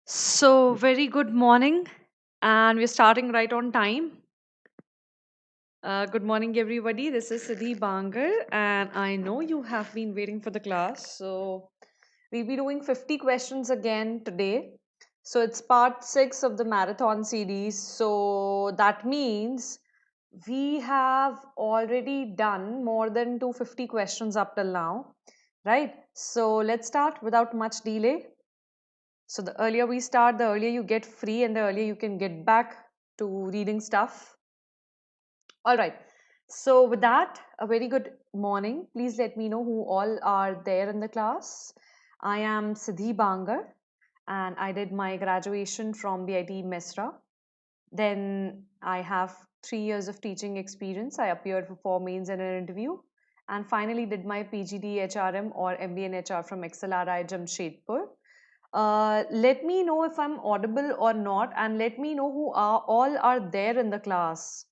So, very good morning, and we're starting right on time. Good morning, everybody. This is Siddhi Bangard, and I know you have been waiting for the class. So, we'll be doing 50 questions again today. So, it's part 6 of the marathon series. So, that means we have already done more than 250 questions up till now, right? So, let's start without much delay. So the earlier we start, the earlier you get free and the earlier you can get back to reading stuff. All right. So with that, a very good morning. Please let me know who all are there in the class. I am Siddhi Bangar and I did my graduation from BIT Mesra. Then I have 3 years of teaching experience. I appeared for 4 mains and an interview and finally did my PGD HRM or MBA in HR from XLRI Jamshedpur. Let me know if I'm audible or not, and let me know who are all are there in the class.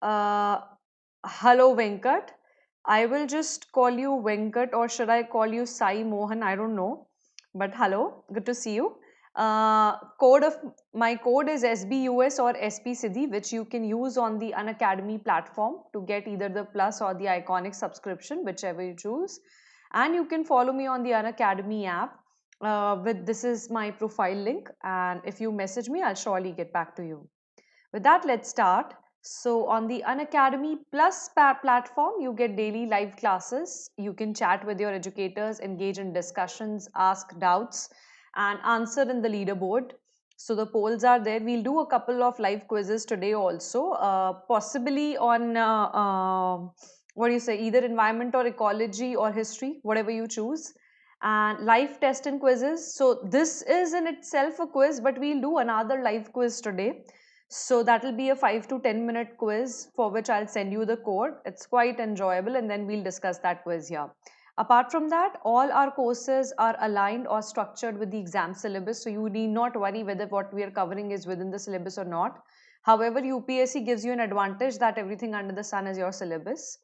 Uh, Hello, Venkat. I will just call you Venkat, or should I call you Sai Mohan? I don't know. But hello, good to see you. Code of my code is SBUS or SP Siddhi, which you can use on the Unacademy platform to get either the plus or the iconic subscription, whichever you choose. And you can follow me on the Unacademy app. With this is my profile link, and if you message me, I'll surely get back to you. With that, let's start. So, on the Unacademy Plus platform, you get daily live classes. You can chat with your educators, engage in discussions, ask doubts, and answer in the leaderboard. So, the polls are there. We'll do a couple of live quizzes today also, possibly on what do you say, either environment or ecology or history, whatever you choose. And live test and quizzes. So, this is in itself a quiz, but we'll do another live quiz today. So that will be a 5 to 10 minute quiz for which I'll send you the code. It's quite enjoyable and then we'll discuss that quiz here. Apart from that, all our courses are aligned or structured with the exam syllabus. So you need not worry whether what we are covering is within the syllabus or not. However, UPSC gives you an advantage that everything under the sun is your syllabus.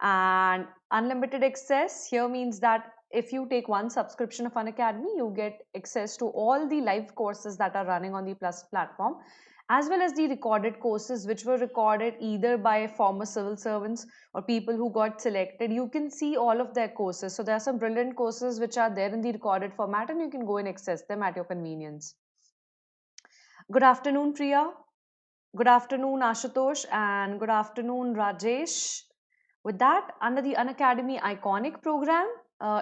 And unlimited access here means that if you take one subscription of Unacademy, you get access to all the live courses that are running on the Plus platform, as well as the recorded courses which were recorded either by former civil servants or people who got selected. You can see all of their courses. So there are some brilliant courses which are there in the recorded format and you can go and access them at your convenience. Good afternoon, Priya. Good afternoon, Ashutosh, and good afternoon, Rajesh. With that, under the Unacademy Iconic program,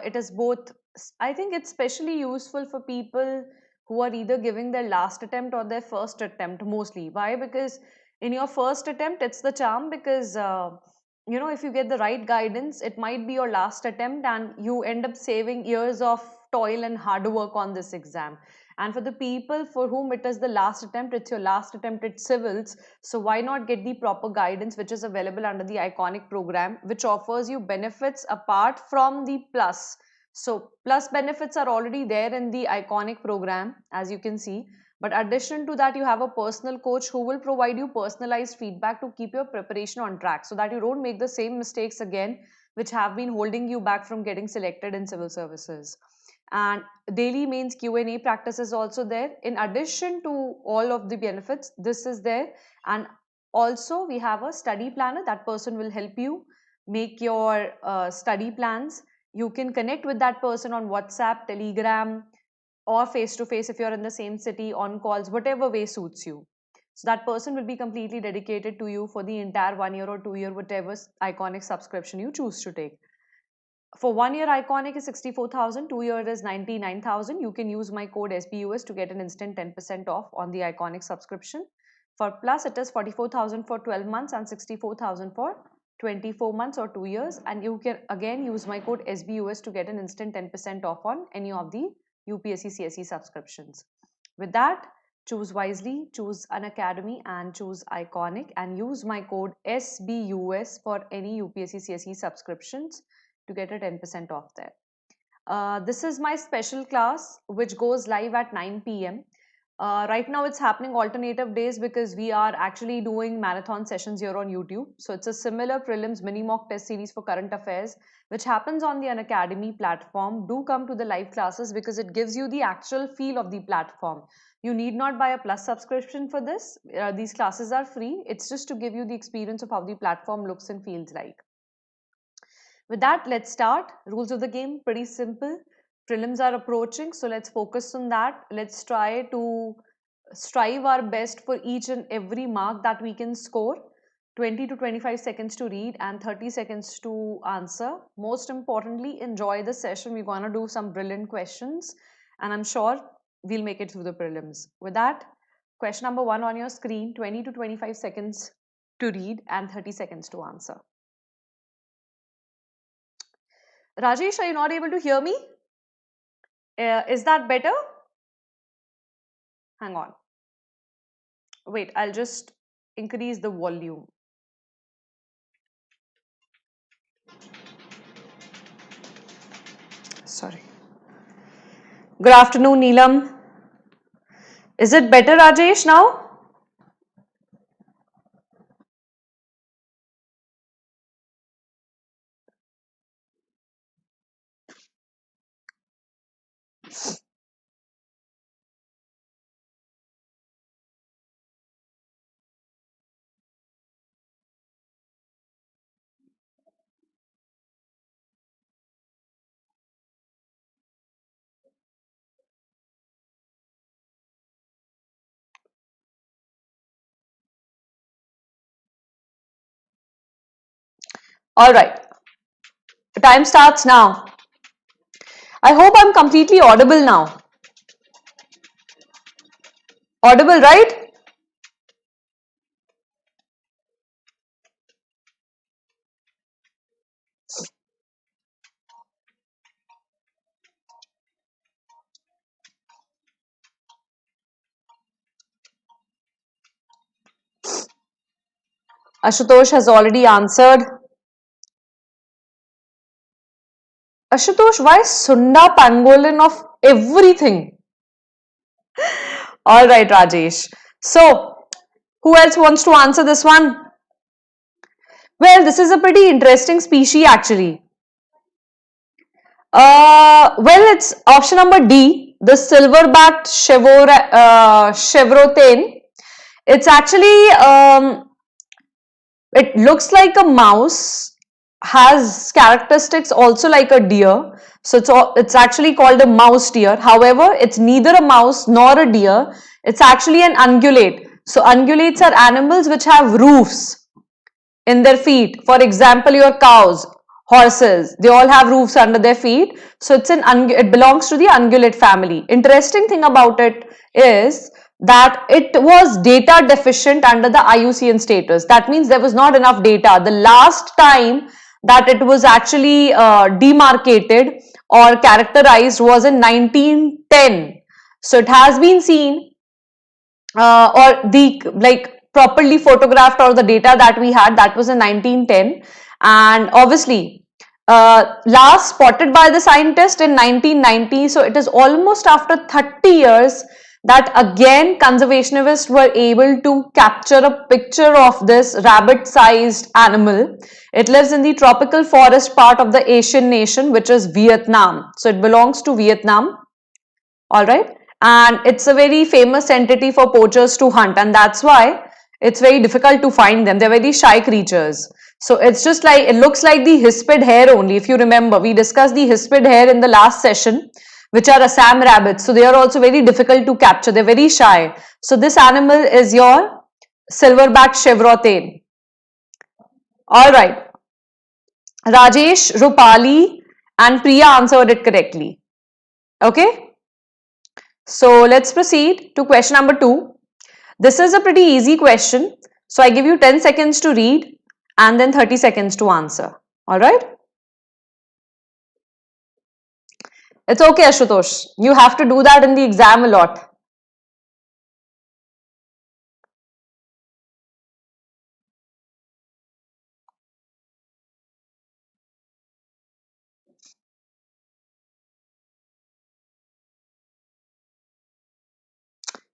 it is both, I think it's specially useful for people who are either giving their last attempt or their first attempt mostly. Why? Because in your first attempt, it's the charm because, if you get the right guidance, it might be your last attempt and you end up saving years of toil and hard work on this exam. And for the people for whom it is the last attempt, it's your last attempt at civils. So why not get the proper guidance which is available under the Iconic program, which offers you benefits apart from the plus. So plus benefits are already there in the Iconic program, as you can see. But addition to that, you have a personal coach who will provide you personalized feedback to keep your preparation on track so that you don't make the same mistakes again, which have been holding you back from getting selected in civil services. And daily mains Q&A practice is also there. In addition to all of the benefits, this is there. And also we have a study planner. That person will help you make your study plans. You can connect with that person on WhatsApp, Telegram, or face to face if you're in the same city, on calls, whatever way suits you. So that person will be completely dedicated to you for the entire 1 year or 2 year, whatever Iconic subscription you choose to take. For 1 year, Iconic is 64,000, 2 year is 99,000. You can use my code SBUS to get an instant 10% off on the Iconic subscription. For Plus, it is 44,000 for 12 months and 64,000 for 24 months or 2 years. And you can again use my code SBUS to get an instant 10% off on any of the UPSC CSE subscriptions. With that, choose wisely, choose Unacademy and choose Iconic and use my code SBUS for any UPSC CSE subscriptions to get a 10% off there. This is my special class which goes live at 9 p.m. Right now it's happening alternative days because we are actually doing marathon sessions here on YouTube. So it's a similar prelims mini mock test series for current affairs, which happens on the Unacademy platform. Do come to the live classes because it gives you the actual feel of the platform. You need not buy a plus subscription for this. These classes are free. It's just to give you the experience of how the platform looks and feels like. With that, let's start. Rules of the game, pretty simple. Prelims are approaching, so let's focus on that. Let's try to strive our best for each and every mark that we can score. 20 to 25 seconds to read and 30 seconds to answer. Most importantly, enjoy the session. We're going to do some brilliant questions and I'm sure we'll make it through the prelims. With that, question number 1 on your screen, 20 to 25 seconds to read and 30 seconds to answer. Rajesh, are you not able to hear me? Is that better? Hang on. Wait, I'll just increase the volume. Sorry. Good afternoon, Neelam. Is it better, Rajesh, now? All right. The time starts now. I hope I'm completely audible now. Audible, right? Ashutosh has already answered. Ashutosh, why Sunda pangolin of everything? All right, Rajesh. So, who else wants to answer this one? Well, this is a pretty interesting species actually. Well, it's option number D, the silverbacked chevrotain. It's actually, it looks like a mouse, has characteristics also like a deer. So it's actually called a mouse deer. However, it's neither a mouse nor a deer. It's actually an ungulate. So ungulates are animals which have roofs in their feet. For example, your cows, horses, they all have roofs under their feet. So it belongs to the ungulate family. Interesting thing about it is that it was data deficient under the IUCN status. That means there was not enough data. The last time that it was actually demarcated or characterized was in 1910. So it has been seen or the properly photographed, or the data that we had, that was in 1910, and obviously last spotted by the scientist in 1990. So it is almost after 30 years that again conservationists were able to capture a picture of this rabbit sized animal. It lives in the tropical forest part of the Asian nation, which is Vietnam. So it belongs to Vietnam. All right, and it's a very famous entity for poachers to hunt, and that's why it's very difficult to find them. They're very shy creatures. So it's just like, it looks like the hispid hare only. If you remember, we discussed the hispid hare in the last session, which are Assam rabbits. So they are also very difficult to capture. They're very shy. So this animal is your silverback chevrotain. All right, Rajesh, Rupali and Priya answered it correctly. Okay. So let's proceed to question number 2. This is a pretty easy question. So I give you 10 seconds to read and then 30 seconds to answer. All right. It's okay, Ashutosh. You have to do that in the exam a lot.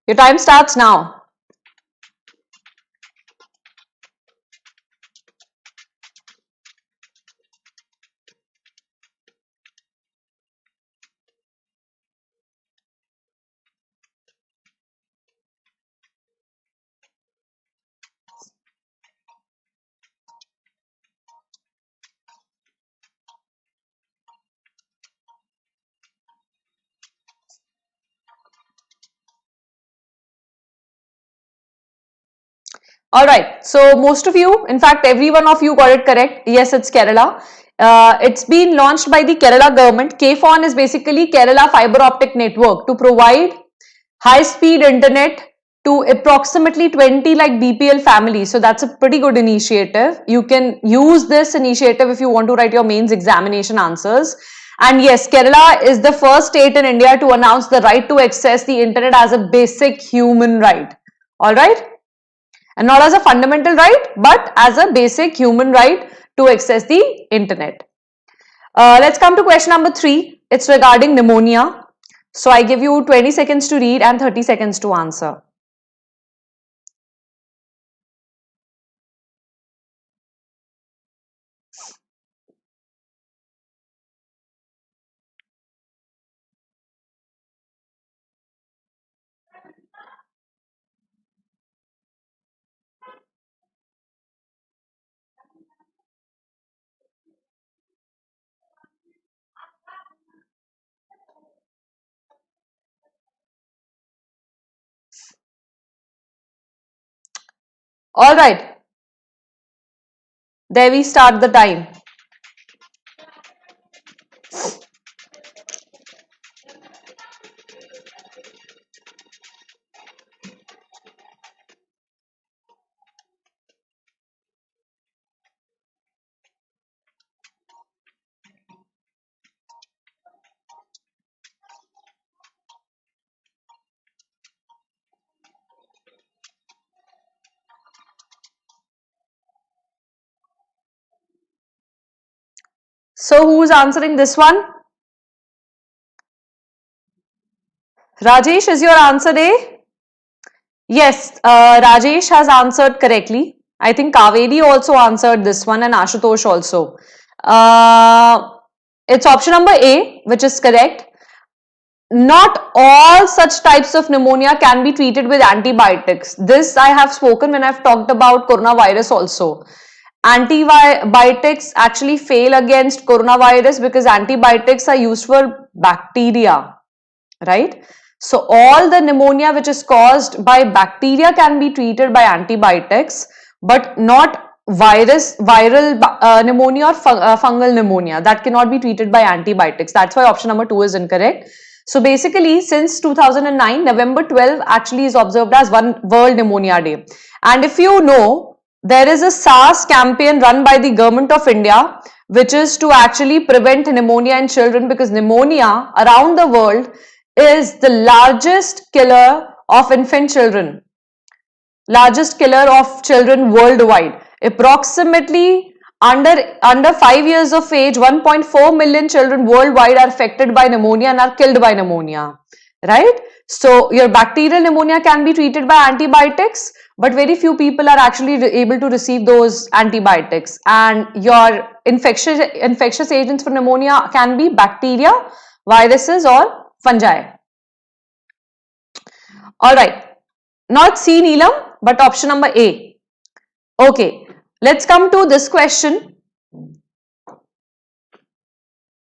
Your time starts now. All right. So most of you, in fact, every one of you got it correct. Yes, it's Kerala. It's been launched by the Kerala government. KFON is basically Kerala Fiber Optic Network to provide high-speed internet to approximately 20 like BPL families. So that's a pretty good initiative. You can use this initiative if you want to write your mains examination answers. And yes, Kerala is the first state in India to announce the right to access the internet as a basic human right. All right. And not as a fundamental right, but as a basic human right to access the internet. Let's come to question number 3. It's regarding pneumonia. So I give you 20 seconds to read and 30 seconds to answer. All right, there we start the time. So who's answering this one? Rajesh, is your answer A? Yes, Rajesh has answered correctly. I think Kaveri also answered this one and Ashutosh also. It's option number A, which is correct. Not all such types of pneumonia can be treated with antibiotics. This I have spoken when I've talked about coronavirus also. Antibiotics actually fail against coronavirus because antibiotics are used for bacteria, right? So all the pneumonia which is caused by bacteria can be treated by antibiotics, but not viral pneumonia or fungal pneumonia. That cannot be treated by antibiotics. That's why option number 2 is incorrect. So basically, since 2009, November 12 actually is observed as one World Pneumonia Day. And if you know, there is a SARS campaign run by the government of India, which is to actually prevent pneumonia in children, because pneumonia around the world is the largest killer of infant children, largest killer of children worldwide. Approximately under 5 years of age, 1.4 million children worldwide are affected by pneumonia and are killed by pneumonia, right? So your bacterial pneumonia can be treated by antibiotics, but very few people are actually able to receive those antibiotics. And your infectious agents for pneumonia can be bacteria, viruses, or fungi. All right, not C, Neelam, but option number A. Okay, let's come to this question.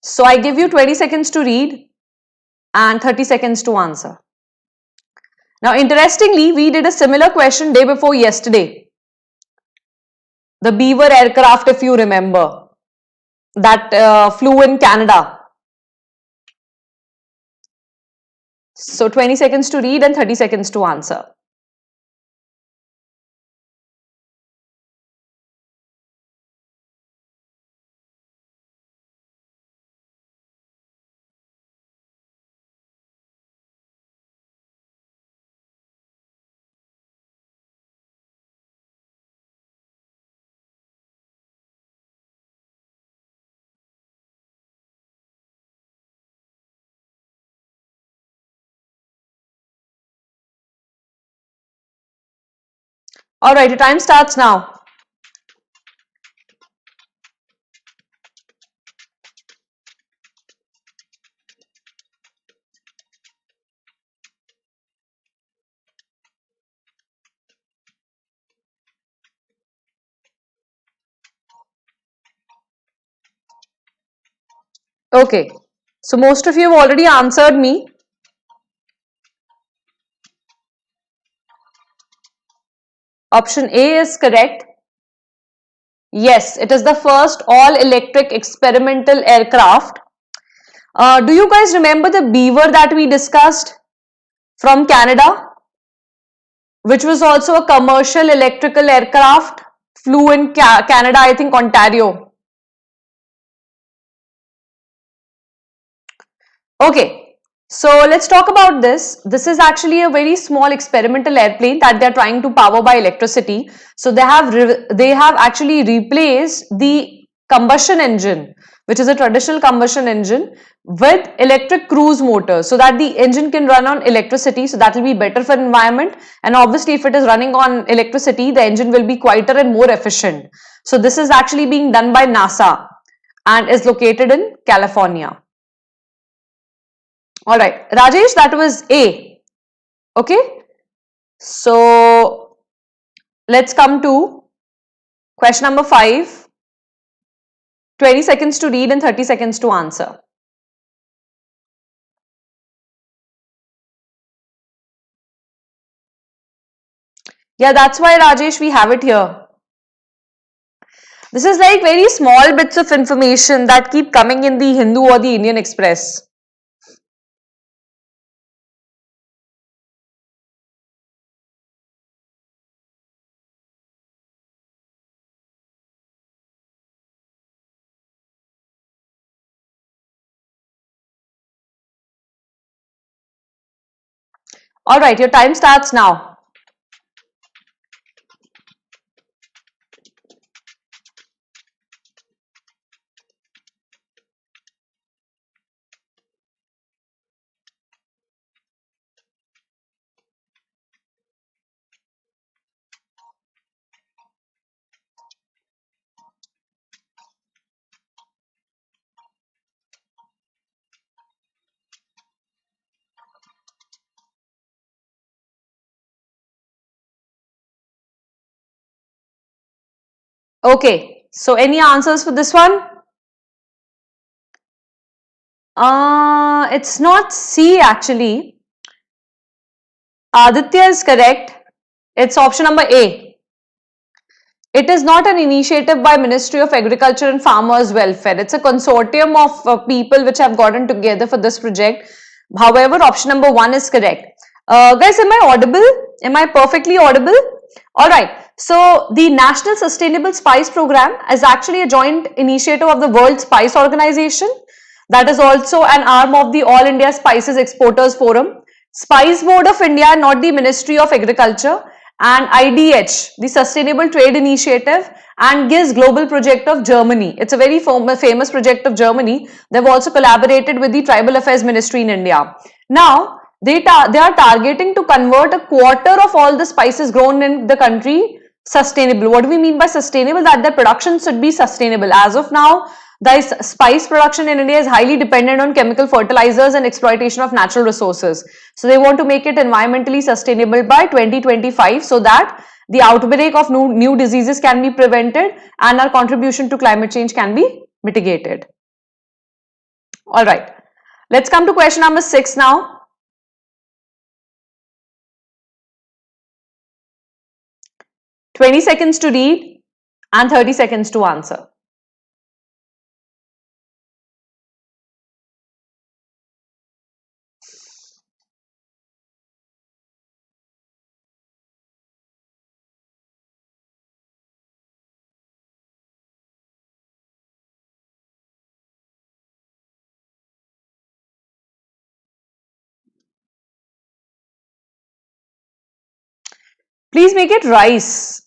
So I give you 20 seconds to read and 30 seconds to answer. Now, interestingly, we did a similar question day before yesterday. The Beaver aircraft, if you remember, that flew in Canada. So 20 seconds to read and 30 seconds to answer. All right, your time starts now. Okay, so most of you have already answered me. Option A is correct. Yes, it is the first all-electric experimental aircraft. Do you guys remember the Beaver that we discussed from Canada, which was also a commercial electrical aircraft, flew in Canada, I think Ontario. Okay, so let's talk about this. This is actually a very small experimental airplane that they're trying to power by electricity. So they have actually replaced the combustion engine, which is a traditional combustion engine, with electric cruise motors, so that the engine can run on electricity. So that will be better for environment. And obviously, if it is running on electricity, the engine will be quieter and more efficient. So this is actually being done by NASA and is located in California. All right, Rajesh, that was A. Okay, so let's come to question number 5. 20 seconds to read and 30 seconds to answer. Yeah, that's why, Rajesh, we have it here. This is like very small bits of information that keep coming in the Hindu or the Indian Express. All right, your time starts now. Okay, so any answers for this one? It's not C actually. Aditya is correct. It's option number A. It is not an initiative by Ministry of Agriculture and Farmers Welfare. It's a consortium of people which have gotten together for this project. However, option number 1 is correct. Guys, am I audible? Am I perfectly audible? All right. So the National Sustainable Spice Program is actually a joint initiative of the World Spice Organization. That is also an arm of the All India Spices Exporters Forum. Spice Board of India, not the Ministry of Agriculture, and IDH, the Sustainable Trade Initiative, and GIZ Global Project of Germany. It's a very famous project of Germany. They've also collaborated with the Tribal Affairs Ministry in India. Now, they are targeting to convert a quarter of all the spices grown in the country sustainable. What do we mean by sustainable? That the production should be sustainable. As of now, the spice production in India is highly dependent on chemical fertilizers and exploitation of natural resources. So they want to make it environmentally sustainable by 2025 so that the outbreak of new diseases can be prevented and our contribution to climate change can be mitigated. All right, let's come to question number 6 now. 20 seconds to read and 30 seconds to answer. Please make it rice.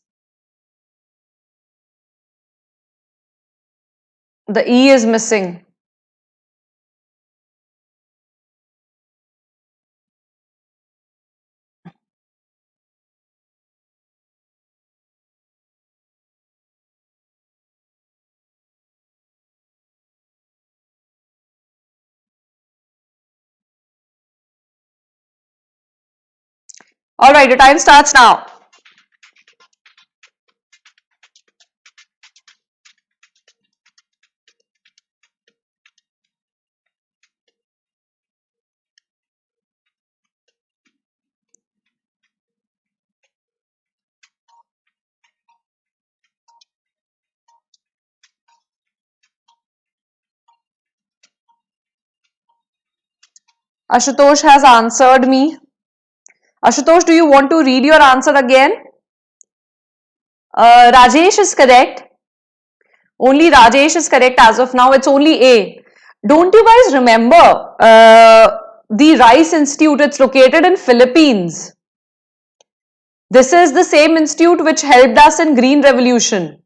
The E is missing. All right, your time starts now. Ashutosh has answered me. Ashutosh, do you want to read your answer again? Rajesh is correct. Only Rajesh is correct as of now. It's only A. Don't you guys remember the Rice Institute? It's located in Philippines. This is the same institute which helped us in Green Revolution.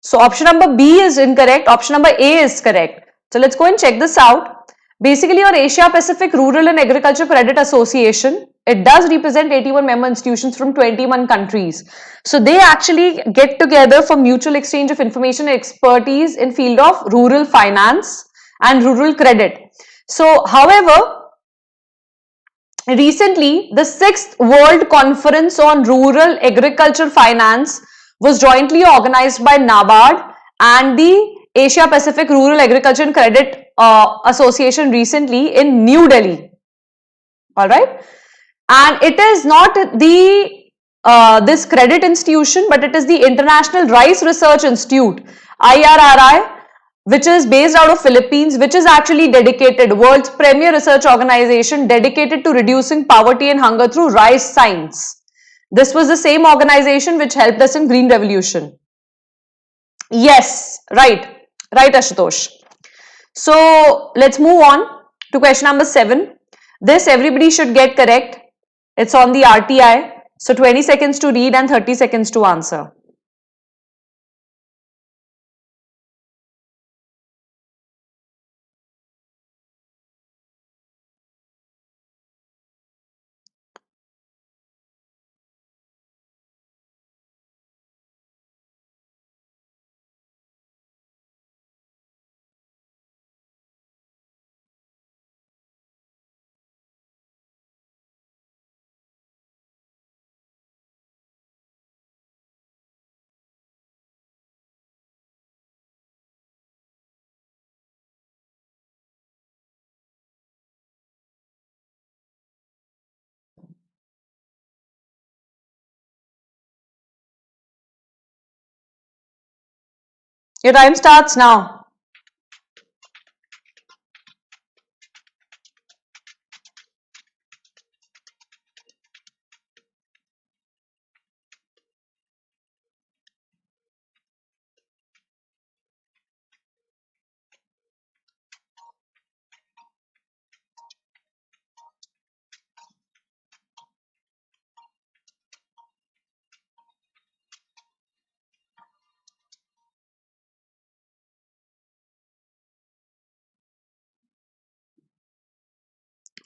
So option number B is incorrect. Option number A is correct. So let's go and check this out. Basically, your Asia Pacific Rural and Agriculture Credit Association, it does represent 81 member institutions from 21 countries. So they actually get together for mutual exchange of information and expertise in field of rural finance and rural credit. So, however, recently, the 6th World Conference on Rural Agriculture Finance was jointly organized by NABARD and the Asia Pacific Rural Agriculture and Credit Association recently in New Delhi. All right. And it is not the this credit institution, but it is the International Rice Research Institute, IRRI, which is based out of Philippines, which is actually dedicated, world's premier research organization dedicated to reducing poverty and hunger through rice science. This was the same organization which helped us in Green Revolution. Yes, right, right, Ashutosh. So let's move on to question number 7. This everybody should get correct. It's on the RTI. So 20 seconds to read and 30 seconds to answer. Your time starts now.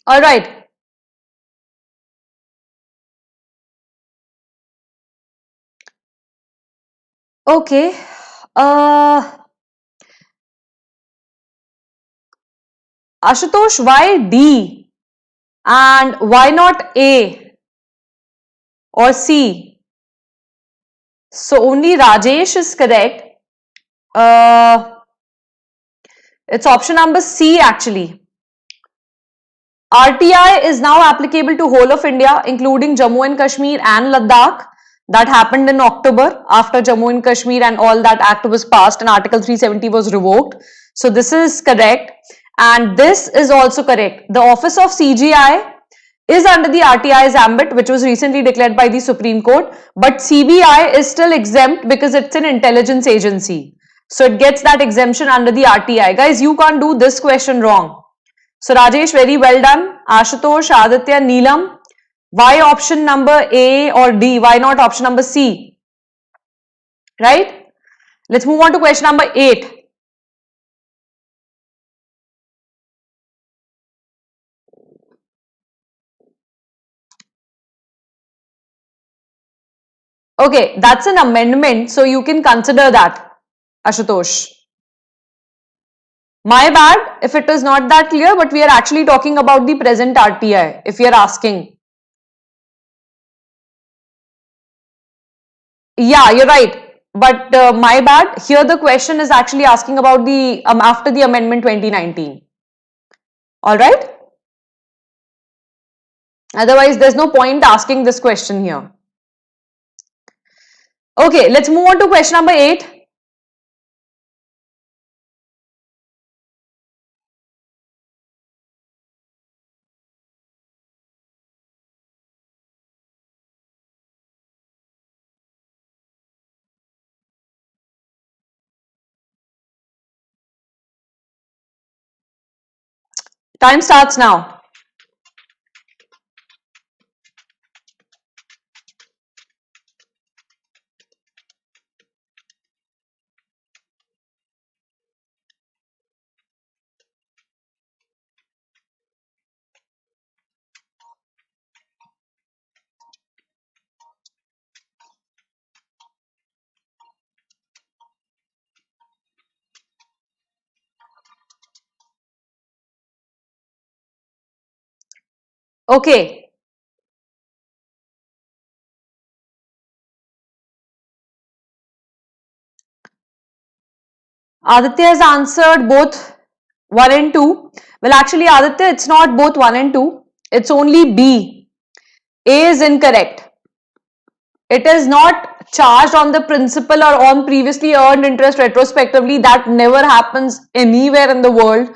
All right. Okay. Ashutosh, why D? And why not A or C? So only Rajesh is correct. It's option number C actually. RTI is now applicable to whole of India, including Jammu and Kashmir and Ladakh. That happened in October after Jammu and Kashmir and all that act was passed and Article 370 was revoked. So this is correct. And this is also correct. The office of CGI is under the RTI's ambit, which was recently declared by the Supreme Court. But CBI is still exempt because it's an intelligence agency. So it gets that exemption under the RTI. Guys, you can't do this question wrong. So Rajesh, very well done. Ashutosh, Aditya, Neelam. Why option number A or D? Why not option number C? Right? Let's move on to question number 8. Okay, that's an amendment, so you can consider that, Ashutosh. My bad if it is not that clear, but we are actually talking about the present RTI, if you are asking. Yeah, you're right. But my bad, here the question is actually asking about the after the amendment 2019. All right? Otherwise, there's no point asking this question here. Okay, let's move on to question number 8. Time starts now. Okay. Aditya has answered both 1 and 2. Well, actually, Aditya, it's not both 1 and 2. It's only B. A is incorrect. It is not charged on the principal or on previously earned interest retrospectively. That never happens anywhere in the world.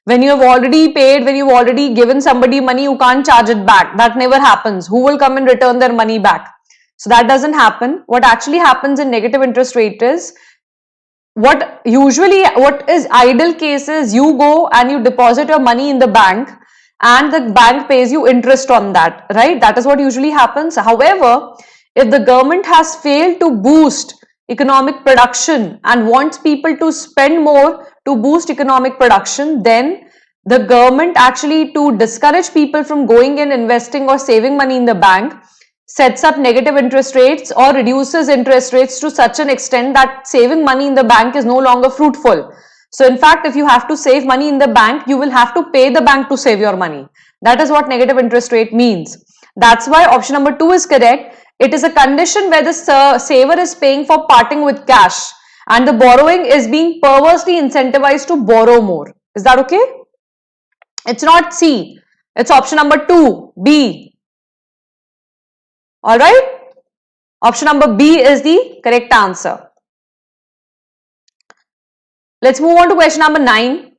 When you have already paid, when you've already given somebody money, you can't charge it back. That never happens. Who will come and return their money back? So that doesn't happen. What actually happens in negative interest rate is, what is ideal case is, you go and you deposit your money in the bank and the bank pays you interest on that, right? That is what usually happens. However, if the government has failed to boost economic production and wants people to spend more to boost economic production, then the government actually, to discourage people from going and investing or saving money in the bank, sets up negative interest rates or reduces interest rates to such an extent that saving money in the bank is no longer fruitful. So in fact, if you have to save money in the bank, you will have to pay the bank to save your money. That is what negative interest rate means. That's why option number 2 is correct. It is a condition where the saver is paying for parting with cash and the borrowing is being perversely incentivized to borrow more. Is that okay? It's not C. It's option number 2, B. All right. Option number B is the correct answer. Let's move on to question number 9.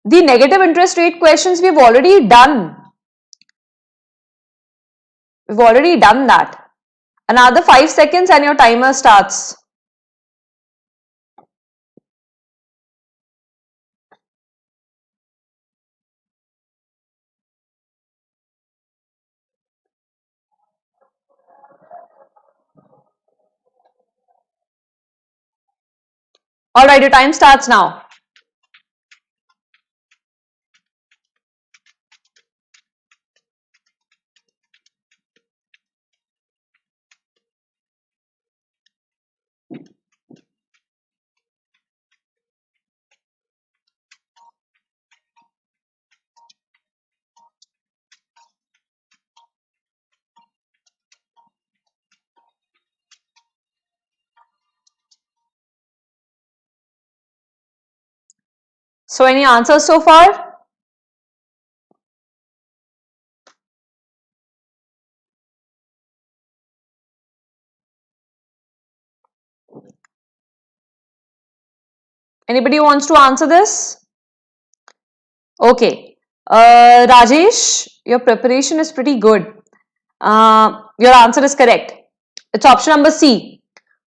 The negative interest rate questions we've already done. We've already done that. Another 5 seconds and your timer starts. All right, your time starts now. So any answers so far? Anybody wants to answer this? Okay. Rajesh, your preparation is pretty good. Your answer is correct. It's option number C.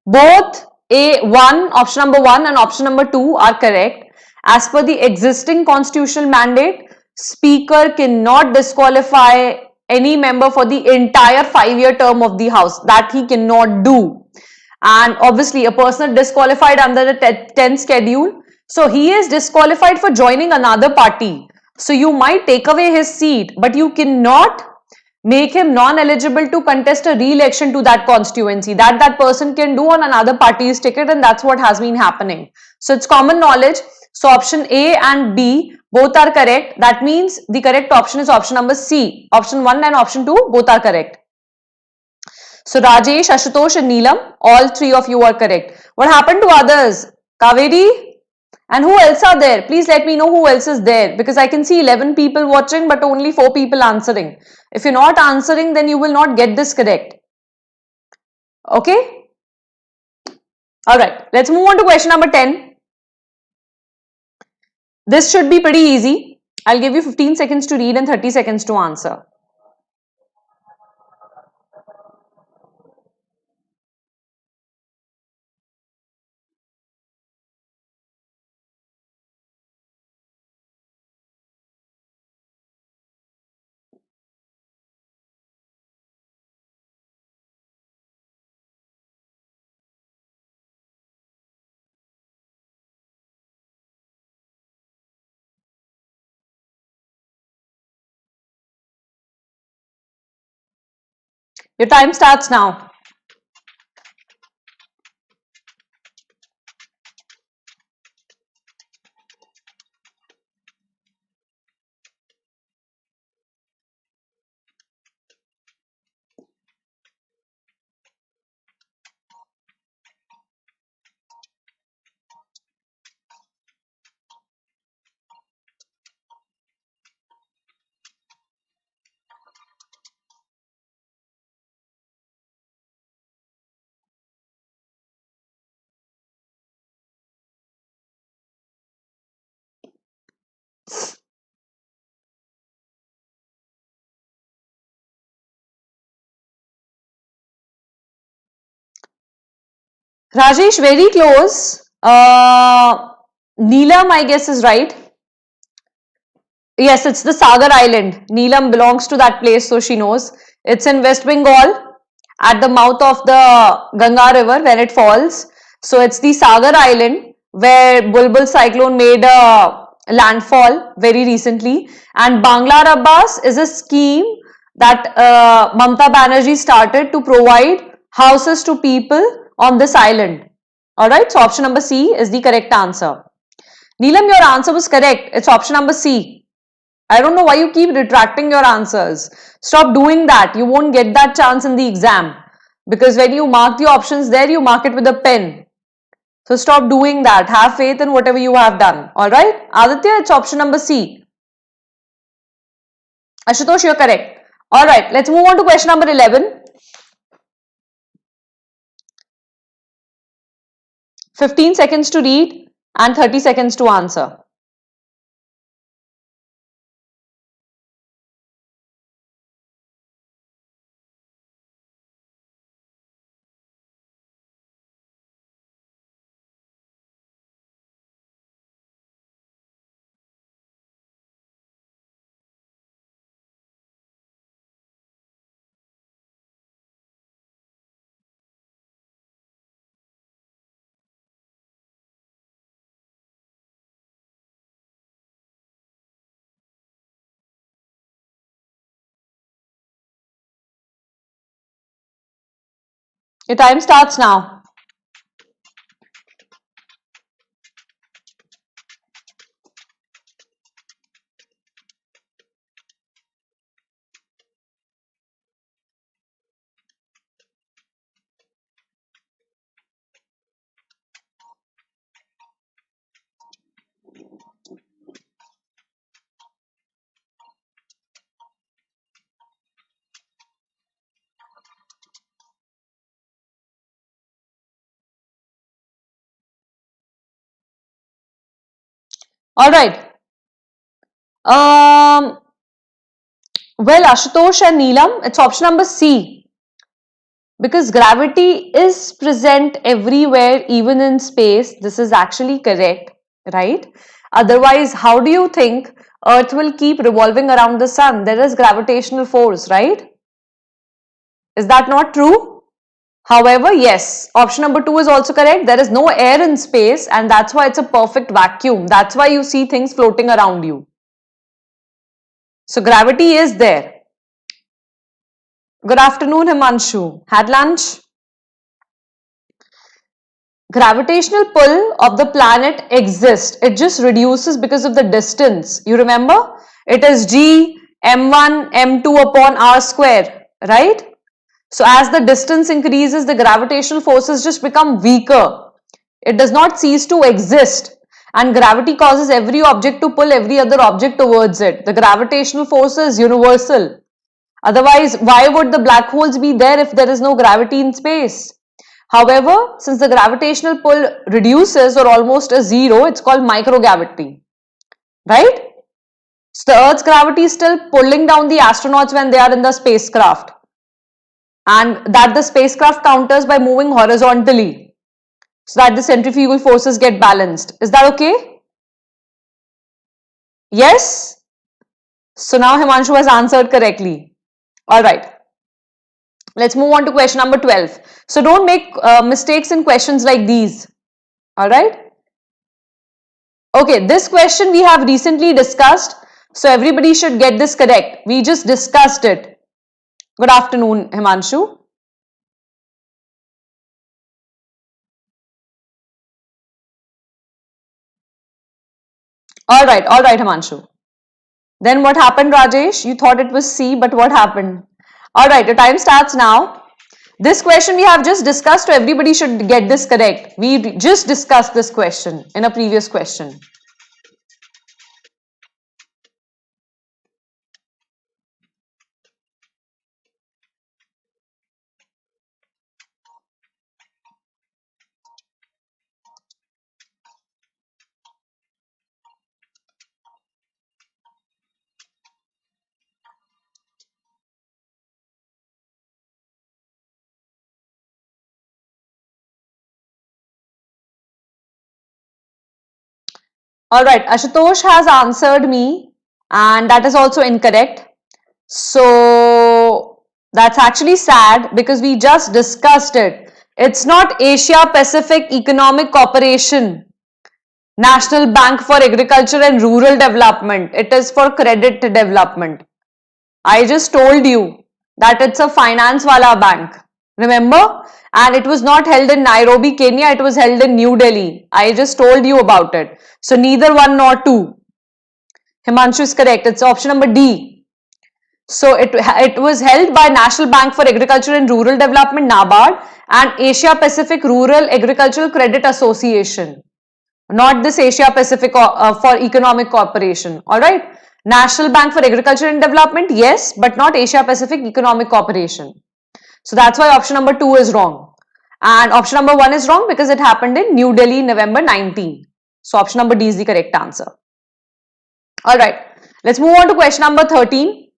Both option number 1 and option number 2 are correct. As per the existing constitutional mandate, Speaker cannot disqualify any member for the entire 5-year term of the House. That he cannot do. And obviously, a person disqualified under the 10th schedule, so he is disqualified for joining another party. So you might take away his seat, but you cannot make him non-eligible to contest a re-election to that constituency. That person can do on another party's ticket, and that's what has been happening. So it's common knowledge. So option A and B both are correct. That means the correct option is option number C. Option 1 and option 2 both are correct. So Rajesh, Ashutosh and Neelam, all three of you are correct. What happened to others? Kaveri? And who else are there? Please let me know who else is there, because I can see 11 people watching but only 4 people answering. If you're not answering, then you will not get this correct. Okay? Alright, let's move on to question number 10. This should be pretty easy. I'll give you 15 seconds to read and 30 seconds to answer. Your time starts now. Rajesh, very close. Neelam, I guess, is right. Yes, it's the Sagar Island. Neelam belongs to that place, so she knows. It's in West Bengal at the mouth of the Ganga river where it falls. So it's the Sagar Island where Bulbul cyclone made a landfall very recently. And Banglar Abbas is a scheme that Mamata Banerjee started to provide houses to people on this island. Alright, so option number C is the correct answer. Neelam, your answer was correct. It's option number C. I don't know why you keep retracting your answers. Stop doing that. You won't get that chance in the exam. Because when you mark the options there, you mark it with a pen. So stop doing that. Have faith in whatever you have done. Alright? Aditya, it's option number C. Ashutosh, you're correct. Alright, let's move on to question number 11. 15 seconds to read and 30 seconds to answer. Your time starts now. Alright. Well, Ashutosh and Neelam, it's option number C. Because gravity is present everywhere, even in space. This is actually correct, right? Otherwise, how do you think Earth will keep revolving around the sun. There is gravitational force, right? Is that not true? However, yes, option number 2 is also correct. There is no air in space, and that's why it's a perfect vacuum. That's why you see things floating around you. So gravity is there. Good afternoon, Himanshu. Had lunch? Gravitational pull of the planet exists. It just reduces because of the distance. You remember? It is G m1 m2 upon r square, right? So as the distance increases, the gravitational forces just become weaker. It does not cease to exist. And gravity causes every object to pull every other object towards it. The gravitational force is universal. Otherwise, why would the black holes be there if there is no gravity in space? However, since the gravitational pull reduces or almost a zero, it's called microgravity, right? So the Earth's gravity is still pulling down the astronauts when they are in the spacecraft, and that the spacecraft counters by moving horizontally so that the centrifugal forces get balanced. Is that okay? Yes? So now Himanshu has answered correctly. Alright. Let's move on to question number 12. So don't make mistakes in questions like these. Alright. Okay, this question we have recently discussed. So everybody should get this correct. We just discussed it. Good afternoon, Himanshu. Alright, Himanshu. Then what happened, Rajesh? You thought it was C, but what happened? Alright, your time starts now. This question we have just discussed, so everybody should get this correct. We just discussed this question in a previous question. Alright, Ashutosh has answered me, and that is also incorrect. So that's actually sad because we just discussed it. It's not Asia Pacific Economic Cooperation, National Bank for Agriculture and Rural Development. It is for credit development. I just told you that it's a finance wala bank. Remember? And it was not held in Nairobi, Kenya. It was held in New Delhi. I just told you about it. So neither one nor two. Himanshu is correct. It's option number D. So it was held by National Bank for Agriculture and Rural Development, NABARD, and Asia Pacific Rural Agricultural Credit Association. Not this Asia Pacific for Economic Cooperation. Alright. National Bank for Agriculture and Development, yes, but not Asia Pacific Economic Cooperation. So that's why option number 2 is wrong. And option number 1 is wrong because it happened in New Delhi, November 19. So option number D is the correct answer. Alright. Let's move on to question number 13.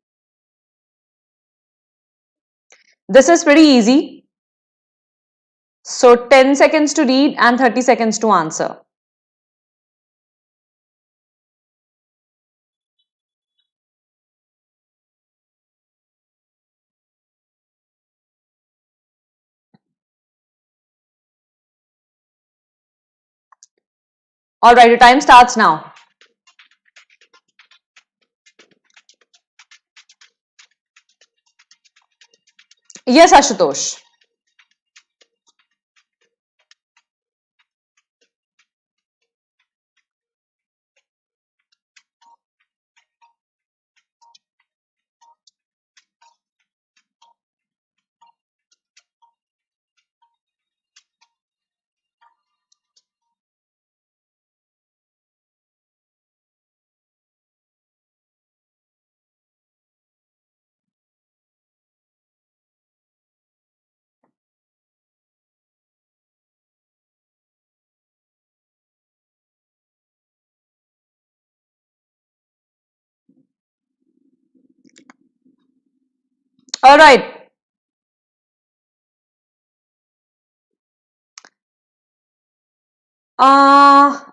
This is pretty easy. So 10 seconds to read and 30 seconds to answer. Alright, your time starts now. Yes, Ashutosh. Alright.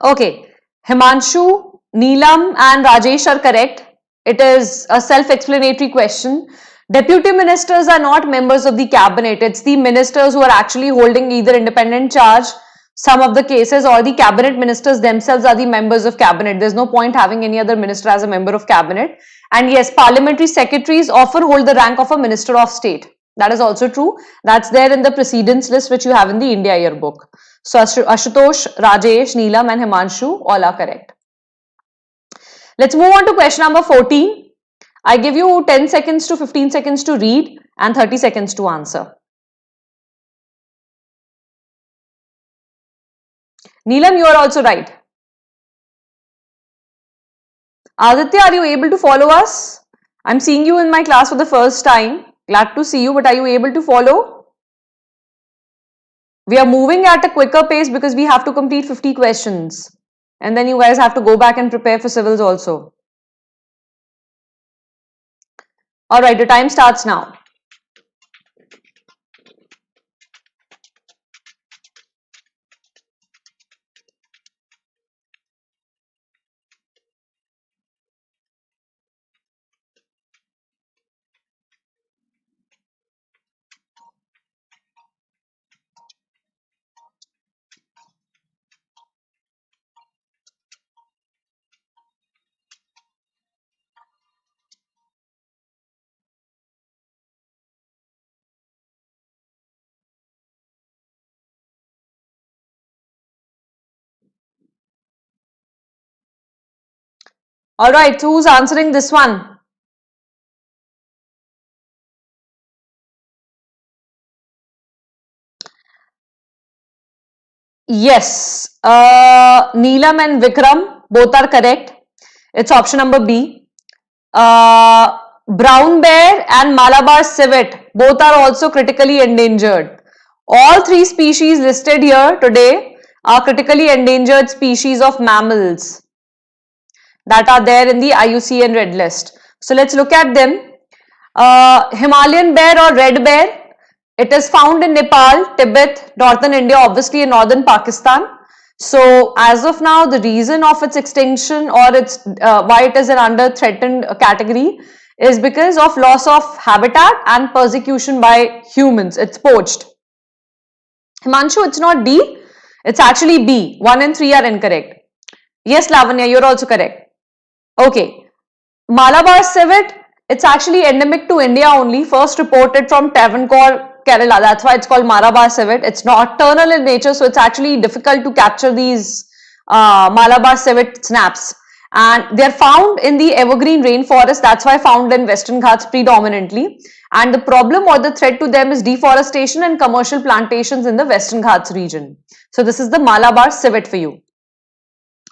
Okay. Himanshu, Neelam and Rajesh are correct. It is a self-explanatory question. Deputy ministers are not members of the cabinet. It's the ministers who are actually holding either independent charge, some of the cases, or the cabinet ministers themselves are the members of cabinet. There's no point having any other minister as a member of cabinet. And yes, parliamentary secretaries often hold the rank of a minister of state. That is also true. That's there in the precedence list which you have in the India yearbook. So Ashutosh, Rajesh, Neelam and Himanshu all are correct. Let's move on to question number 14. I give you 10 seconds to 15 seconds to read and 30 seconds to answer. Neelam, you are also right. Aditya, are you able to follow us? I'm seeing you in my class for the first time. Glad to see you, but are you able to follow? We are moving at a quicker pace because we have to complete 50 questions. And then you guys have to go back and prepare for civils also. Alright, the time starts now. Alright, who's answering this one? Yes, Neelam and Vikram both are correct. It's option number B. Brown bear and Malabar civet both are also critically endangered. All three species listed here today are critically endangered species of mammals that are there in the IUCN Red List. So let's look at them. Himalayan bear or red bear. It is found in Nepal, Tibet, northern India, obviously in northern Pakistan. So as of now, the reason of its extinction or its why it is an under threatened category is because of loss of habitat and persecution by humans. It's poached. Himanshu, it's not D. It's actually B. 1 and 3 are incorrect. Yes, Lavanya, you're also correct. Okay. Malabar civet, it's actually endemic to India only, first reported from Travancore, Kerala. That's why it's called Malabar civet. It's nocturnal in nature, so it's actually difficult to capture these Malabar civet snaps. And they're found in the evergreen rainforest. That's why found in Western Ghats predominantly. And the problem or the threat to them is deforestation and commercial plantations in the Western Ghats region. So this is the Malabar civet for you.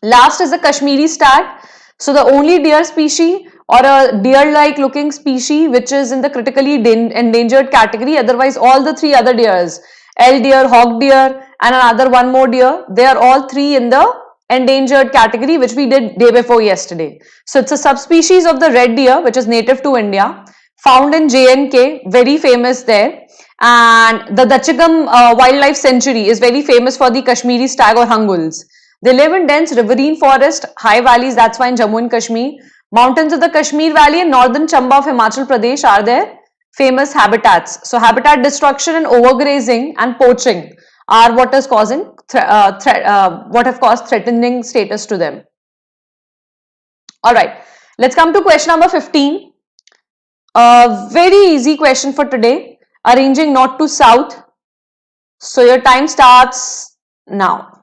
Last is the Kashmiri stag. So the only deer species or a deer-like looking species which is in the critically endangered category. Otherwise, all the three other deers, elk deer, hog deer, and another one more deer, they are all three in the endangered category, which we did day before yesterday. So it's a subspecies of the red deer, which is native to India, found in J&K, very famous there. And the Dachigam Wildlife Sanctuary is very famous for the Kashmiri stag or hunguls. They live in dense riverine forest, high valleys, that's why in Jammu and Kashmir. Mountains of the Kashmir Valley and northern Chamba of Himachal Pradesh are their famous habitats. So habitat destruction and overgrazing and poaching are what is causing what have caused threatening status to them. Alright, let's come to question number 15. A very easy question for today. Arranging north to south. So your time starts now.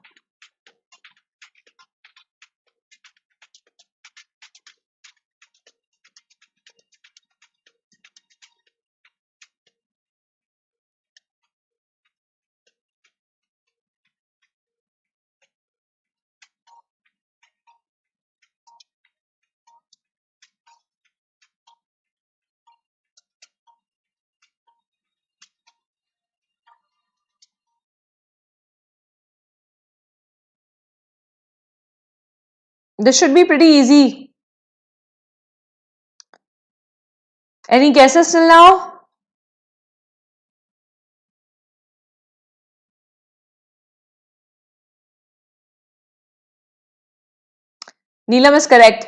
This should be pretty easy. Any guesses till now? Neelam is correct.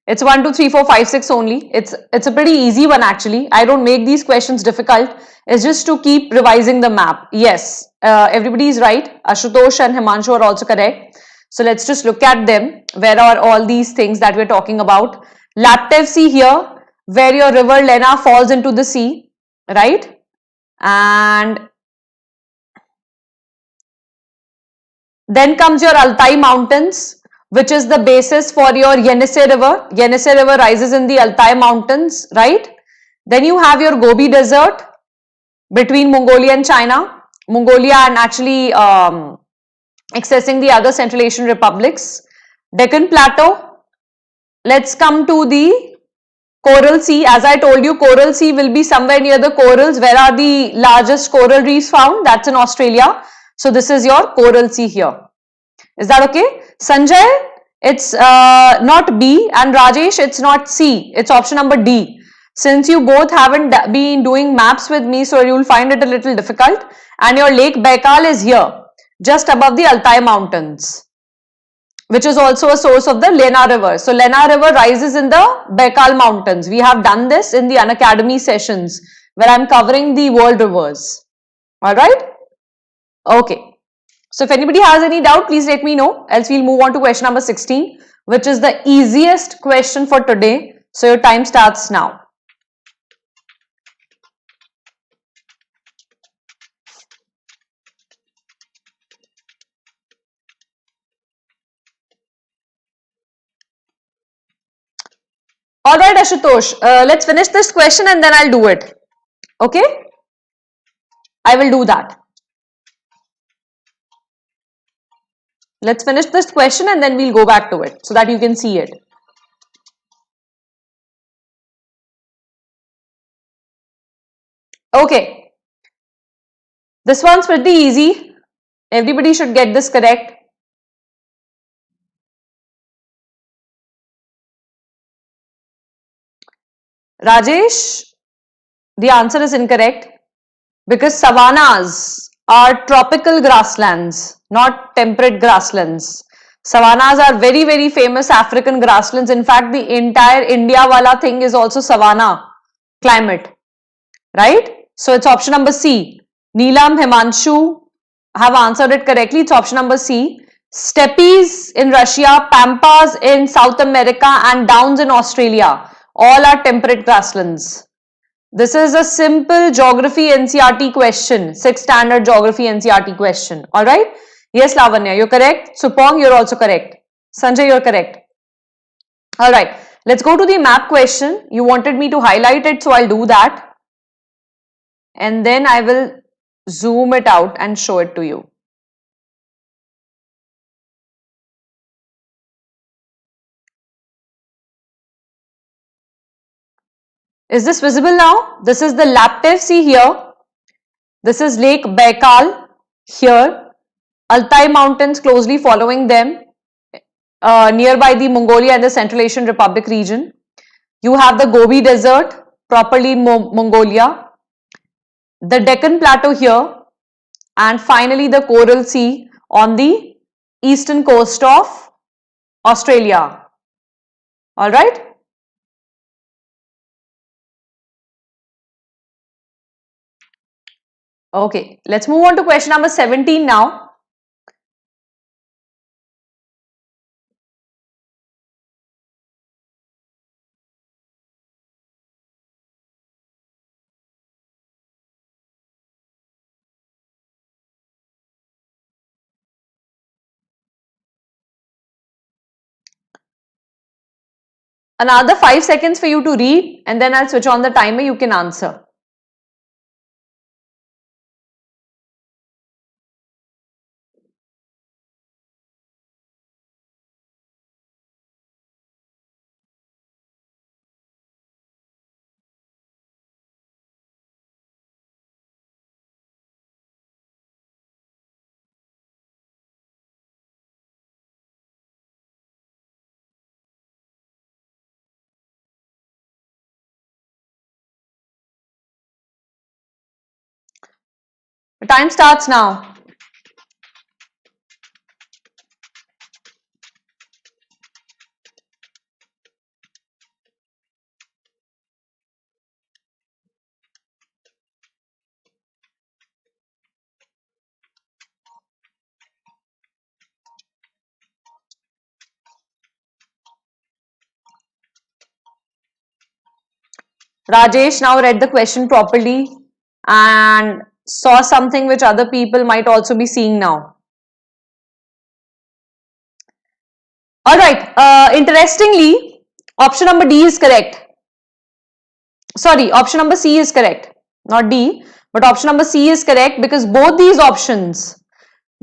It's 1, 2, 3, 4, 5, 6 only. It's a pretty easy one actually. I don't make these questions difficult. It's just to keep revising the map. Yes, everybody is right. Ashutosh and Himanshu are also correct. So let's just look at them. Where are all these things that we're talking about? Laptev Sea here, where your river Lena falls into the sea, right? And then comes your Altai Mountains, which is the basis for your Yenisei River. Yenisei River rises in the Altai Mountains, right? Then you have your Gobi Desert between Mongolia and China. Mongolia and actually accessing the other Central Asian republics. Deccan Plateau. Let's come to the Coral Sea. As I told you, Coral Sea will be somewhere near the corals. Where are the largest coral reefs found? That's in Australia. So this is your Coral Sea here. Is that okay? Sanjay, it's not B, and Rajesh, it's not C. It's option number D. Since you both haven't been doing maps with me, so you'll find it a little difficult. And your Lake Baikal is here, just above the Altai Mountains, which is also a source of the Lena River. So Lena River rises in the Baikal Mountains. We have done this in the Unacademy sessions where I'm covering the world rivers. All right? Okay. So if anybody has any doubt, please let me know. Else we'll move on to question number 16, which is the easiest question for today. So your time starts now. All right, Ashutosh, let's finish this question and then I'll do it. Okay? I will do that. Let's finish this question and then we'll go back to it so that you can see it. Okay. This one's pretty easy. Everybody should get this correct. Rajesh, the answer is incorrect because savannas are tropical grasslands, not temperate grasslands. Savannas are very, very famous African grasslands. In fact, the entire India wala thing is also savanna climate, right? So it's option number C. Neelam, Himanshu have answered it correctly. It's option number C. Steppes in Russia, pampas in South America, and downs in Australia. All are temperate grasslands. This is a simple geography NCRT question, 6th standard geography NCRT question. All right. Yes, Lavanya, you're correct. Supong, you're also correct. Sanjay, you're correct. All right. Let's go to the map question. You wanted me to highlight it, so I'll do that. And then I will zoom it out and show it to you. Is this visible now? This is the Laptev Sea here. This is Lake Baikal here. Altai Mountains closely following them, nearby the Mongolia and the Central Asian Republic region. You have the Gobi Desert, properly in Mongolia. The Deccan Plateau here. And finally the Coral Sea on the eastern coast of Australia. All right. Okay, let's move on to question number 17 now. Another 5 seconds for you to read and then I'll switch on the timer. You can answer. The time starts now. Rajesh now read the question properly and saw something which other people might also be seeing now. Alright, interestingly, option number D is correct. Sorry, option number C is correct. Not D, but option number C is correct because both these options,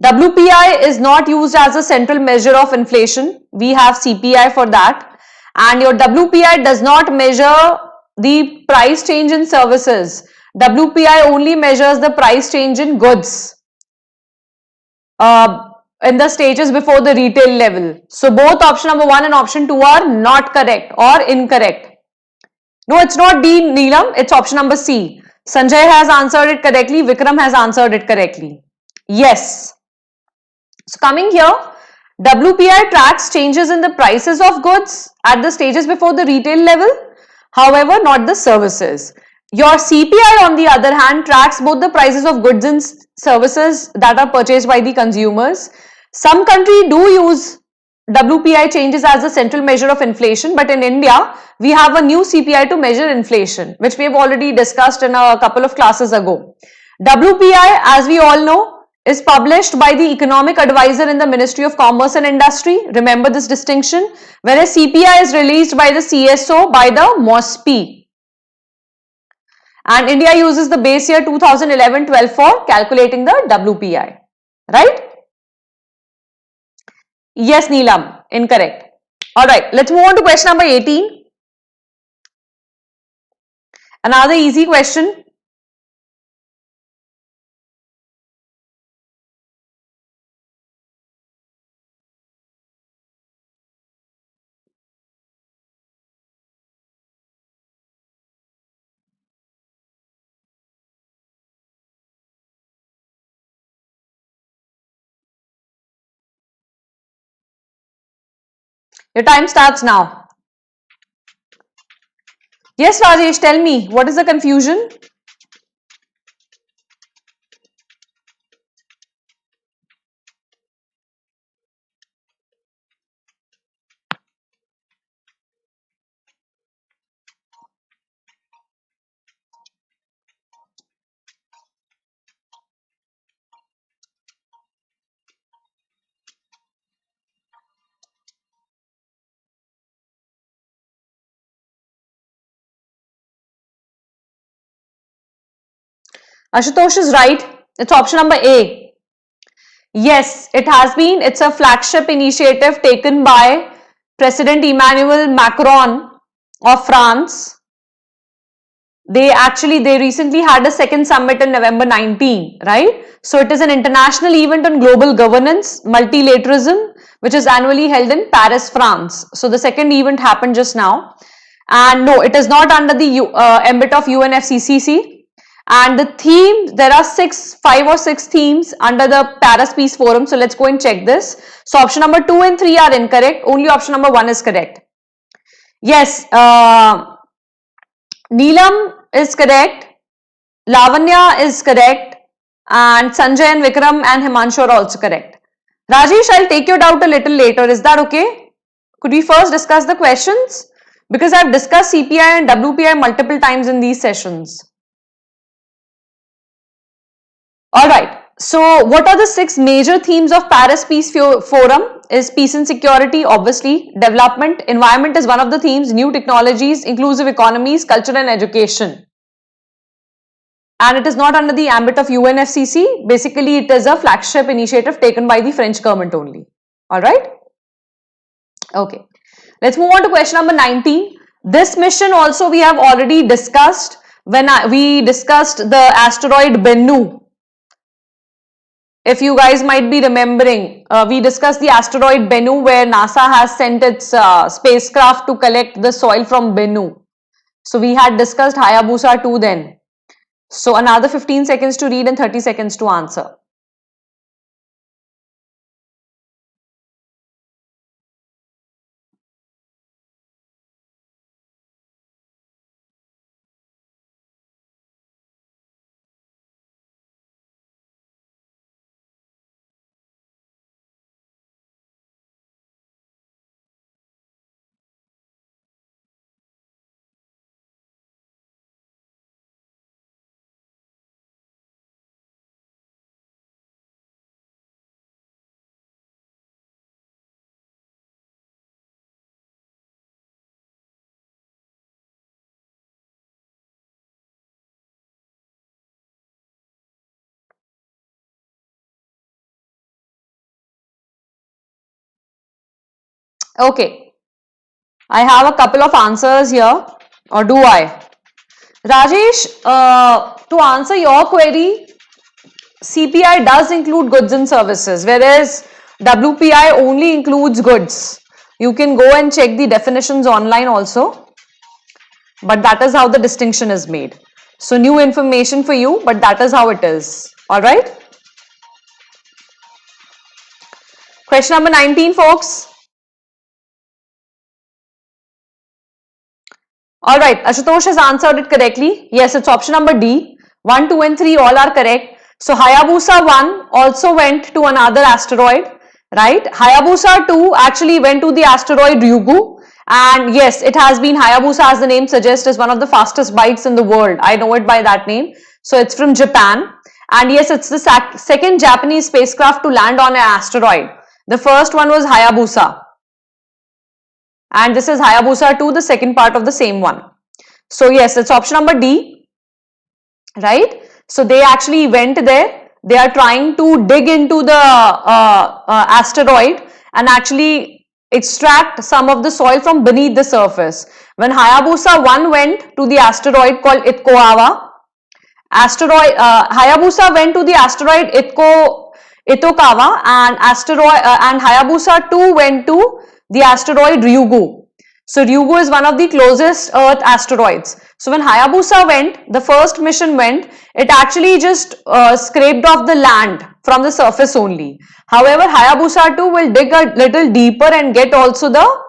WPI is not used as a central measure of inflation. We have CPI for that. And your WPI does not measure the price change in services. WPI only measures the price change in goods in the stages before the retail level. So both option number 1 and option 2 are not correct or incorrect. No, it's not D, Neelam. It's option number C. Sanjay has answered it correctly. Vikram has answered it correctly. Yes. So coming here, WPI tracks changes in the prices of goods at the stages before the retail level. However, not the services. Your CPI, on the other hand, tracks both the prices of goods and services that are purchased by the consumers. Some countries do use WPI changes as a central measure of inflation, but in India, we have a new CPI to measure inflation, which we have already discussed in a couple of classes ago. WPI, as we all know, is published by the economic advisor in the Ministry of Commerce and Industry. Remember this distinction. Whereas CPI is released by the CSO by the MOSPI. And India uses the base year 2011-12 for calculating the WPI. Right? Yes, Neelam. Incorrect. Alright, let's move on to question number 18. Another easy question. Your time starts now. Yes, Rajesh, tell me, what is the confusion? Ashutosh is right. It's option number A. Yes, it has been. It's a flagship initiative taken by President Emmanuel Macron of France. They recently had a second summit in November 19, right? So it is an international event on global governance, multilateralism, which is annually held in Paris, France. So the second event happened just now. And no, it is not under the ambit of UNFCCC. And the theme, there are five or six themes under the Paris Peace Forum. So let's go and check this. So option number 2 and 3 are incorrect. Only option number 1 is correct. Yes, Neelam is correct. Lavanya is correct. And Sanjay and Vikram and Himanshu are also correct. Rajesh, I'll take your doubt a little later. Is that okay? Could we first discuss the questions? Because I've discussed CPI and WPI multiple times in these sessions. Alright, so what are the 6 major themes of Paris Peace Forum? Is peace and security, obviously, development, environment is one of the themes, new technologies, inclusive economies, culture and education. And it is not under the ambit of UNFCCC. Basically, it is a flagship initiative taken by the French government only. Alright? Okay. Let's move on to question number 19. This mission also we have already discussed when we discussed the asteroid Bennu. If you guys might be remembering, we discussed the asteroid Bennu where NASA has sent its spacecraft to collect the soil from Bennu. So we had discussed Hayabusa 2 then. So another 15 seconds to read and 30 seconds to answer. Okay, I have a couple of answers here, or do I? Rajesh, to answer your query, CPI does include goods and services, whereas WPI only includes goods. You can go and check the definitions online also, but that is how the distinction is made. So, new information for you, but that is how it is. All right. Question number 19, folks. All right, Ashutosh has answered it correctly. Yes, it's option number D. 1, 2 and 3 all are correct. So Hayabusa 1 also went to another asteroid, right? Hayabusa 2 actually went to the asteroid Ryugu, and yes, it has been Hayabusa, as the name suggests, is one of the fastest bikes in the world. I know it by that name. So it's from Japan, and yes, it's the second Japanese spacecraft to land on an asteroid. The first one was Hayabusa, and this is Hayabusa 2, the second part of the same one. So yes, it's option number D, right? So they actually went there. They are trying to dig into the asteroid and actually extract some of the soil from beneath the surface. When Hayabusa 1 went to the asteroid called Hayabusa went to the asteroid Itokawa, and Hayabusa 2 went to the asteroid Ryugu. So Ryugu is one of the closest Earth asteroids. So when Hayabusa went, the first mission went, it actually just scraped off the land from the surface only. However, Hayabusa 2 will dig a little deeper and get also the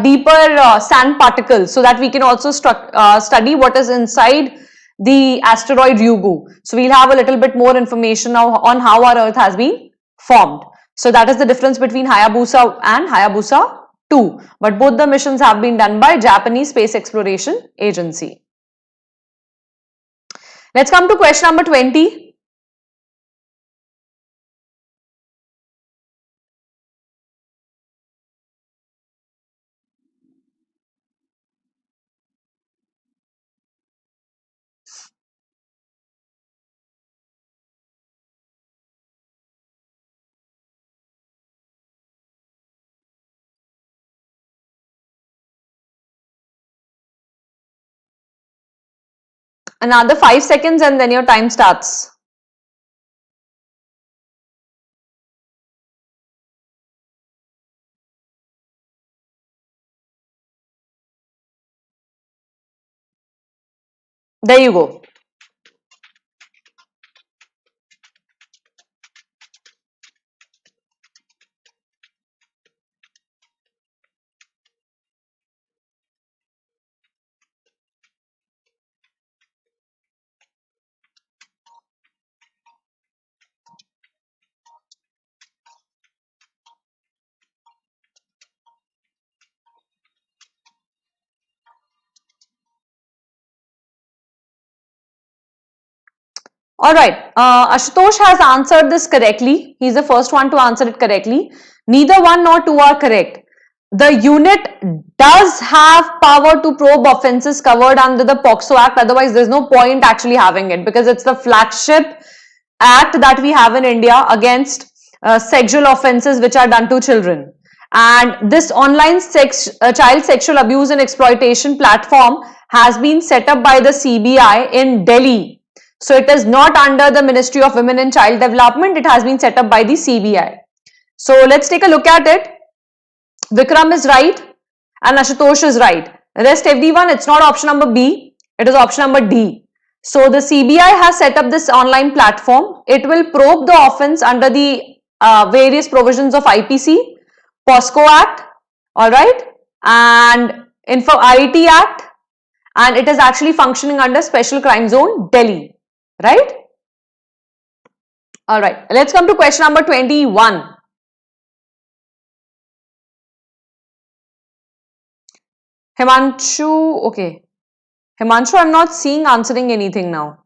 deeper sand particles, so that we can also study what is inside the asteroid Ryugu. So we'll have a little bit more information now on how our Earth has been formed. So that is the difference between Hayabusa and Hayabusa 2. But both the missions have been done by Japanese Space Exploration Agency. Let's come to question number 20. Another 5 seconds and then your time starts. There you go. All right, Ashutosh has answered this correctly. He's the first one to answer it correctly. Neither 1 nor 2 are correct. The unit does have power to probe offences covered under the POCSO Act. Otherwise, there's no point actually having it, because it's the flagship act that we have in India against sexual offences which are done to children. And this online child sexual abuse and exploitation platform has been set up by the CBI in Delhi. So it is not under the Ministry of Women and Child Development. It has been set up by the CBI. So let's take a look at it. Vikram is right and Ashutosh is right. Rest everyone, it's not option number B. It is option number D. So the CBI has set up this online platform. It will probe the offence under the various provisions of IPC, POSCO Act, all right, and Info IT Act, and it is actually functioning under Special Crime Zone Delhi, right? All right, let's come to question number 21. Himanshu, okay. Himanshu, I'm not seeing answering anything now.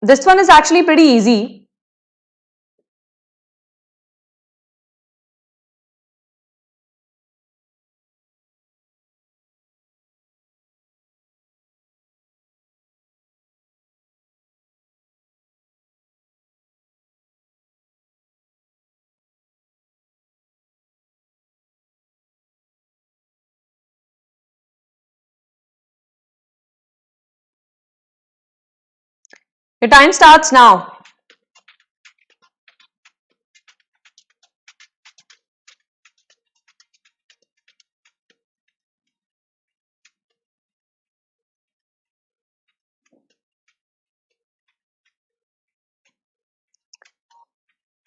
This one is actually pretty easy. Your time starts now.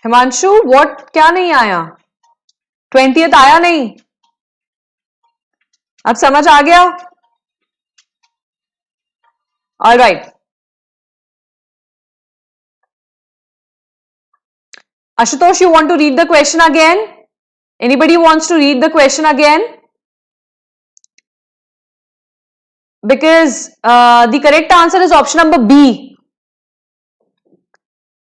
Himanshu what क्या नहीं आया 20th आया नहीं अब समझ आ गया all right Ashutosh you want to read the question again anybody wants to read the question again because the correct answer is option number B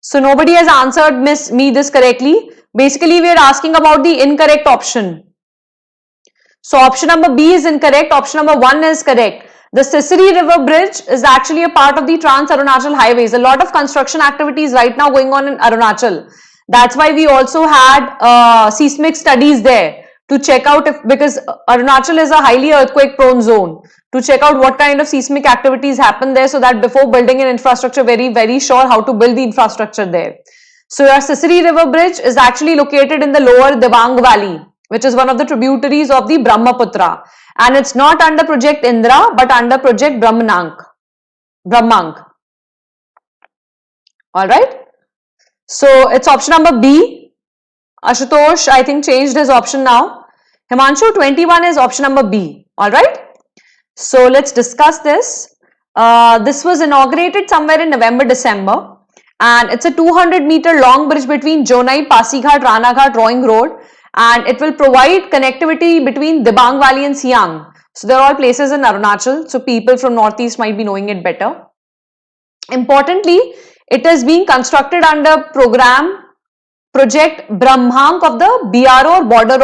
so nobody has answered me this correctly basically we are asking about the incorrect option so option number B is incorrect option number 1 is correct the Siddhi River Bridge is actually a part of the Trans-Arunachal Highways. A lot of construction activities right now going on in Arunachal. That's why we also had seismic studies there to check out if, because Arunachal is a highly earthquake prone zone, to check out what kind of seismic activities happen there so that before building an infrastructure, very sure how to build the infrastructure there. So your Siddhi River Bridge is actually located in the lower Debang Valley, which is one of the tributaries of the Brahmaputra. And it's not under Project Indra, but under Project Brahmank. Alright. So it's option number B. Ashutosh, I think, changed his option now. Himanshu, 21 is option number B. Alright. So let's discuss this. This was inaugurated somewhere in November, December. And it's a 200-meter long bridge between Jonai, Pasighat, Ranaghat, Roing Road. And it will provide connectivity between Debang Valley and Siang. So they're all places in Arunachal. So people from Northeast might be knowing it better. Importantly, it is being constructed under Project Brahmank of the BRO Border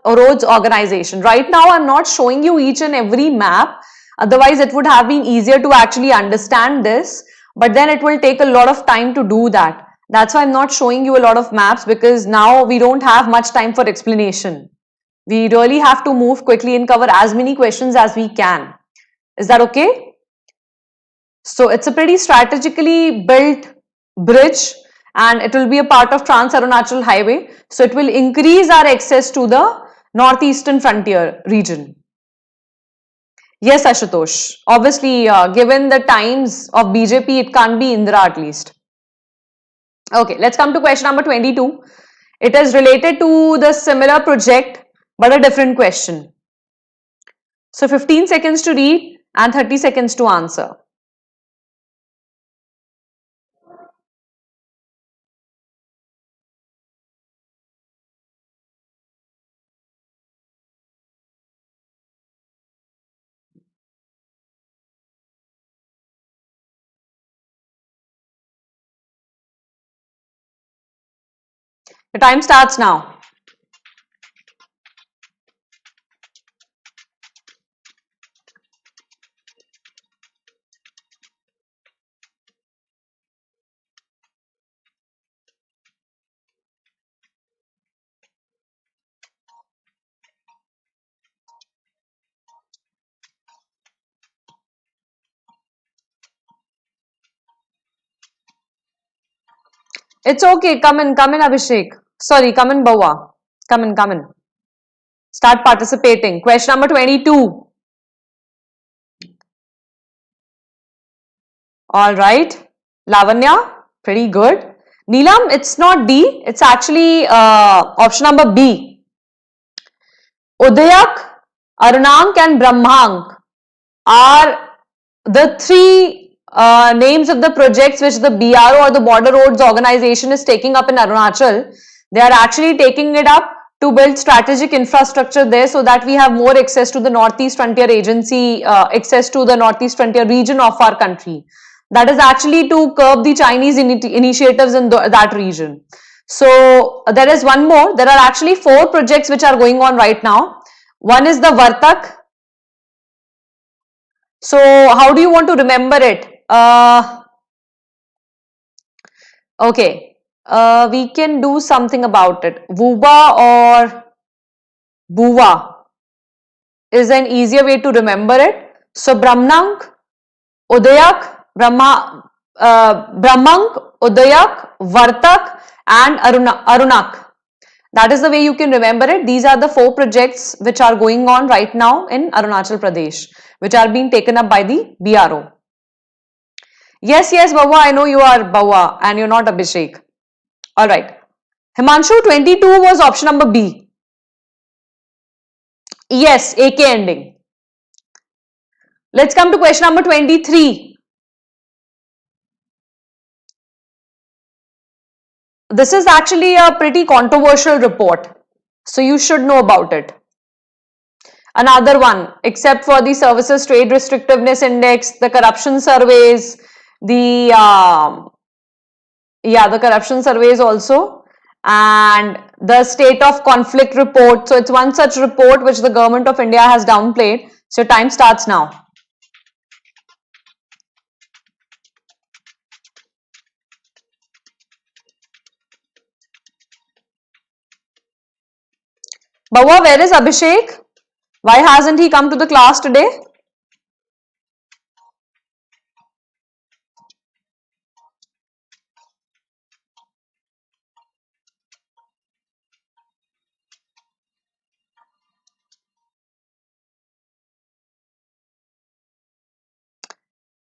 Roads Organization. Right now, I'm not showing you each and every map. Otherwise, it would have been easier to actually understand this. But then it will take a lot of time to do that. That's why I'm not showing you a lot of maps because now we don't have much time for explanation. We really have to move quickly and cover as many questions as we can. Is that okay? So it's a pretty strategically built bridge and it will be a part of Trans-Arunachal Highway. So it will increase our access to the northeastern frontier region. Yes, Ashutosh. Obviously, given the times of BJP, it can't be Indra at least. Okay, let's come to question number 22. It is related to the similar project, but a different question. So 15 seconds to read and 30 seconds to answer. The time starts now. It's okay. Come in, Abhishek. Sorry, come in, Bawa. Come in. Start participating. Question number 22. All right. Lavanya, pretty good. Neelam, it's not D. It's actually option number B. Udayak, Arunank and Brahmank are the three names of the projects which the BRO or the Border Roads Organization is taking up in Arunachal. They are actually taking it up to build strategic infrastructure there so that we have more access to the Northeast Frontier Agency, access to the Northeast Frontier region of our country. That is actually to curb the Chinese initiatives in that region. So there is one more. There are actually 4 projects which are going on right now. One is the Vartak. So how do you want to remember it? Okay, we can do something about it. Vuba or Buva is an easier way to remember it. So Brahmank, Udayak, Brahmank, Udayak, Vartak and Arunak. That is the way you can remember it. These are the 4 projects which are going on right now in Arunachal Pradesh, which are being taken up by the BRO. Yes, Bawa, I know you are Bawa and you're not Abhishek. Alright. Himanshu, 22 was option number B. Yes, AK ending. Let's come to question number 23. This is actually a pretty controversial report, so you should know about it. Another one, except for the Services Trade Restrictiveness Index, the corruption surveys, the corruption surveys also, and the state of conflict report. So it's one such report which the government of India has downplayed. So time starts now. Bawa, where is Abhishek? Why hasn't he come to the class today?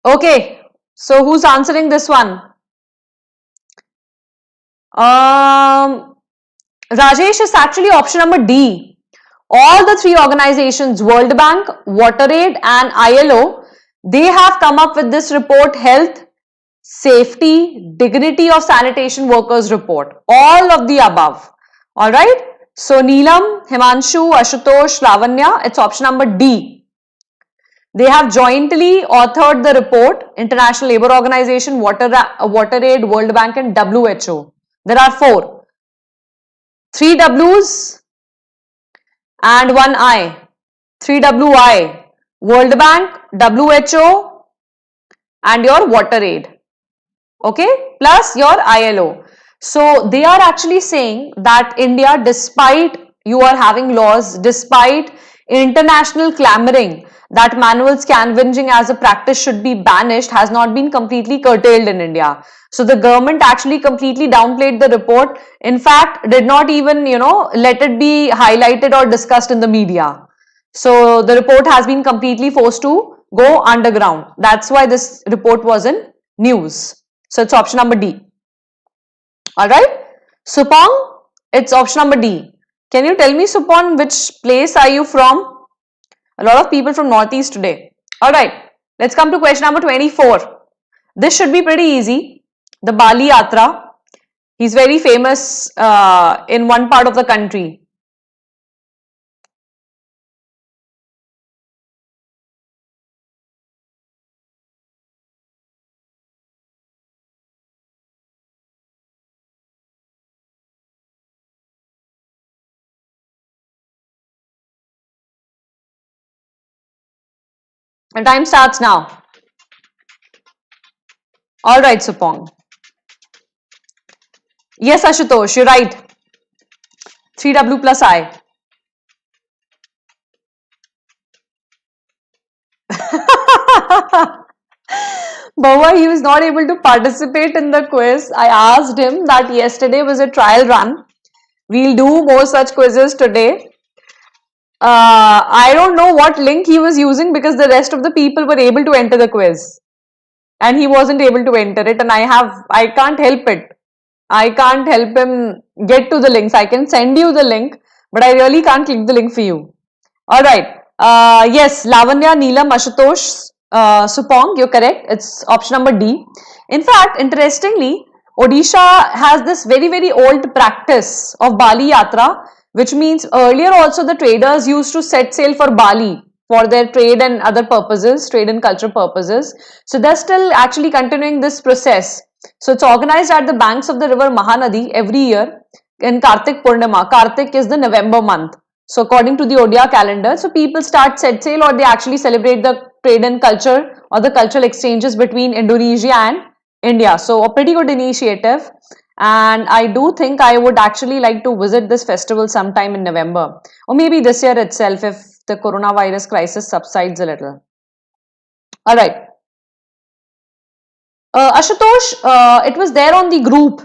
Okay, so who's answering this one? Rajesh, is actually option number D. All the 3 organizations, World Bank, WaterAid and ILO, they have come up with this report, Health, Safety, Dignity of Sanitation Workers report. All of the above. Alright. So Neelam, Himanshu, Ashutosh, Lavanya, it's option number D. They have jointly authored the report, International Labour Organization, WaterAid, World Bank and WHO. There are 4. 3 W's and 1 I. 3 WI. World Bank, WHO and your WaterAid. Okay, plus your ILO. So they are actually saying that India, despite you are having laws, despite international clamoring that manual scavenging as a practice should be banished, has not been completely curtailed in India. So the government actually completely downplayed the report. In fact, did not even, let it be highlighted or discussed in the media. So the report has been completely forced to go underground. That's why this report was in news. So it's option number D. Alright. Supong, it's option number D. Can you tell me, Supon, which place are you from? A lot of people from Northeast today. Alright. Let's come to question number 24. This should be pretty easy. The Bali Yatra. He's very famous in one part of the country. And time starts now. Alright, Supong. Yes, Ashutosh, you're right. 3W plus I. Bawa, he was not able to participate in the quiz. I asked him that yesterday was a trial run. We'll do more such quizzes today. I don't know what link he was using because the rest of the people were able to enter the quiz. And he wasn't able to enter it, and I can't help it. I can't help him get to the links. I can send you the link, but I really can't click the link for you. Alright. Yes, Lavanya, Neelam, Ashutosh, Supong, you're correct. It's option number D. In fact, interestingly, Odisha has this very, very old practice of Bali Yatra, which means earlier also the traders used to set sail for Bali for their trade and other purposes, trade and culture purposes. So they're still actually continuing this process. So it's organized at the banks of the river Mahanadi every year in Kartik Purnima. Kartik is the November month. So according to the Odia calendar, so people start set sail or they actually celebrate the trade and culture or the cultural exchanges between Indonesia and India. So a pretty good initiative. And I do think I would actually like to visit this festival sometime in November or maybe this year itself if the coronavirus crisis subsides a little. Alright. Ashutosh, it was there on the group.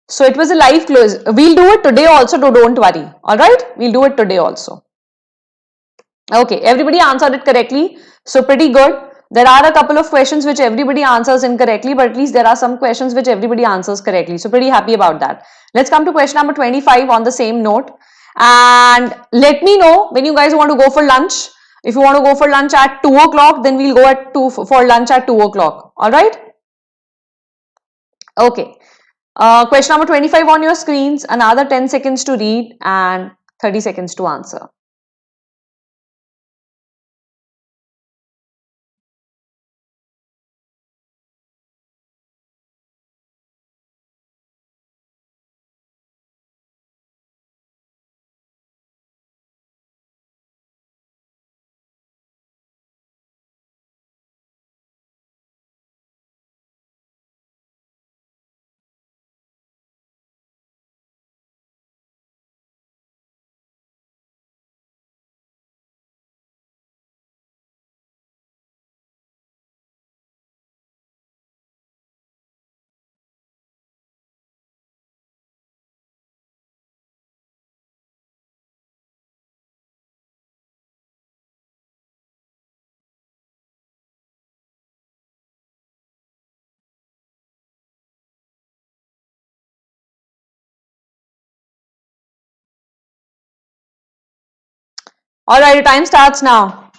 So it was a live quiz. We'll do it today also, don't worry. Alright, we'll do it today also. Okay, everybody answered it correctly. So pretty good. There are a couple of questions which everybody answers incorrectly, but at least there are some questions which everybody answers correctly. So pretty happy about that. Let's come to question number 25 on the same note. And let me know when you guys want to go for lunch. If you want to go for lunch at 2 o'clock, then we'll go at 2 for lunch at 2 o'clock. Alright? Okay. Question number 25 on your screens. Another 10 seconds to read and 30 seconds to answer. Alright, your time starts now.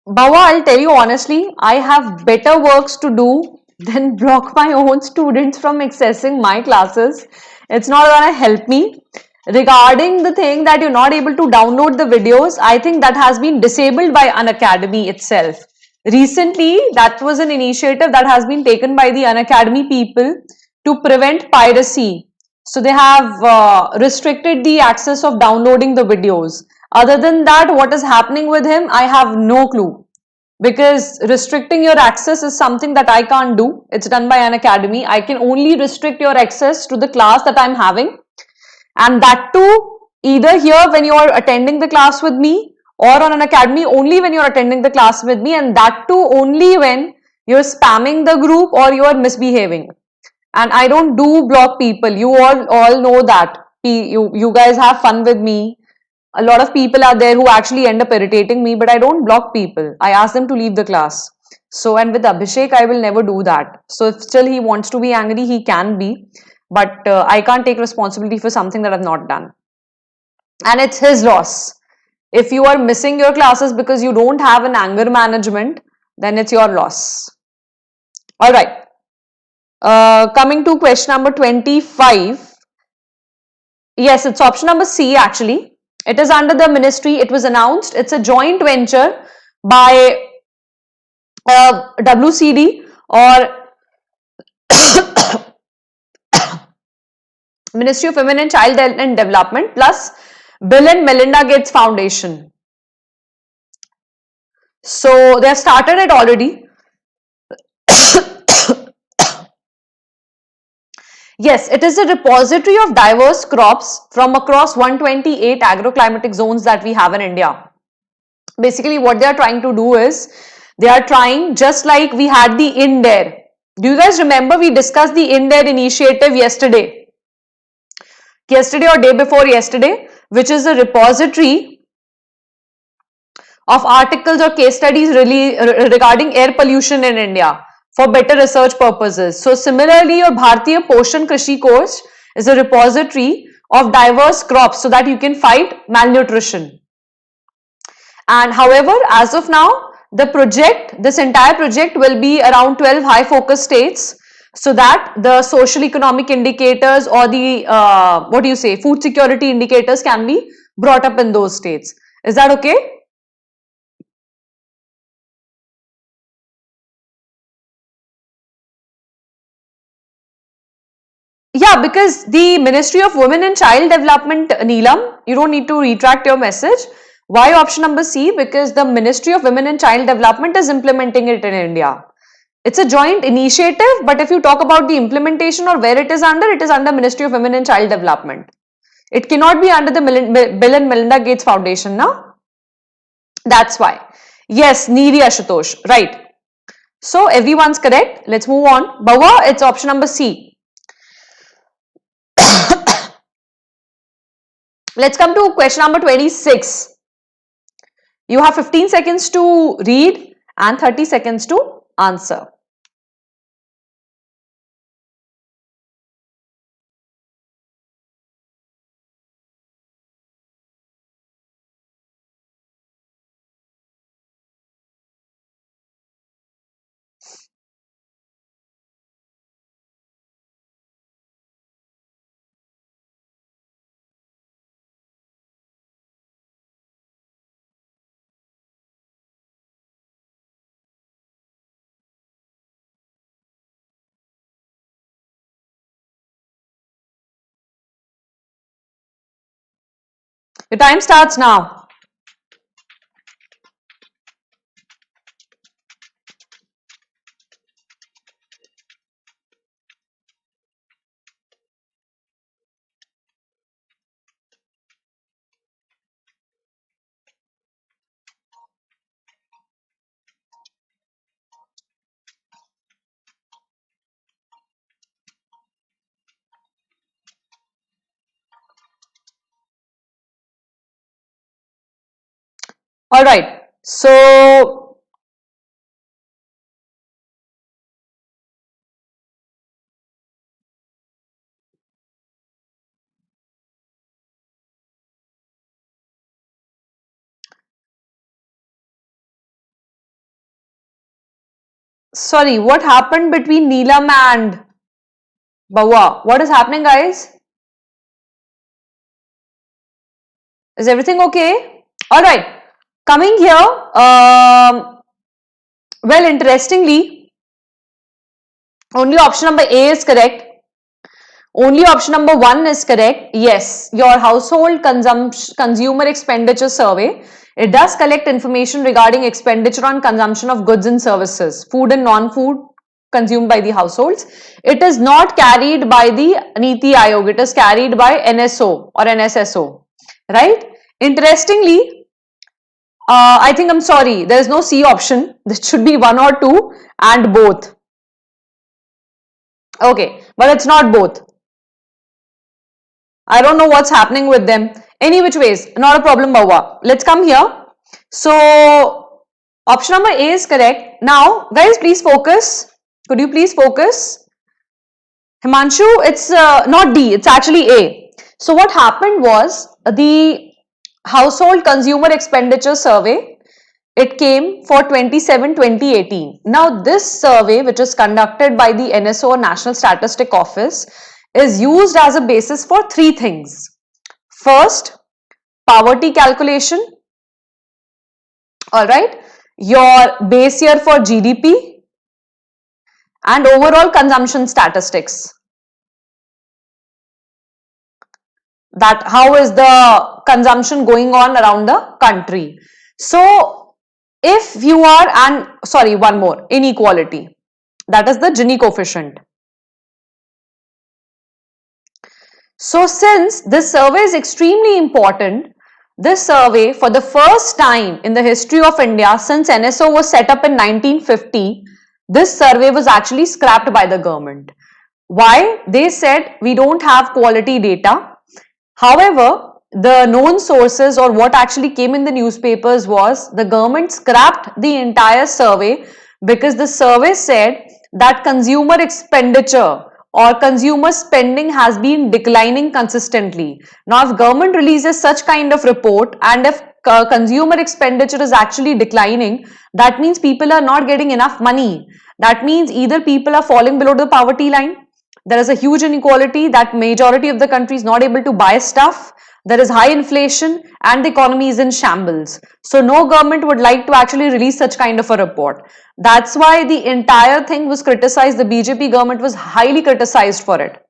Bawa, I'll tell you honestly, I have better works to do than block my own students from accessing my classes. It's not gonna help me. Regarding the thing that you're not able to download the videos, I think that has been disabled by Unacademy itself. Recently, that was an initiative that has been taken by the Unacademy people to prevent piracy. So they have restricted the access of downloading the videos. Other than that, what is happening with him, I have no clue. Because restricting your access is something that I can't do. It's done by Unacademy. I can only restrict your access to the class that I'm having. And that too, either here when you are attending the class with me or on Unacademy only when you're attending the class with me, and that too only when you're spamming the group or you are misbehaving. And I don't do block people. You all know that. You guys have fun with me. A lot of people are there who actually end up irritating me, but I don't block people. I ask them to leave the class. So, and with Abhishek, I will never do that. So, if still he wants to be angry, he can be. But I can't take responsibility for something that I've not done. And it's his loss. If you are missing your classes because you don't have an anger management, then it's your loss. Alright. Coming to question number 25. Yes, it's option number C actually. It is under the ministry. It was announced. It's a joint venture by WCD or Ministry of Women and Child and Development plus Bill and Melinda Gates Foundation. So they have started it already. Yes, it is a repository of diverse crops from across 128 agroclimatic zones that we have in India. Basically, what they are trying to do is, they are trying, just like we had the INDARE. Do you guys remember we discussed the INDARE initiative yesterday? Yesterday or day before yesterday, which is a repository of articles or case studies really regarding air pollution in India for better research purposes. So similarly, your Bharatiya Poshan Krishi course is a repository of diverse crops so that you can fight malnutrition. And however, as of now, this entire project will be around 12 high focus states so that the social economic indicators or the food security indicators can be brought up in those states. Is that okay? Yeah, because the Ministry of Women and Child Development, Neelam, you don't need to retract your message. Why option number C? Because the Ministry of Women and Child Development is implementing it in India. It's a joint initiative, but if you talk about the implementation or where it is under Ministry of Women and Child Development. It cannot be under the Bill and Melinda Gates Foundation, now. That's why. Yes, Neeri Ashutosh, right. So everyone's correct. Let's move on. Bawa, it's option number C. Let's come to question number 26. You have 15 seconds to read and 30 seconds to answer. Your time starts now. All right. So sorry, what happened between Neelam and Bawa? What is happening, guys? Is everything okay? All right. Coming here, well, interestingly, only option number A is correct. Only option number 1 is correct. Yes, your household consumer expenditure survey. It does collect information regarding expenditure on consumption of goods and services, food and non-food consumed by the households. It is not carried by the Niti Aayog. It is carried by NSO or NSSO, right? Interestingly, I think I'm sorry, there is no C option. There should be 1 or 2 and both. Okay, but it's not both. I don't know what's happening with them. Any which ways, not a problem, Bawa. Let's come here. So, option number A is correct. Now, guys, please focus. Could you please focus? Himanshu, it's not D, it's actually A. So, what happened was the Household Consumer Expenditure Survey, it came for 2018. Now, this survey, which is conducted by the NSO, National Statistic Office, is used as a basis for 3 things. First, poverty calculation, all right, your base year for GDP, and overall consumption statistics. That how is the consumption going on around the country. So, if you are, and sorry, one more, inequality, that is the Gini coefficient. So, since this survey is extremely important, this survey for the first time in the history of India since NSO was set up in 1950, this survey was actually scrapped by the government. Why? They said we don't have quality data. However, the known sources or what actually came in the newspapers was the government scrapped the entire survey because the survey said that consumer expenditure or consumer spending has been declining consistently. Now, if government releases such kind of report and if consumer expenditure is actually declining, that means people are not getting enough money. That means either people are falling below the poverty line, there is a huge inequality that majority of the country is not able to buy stuff, there is high inflation and the economy is in shambles. So no government would like to actually release such kind of a report. That's why the entire thing was criticized. The BJP government was highly criticized for it,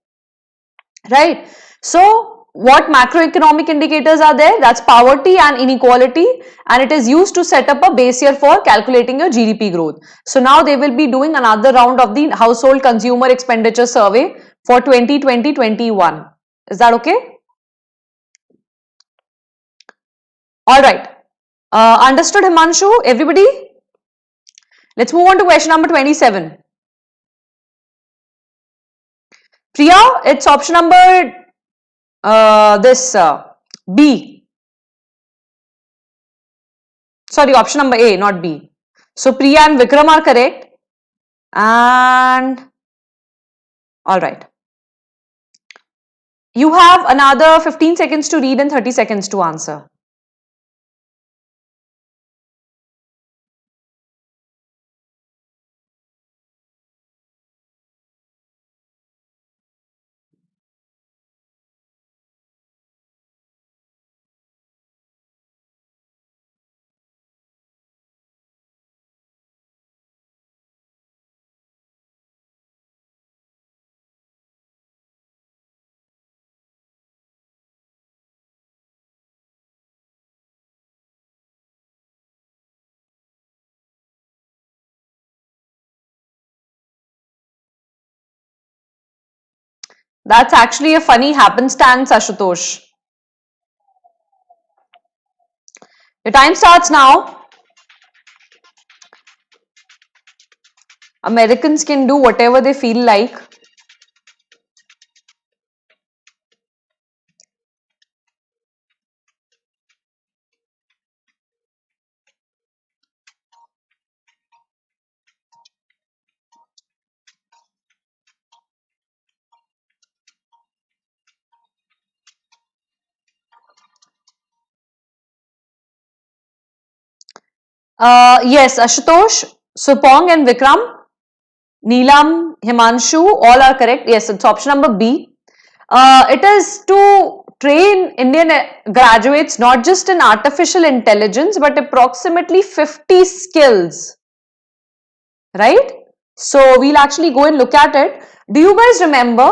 right? So what macroeconomic indicators are there? That's poverty and inequality, and it is used to set up a base year for calculating your GDP growth. So now they will be doing another round of the household consumer expenditure survey for 2020-21. Is that okay? All right. Understood, Himanshu? Everybody? Let's move on to question number 27. Priya, it's option number B. Sorry, option number A, not B. So Priya and Vikram are correct. And all right. You have another 15 seconds to read and 30 seconds to answer. That's actually a funny happenstance, Ashutosh. Your time starts now. Americans can do whatever they feel like. Yes, Ashutosh, Supong and Vikram, Neelam, Himanshu, all are correct. Yes, it's option number B. It is to train Indian graduates not just in artificial intelligence but approximately 50 skills, right? So we'll actually go and look at it. Do you guys remember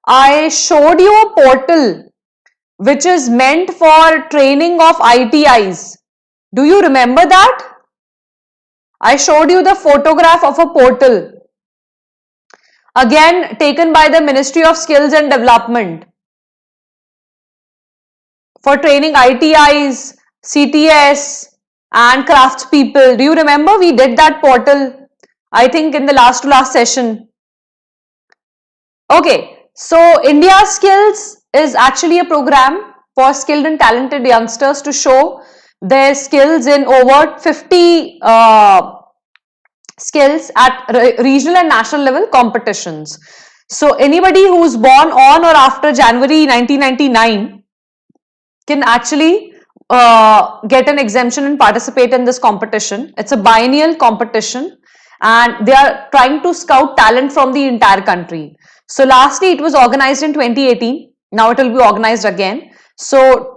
I showed you a portal which is meant for training of ITIs? Do you remember that? I showed you the photograph of a portal, again taken by the Ministry of Skills and Development, for training ITIs, CTS and craftspeople. Do you remember we did that portal, I think in the last to last session? Okay, so India Skills is actually a program for skilled and talented youngsters to show their skills in over 50 skills at regional and national level competitions. So anybody who's born on or after January 1999 can actually get an exemption and participate in this competition. It's a biennial competition and they are trying to scout talent from the entire country. So lastly, it was organized in 2018. Now it will be organized again. So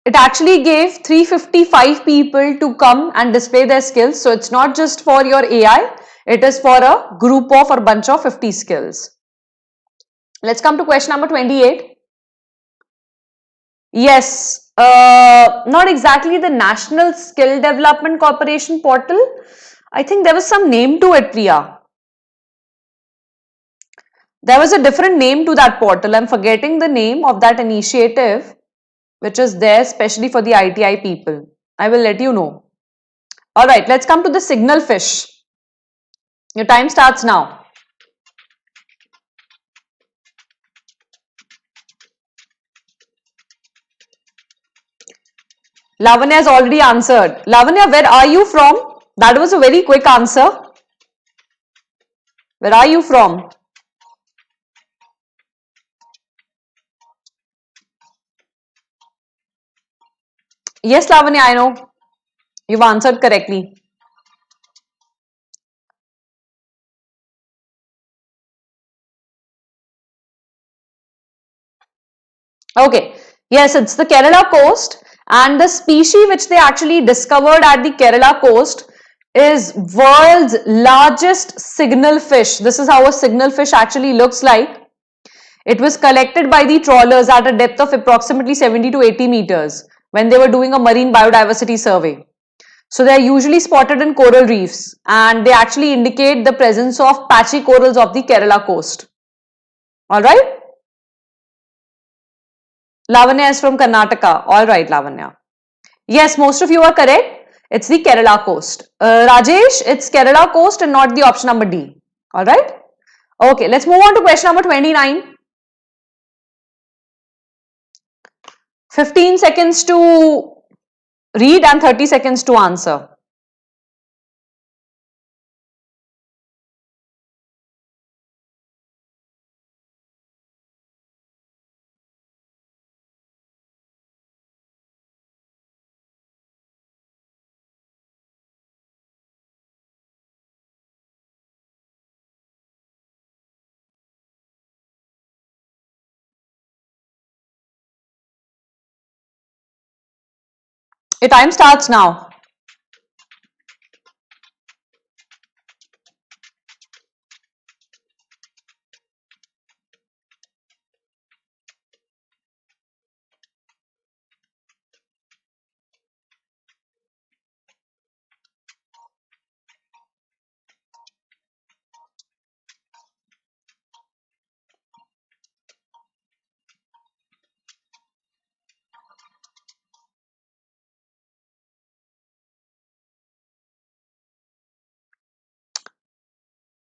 it actually gave 355 people to come and display their skills. So it's not just for your AI, it is for a group of or bunch of 50 skills. Let's come to question number 28. Yes, not exactly the National Skill Development Corporation portal. I think there was some name to it, Priya. There was a different name to that portal. I'm forgetting the name of that initiative, which is there especially for the ITI people. I will let you know. All right, let's come to the signal fish. Your time starts now. Lavanya has already answered. Lavanya, where are you from? That was a very quick answer. Where are you from? Yes, Lavanya, I know. You've answered correctly. Okay. Yes, it's the Kerala coast, and the species which they actually discovered at the Kerala coast is world's largest signal fish. This is how a signal fish actually looks like. It was collected by the trawlers at a depth of approximately 70 to 80 meters when they were doing a marine biodiversity survey. So they are usually spotted in coral reefs and they actually indicate the presence of patchy corals of the Kerala coast. Alright. Lavanya is from Karnataka. Alright, Lavanya. Yes, most of you are correct. It's the Kerala coast. Rajesh, it's Kerala coast and not the option number D. Alright? Okay, let's move on to question number 29. 15 seconds to read and 30 seconds to answer. Your time starts now.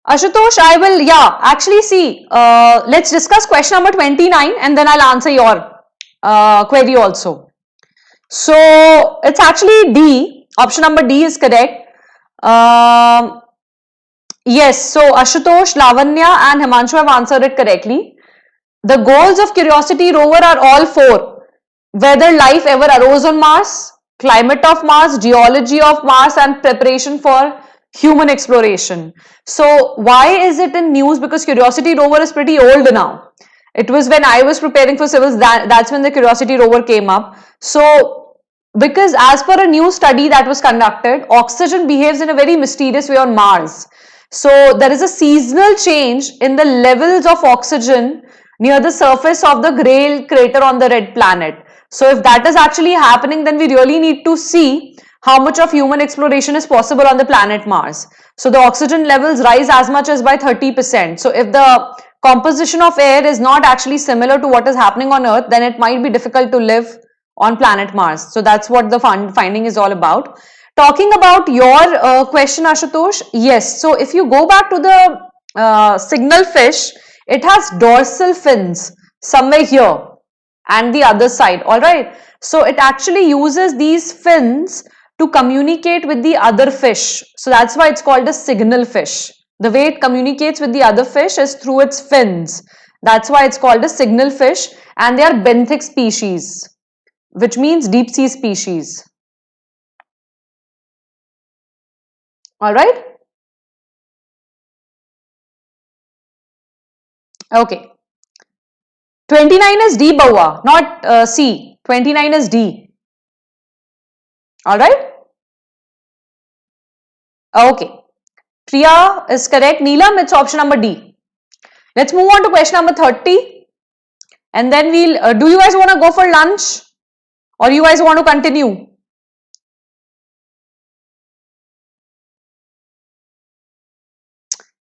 Ashutosh, I will, actually see, let's discuss question number 29 and then I'll answer your query also. So, it's actually D, option number D is correct. Yes, so Ashutosh, Lavanya and Himanshu have answered it correctly. The goals of Curiosity rover are all four: whether life ever arose on Mars, climate of Mars, geology of Mars, and preparation for human exploration. So why is it in news? Because Curiosity rover is pretty old now. It was when I was preparing for civils, that's when the Curiosity rover came up. So because as per a new study that was conducted, oxygen behaves in a very mysterious way on Mars. So there is a seasonal change in the levels of oxygen near the surface of the Grail crater on the red planet. So if that is actually happening, then we really need to see how much of human exploration is possible on the planet Mars. So the oxygen levels rise as much as by 30%. So if the composition of air is not actually similar to what is happening on Earth, then it might be difficult to live on planet Mars. So that's what the finding is all about. Talking about your question, Ashutosh, yes. So if you go back to the signal fish, it has dorsal fins somewhere here and the other side. All right. So it actually uses these fins to communicate with the other fish. So that's why it's called a signal fish. The way it communicates with the other fish is through its fins. That's why it's called a signal fish, and they are benthic species, which means deep sea species. All right. Okay. 29 is D, Bawa, not C. 29 is D. All right. Okay. Priya is correct. Neelam, it's option number D. Let's move on to question number 30. And then we'll, do you guys want to go for lunch? Or you guys want to continue?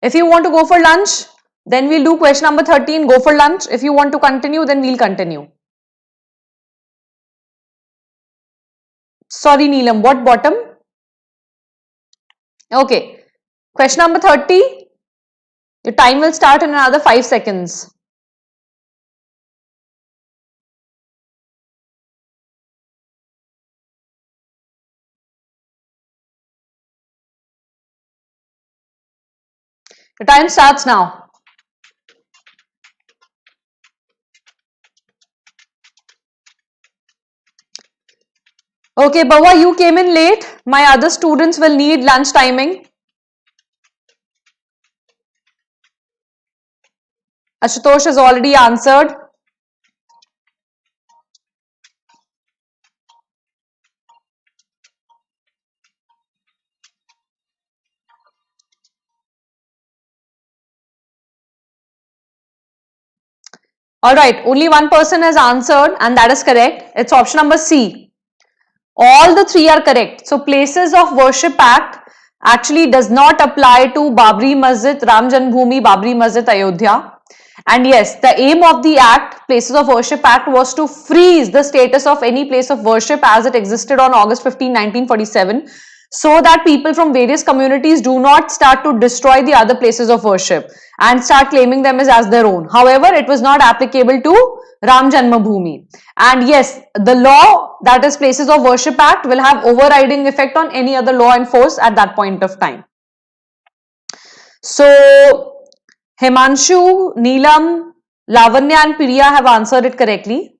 If you want to go for lunch, then we'll do question number 13, go for lunch. If you want to continue, then we'll continue. Sorry, Neelam, what bottom? Okay. Question number 30. Your time will start in another 5 seconds. The time starts now. Okay, Bawa, you came in late. My other students will need lunch timing. Ashutosh has already answered. Alright, only one person has answered and that is correct. It's option number C. All the three are correct. So Places of Worship Act actually does not apply to Babri Masjid, Ram Janmabhoomi, Babri Masjid, Ayodhya. And yes, the aim of the Act, Places of Worship Act, was to freeze the status of any place of worship as it existed on August 15, 1947, so that people from various communities do not start to destroy the other places of worship and start claiming them as their own. However, it was not applicable to Ram Janmabhoomi. And yes, the law, that is Places of Worship Act, will have overriding effect on any other law in force at that point of time. So, Himanshu, Neelam, Lavanya and Priya have answered it correctly.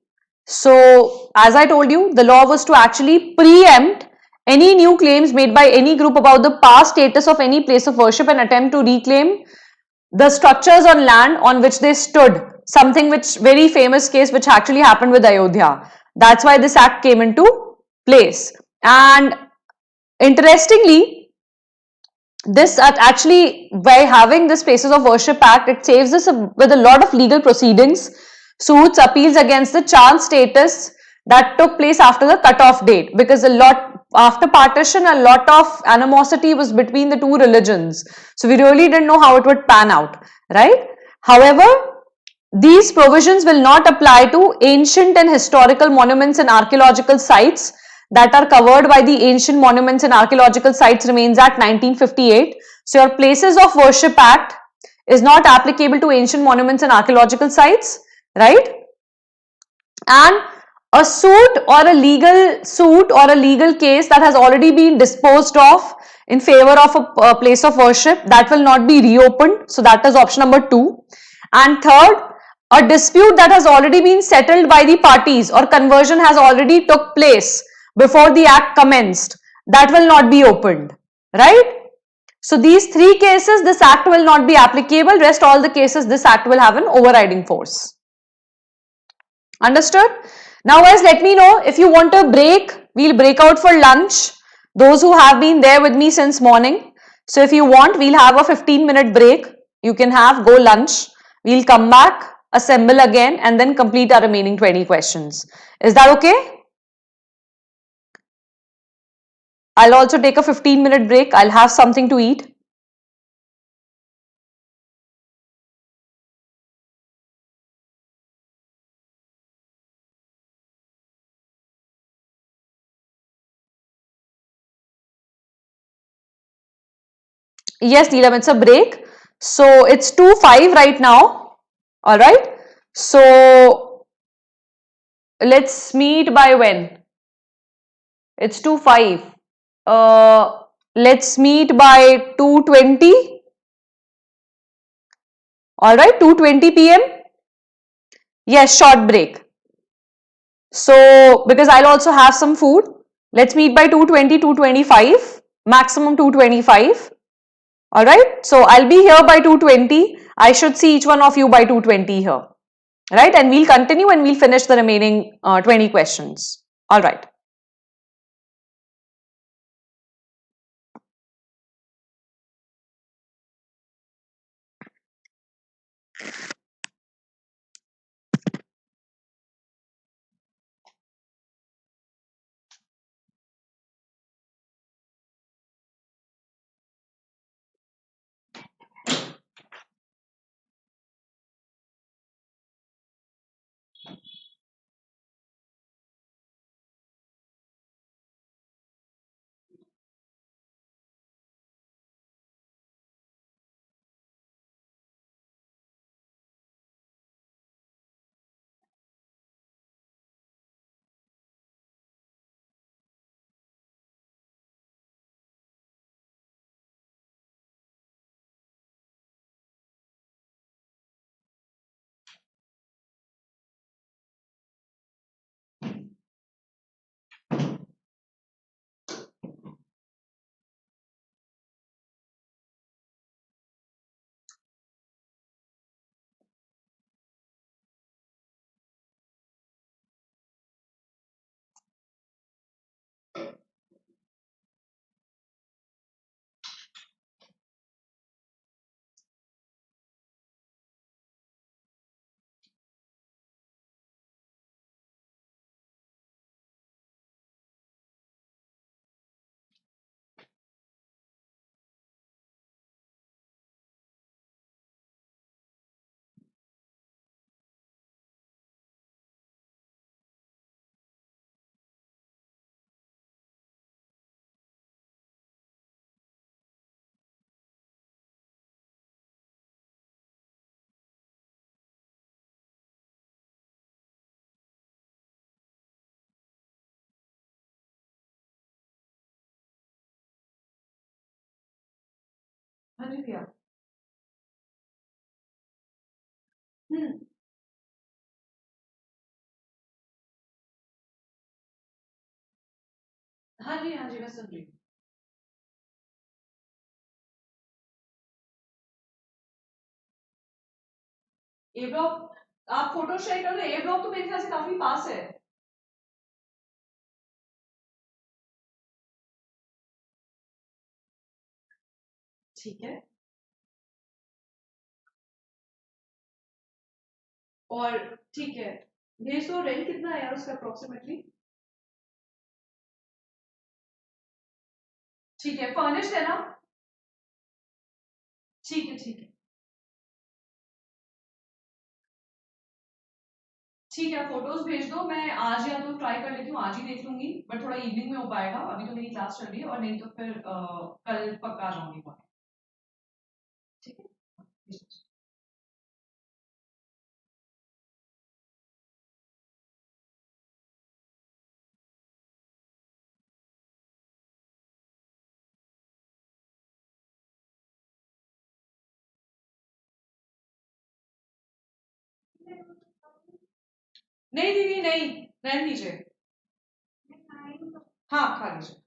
So, as I told you, the law was to actually preempt any new claims made by any group about the past status of any place of worship and attempt to reclaim the structures on land on which they stood. Something which, very famous case which actually happened with Ayodhya. That's why this act came into place. And interestingly, this actually, by having this Places of Worship Act, it saves us with a lot of legal proceedings, suits, appeals against the chance status that took place after the cutoff date, because a lot after partition, a lot of animosity was between the two religions, so we really didn't know how it would pan out, right? However, these provisions will not apply to ancient and historical monuments and archaeological sites that are covered by the Ancient Monuments and Archaeological Sites Remains Act 1958. So your Places of Worship Act is not applicable to ancient monuments and archaeological sites, right? And a suit or a legal case that has already been disposed of in favor of a place of worship, that will not be reopened. So that is option number 2. And third, a dispute that has already been settled by the parties or conversion has already took place before the act commenced, that will not be opened, right? So these 3 cases, this act will not be applicable. Rest all the cases, this act will have an overriding force. Understood? Now guys, let me know if you want a break. We'll break out for lunch. Those who have been there with me since morning. So if you want, we'll have a 15-minute break. You can go lunch. We'll come back, assemble again, and then complete our remaining 20 questions. Is that okay? I'll also take a 15-minute break. I'll have something to eat. Yes, Neelam, it's a break. So it's 2:05 right now. All right. So let's meet by when? It's 2:05. Let's meet by 2:20. All right, 2:20 p.m. Yes, short break. So because I'll also have some food. Let's meet by 2:20, 2:25, maximum 2:25. All right. So I'll be here by 2:20. I should see each one of you by 2:20 here. Right. And we'll continue and we'll finish the remaining 20 questions. All right. हाँ जी भैया। हम्म। हाँ जी मैं सुन रही हूँ। ए block आप photo share कर रहे हैं, ए ब्लॉक तो मेरे ख्याल से काफी पास है। ठीक है। और ठीक है, भेज दो। रेंट कितना है यार उसका अप्रोक्सीमेटली? ठीक है, फर्निश्ड है ना? ठीक है ठीक है। ठीक है, फोटोज भेज दो। मैं आज या तो ट्राई कर लेती हूँ, आज ही देख लूंगी, बट थोड़ा इवनिंग में हो पाएगा, अभी तो मेरी क्लास चल रही है, और नहीं तो फिर कल पक्का आ जाऊंगी वहाँ। ठीक है। नहीं दीदी नहीं, रहने दीजिए। हाँ खा लीजिए।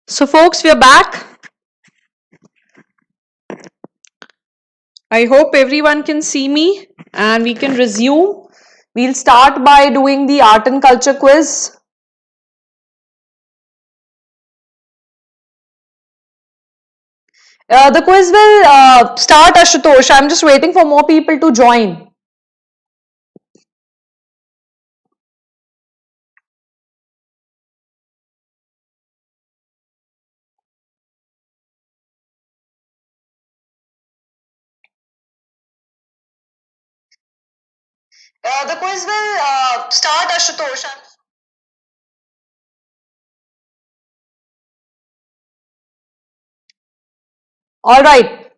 So folks, we are back. I hope everyone can see me and we can resume. We'll start by doing the art and culture quiz. The quiz will start, Ashutosh. I'm just waiting for more people to join. The quiz will start, Ashutosh. All right.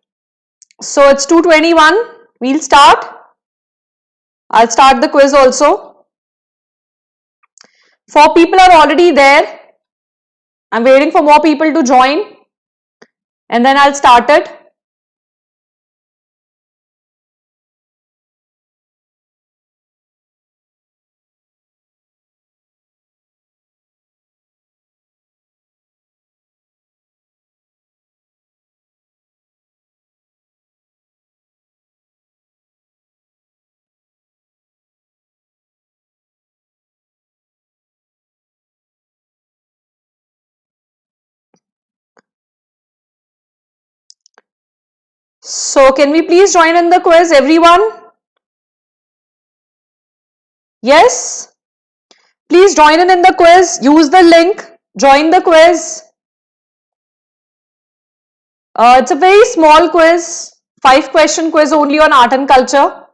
So it's 2:21. We'll start. I'll start the quiz also. 4 people are already there. I'm waiting for more people to join. And then I'll start it. So can we please join in the quiz, everyone? Yes? Please join in the quiz. Use the link. Join the quiz. It's a very small quiz. 5-question quiz only on art and culture.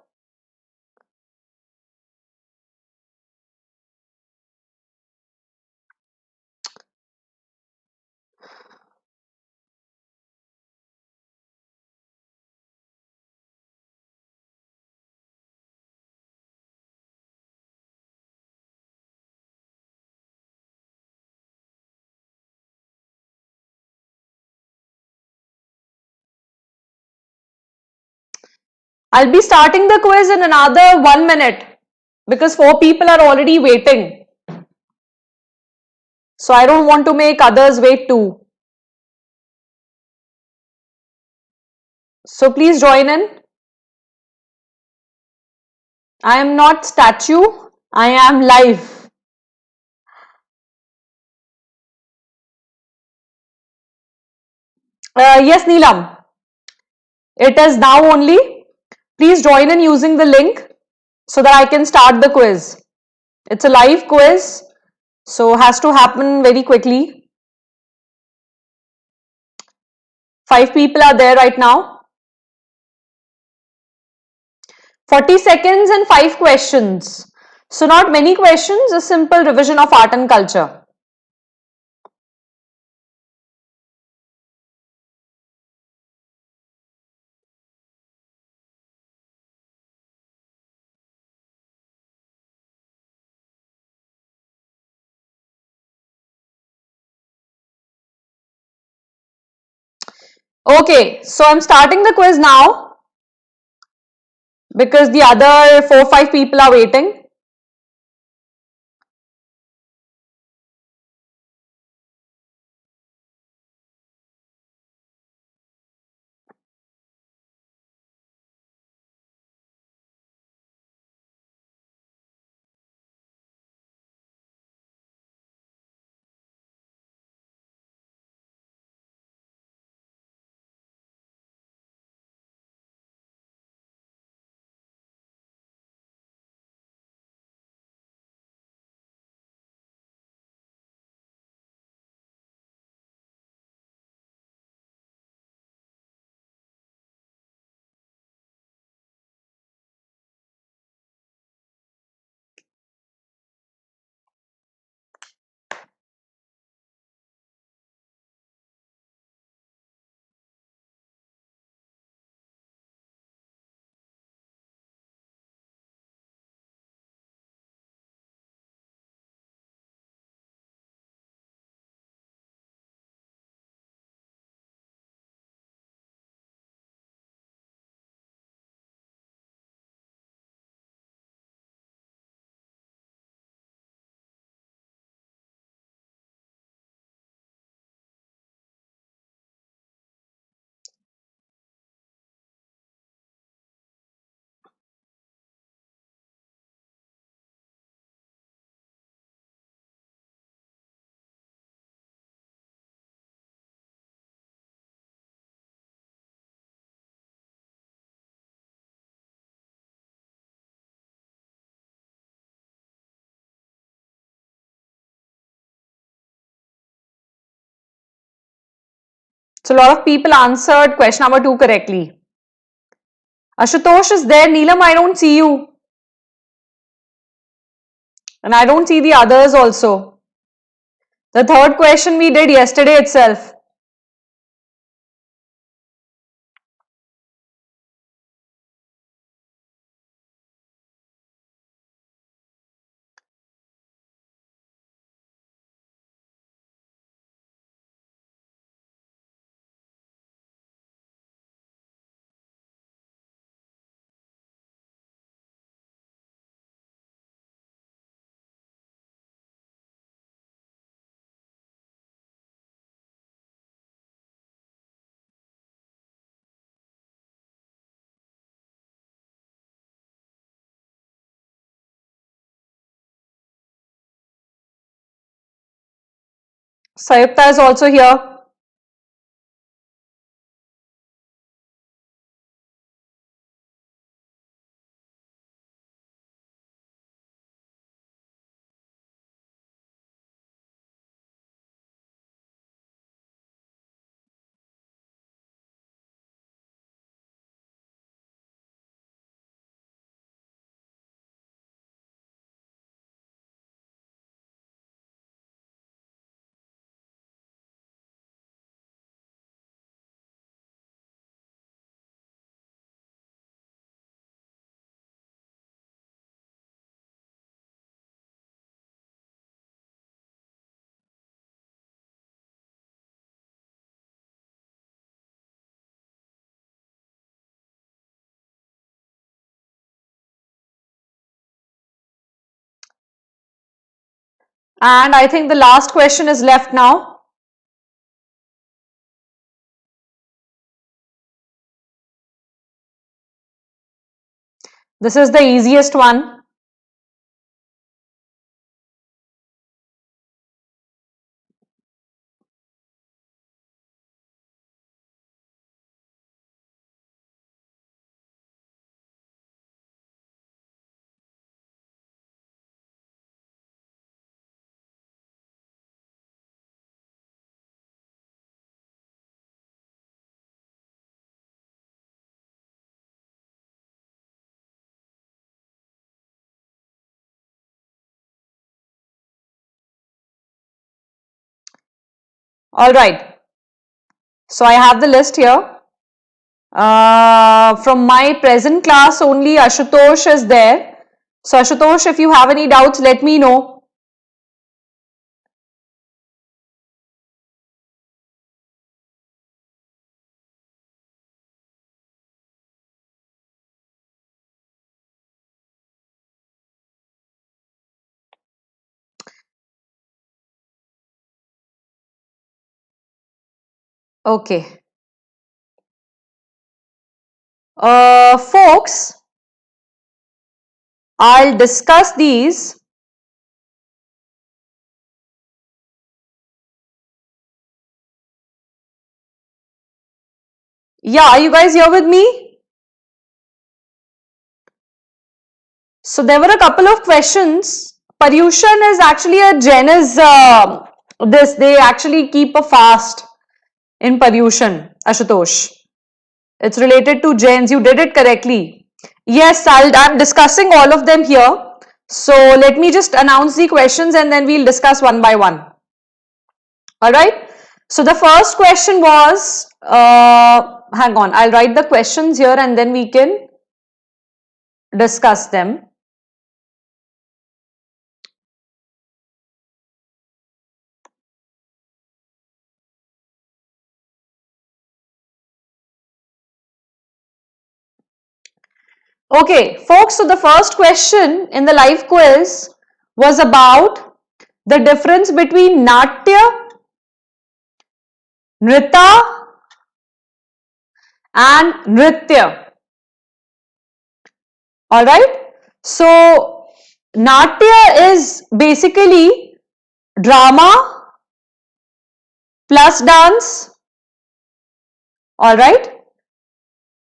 I'll be starting the quiz in another 1 minute because 4 people are already waiting. So I don't want to make others wait too. So please join in. I am not statue. I am live. Yes, Neelam. It is now only. Please join in using the link so that I can start the quiz. It's a live quiz, so has to happen very quickly. 5 people are there right now. 40 seconds and 5 questions. So not many questions, a simple revision of art and culture. Okay, so I'm starting the quiz now because the other 4-5 people are waiting. So a lot of people answered question number 2 correctly. Ashutosh is there. Neelam, I don't see you. And I don't see the others also. The third question we did yesterday itself. Sayukta is also here. And I think the last question is left now. This is the easiest one. All right. So I have the list here. From my present class, only Ashutosh is there. So Ashutosh, if you have any doubts, let me know. Okay. Folks, I'll discuss these. Yeah, are you guys here with me? So there were a couple of questions. Paryushan is actually a Jain is they actually keep a fast in Paryushan, Ashutosh. It's related to Jains. You did it correctly. Yes, I'm discussing all of them here. So let me just announce the questions and then we'll discuss one by one. All right. So the first question was, hang on, I'll write the questions here and then we can discuss them. Okay, folks, so the first question in the live quiz was about the difference between Natya, Nrita and Nritya. Alright, so Natya is basically drama plus dance. Alright,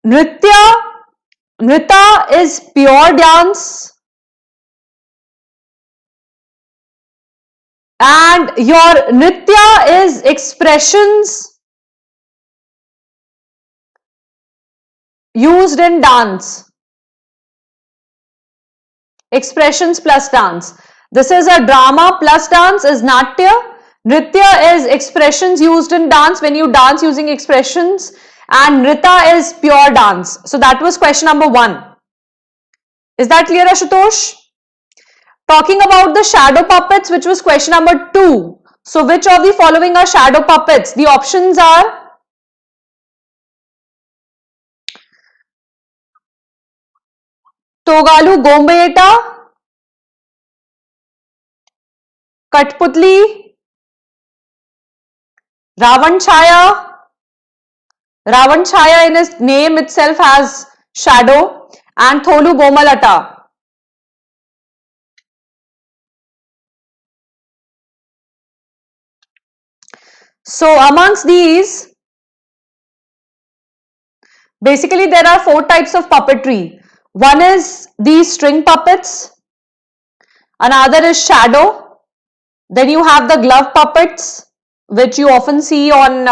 Nrita is pure dance. And your Nritya is expressions used in dance? Expressions plus dance. This is a drama plus dance is Natya. Nritya is expressions used in dance when you dance using expressions, and Nrita is pure dance. So that was question number 1. Is that clear, Ashutosh? Talking about the shadow puppets, which was question number 2. So which of the following are shadow puppets? The options are Togalu Gombeyeta, Katputli, Ravan Chaya. Ravan Chaya in his name itself has shadow, and Tholu Bomalata. So amongst these, basically there are 4 types of puppetry. One is these string puppets, another is shadow, then you have the glove puppets, which you often see on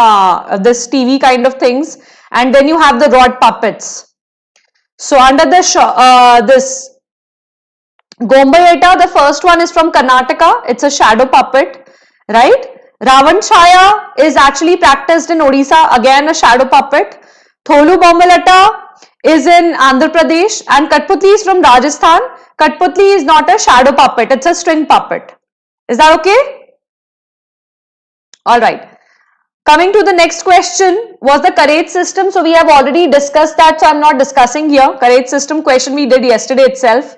this TV kind of things, and then you have the rod puppets. So under this Gombayeta, the first one is from Karnataka. It's a shadow puppet, right? Ravan Chaya is actually practiced in Odisha, again a shadow puppet. Tholu Bombalata is in Andhra Pradesh, and Katputli is from Rajasthan. Katputli is not a shadow puppet, it's a string puppet. Is that okay? Alright. Coming to the next question was the Karate system. So we have already discussed that, so I'm not discussing here. Karate system question we did yesterday itself.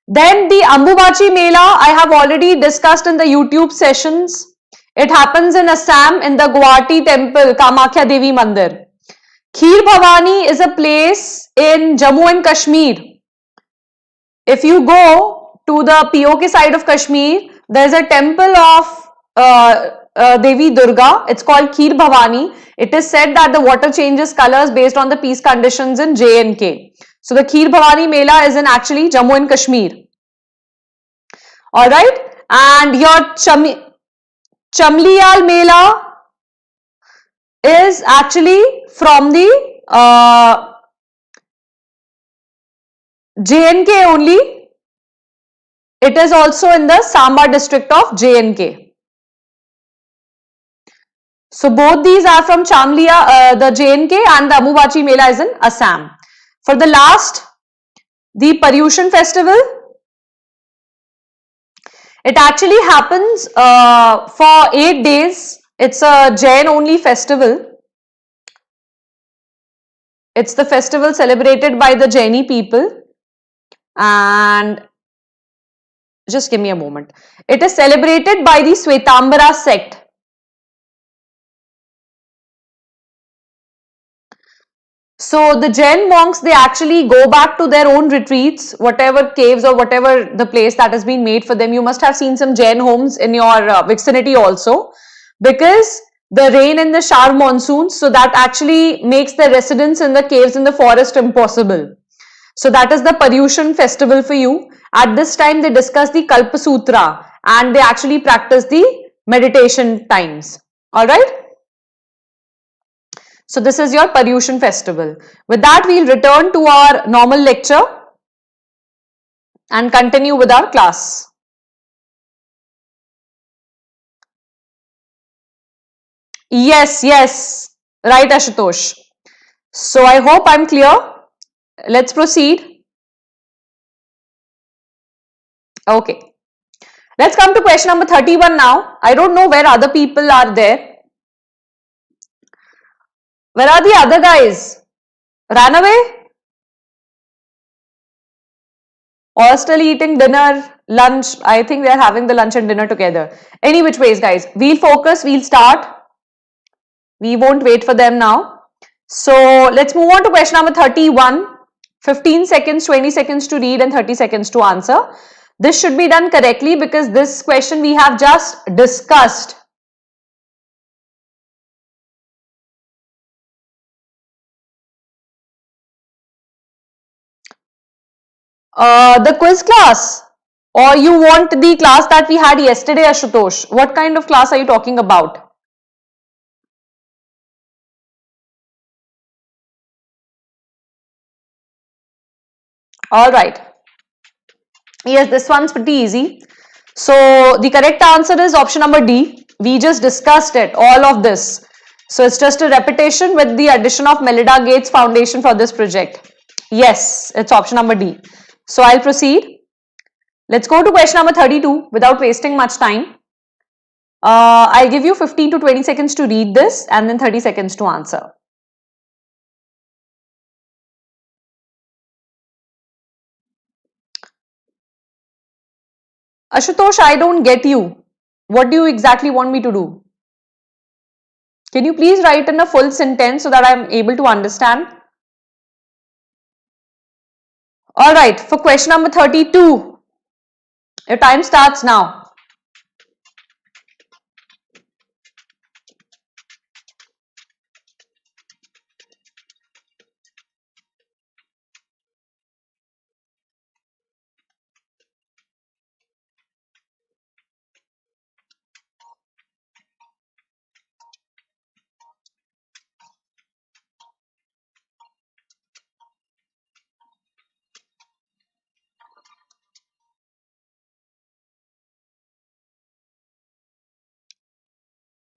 Then the Ambubachi Mela I have already discussed in the YouTube sessions. It happens in Assam in the Guwahati temple, Kamakhya Devi Mandir. Kheer Bhavani is a place in Jammu and Kashmir. If you go to the POK side of Kashmir, there is a temple of Devi Durga. It's called Kheer Bhavani. It is said that the water changes colors based on the peace conditions in J&K. So the Kheer Bhavani Mela is in actually Jammu and Kashmir. Alright. And your Chamliyal Mela is actually from the J&K only. It is also in the Samba district of J&K. So both these are from Chamlia, the J&K, and the Ambubachi Mela is in Assam. For the last, the Paryushan festival, it actually happens for 8 days. It's a Jain only festival. It's the festival celebrated by the Jaini people, and just give me a moment. It is celebrated by the Swetambara sect. So the Jain monks, they actually go back to their own retreats, whatever caves or whatever the place that has been made for them. You must have seen some Jain homes in your vicinity also, because the rain in the sharp monsoons, so that actually makes the residence in the caves in the forest impossible. So that is the Paryushan festival for you. At this time, they discuss the Kalpa Sutra and they actually practice the meditation times. Alright. So this is your Paryushan festival. With that, we'll return to our normal lecture and continue with our class. Yes, right, Ashutosh. So I hope I'm clear. Let's proceed. Okay. Let's come to question number 31 now. I don't know where other people are there. Where are the other guys? Ran away? Or still eating dinner, lunch? I think they're having the lunch and dinner together. Any which ways, guys. We'll focus, we'll start. We won't wait for them now. So let's move on to question number 31. 15 seconds, 20 seconds to read and 30 seconds to answer. This should be done correctly because this question we have just discussed. The quiz class, or you want the class that we had yesterday, Ashutosh? What kind of class are you talking about? All right. Yes, this one's pretty easy. So the correct answer is option number D. We just discussed it, all of this. So it's just a repetition with the addition of Melinda Gates Foundation for this project. Yes, it's option number D. So I'll proceed. Let's go to question number 32 without wasting much time. I'll give you 15 to 20 seconds to read this and then 30 seconds to answer. Ashutosh, I don't get you. What do you exactly want me to do? Can you please write in a full sentence so that I'm able to understand? Alright, for question number 32, your time starts now.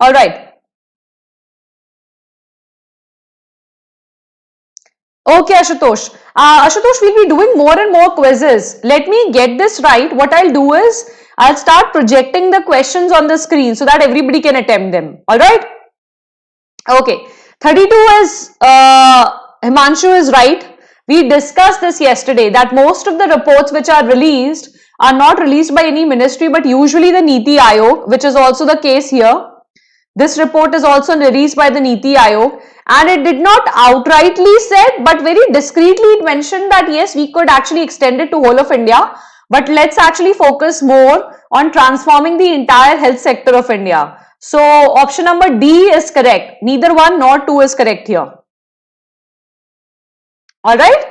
Alright. Okay, Ashutosh. Ashutosh, we'll be doing more and more quizzes. Let me get this right. What I'll do is, I'll start projecting the questions on the screen so that everybody can attempt them. Alright? Okay. 32 is, Himanshu is right. We discussed this yesterday that most of the reports which are released are not released by any ministry but usually the Niti Aayog, which is also the case here. This report is also released by the Niti Aayog and it did not outrightly said but very discreetly it mentioned that yes, we could actually extend it to whole of India, but let's actually focus more on transforming the entire health sector of India. So option number D is correct. Neither 1 nor 2 is correct here. Alright?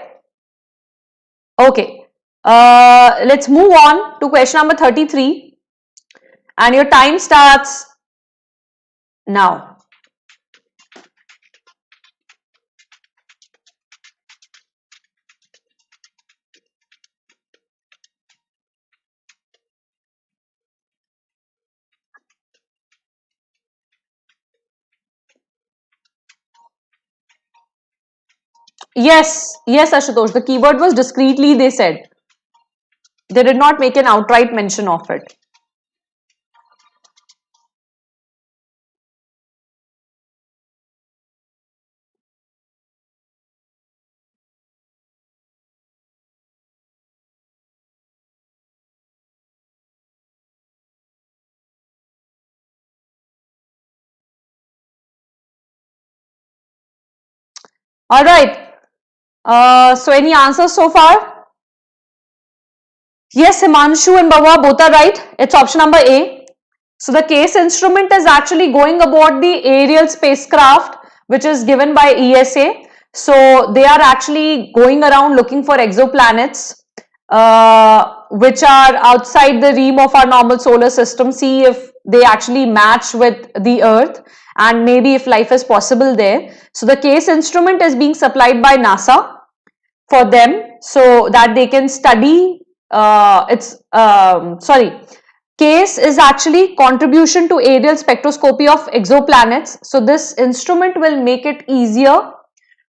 Okay. Let's move on to question number 33 and your time starts now. Yes, yes, Ashutosh. The keyword was discreetly, they said. They did not make an outright mention of it. All right. So any answers so far? Yes, Himanshu and Bawa both are right. It's option number A. So the case instrument is actually going about the aerial spacecraft which is given by ESA. So they are actually going around looking for exoplanets which are outside the realm of our normal solar system, see if they actually match with the Earth and maybe if life is possible there. So the case instrument is being supplied by NASA for them so that they can study CASE is actually contribution to aerial spectroscopy of exoplanets. So this instrument will make it easier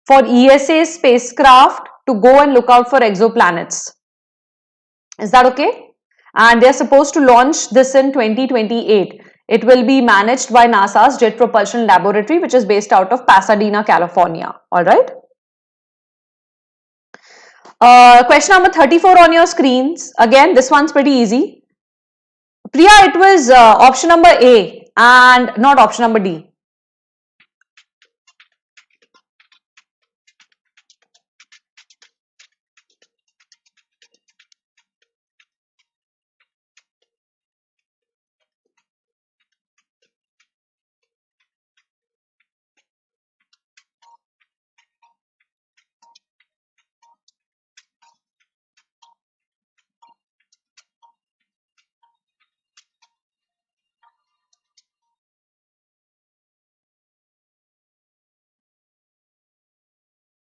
for ESA spacecraft to go and look out for exoplanets. Is that okay? And they're supposed to launch this in 2028. It will be managed by NASA's Jet Propulsion Laboratory, which is based out of Pasadena, California. All right. Question number 34 on your screens. Again, this one's pretty easy. Priya, it was option number A and not option number D.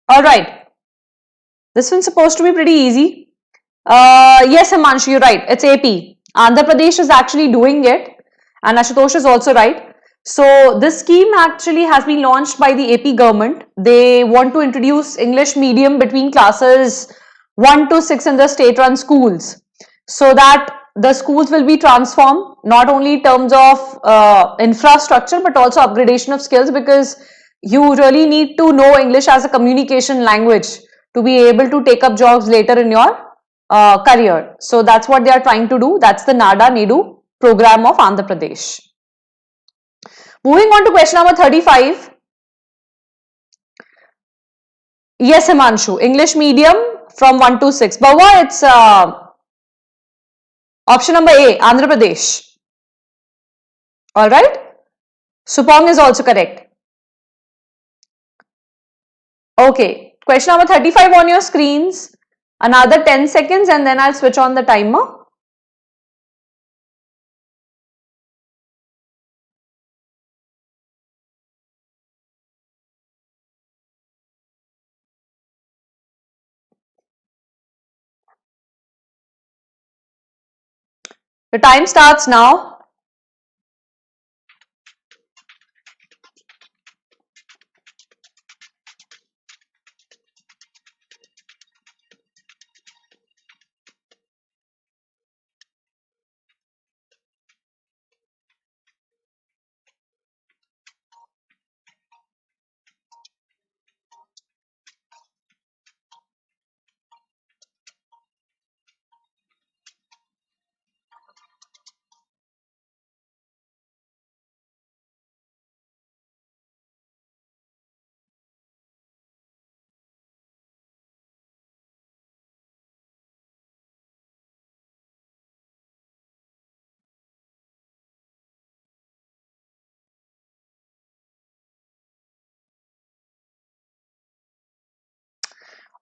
All right. This one's supposed to be pretty easy. Yes, Himanshu, you're right. It's AP. Andhra Pradesh is actually doing it, and Ashutosh is also right. So this scheme actually has been launched by the AP government. They want to introduce English medium between classes 1 to 6 in the state-run schools, so that the schools will be transformed not only in terms of infrastructure but also upgradation of skills, because you really need to know English as a communication language to be able to take up jobs later in your career. So that's what they are trying to do. That's the NADA NEDU program of Andhra Pradesh. Moving on to question number 35. Yes, Himanshu, English medium from 1 to 6. Bhava, it's option number A, Andhra Pradesh. Alright. Supong is also correct. Okay, question number 35 on your screens. Another 10 seconds and then I'll switch on the timer. The time starts now.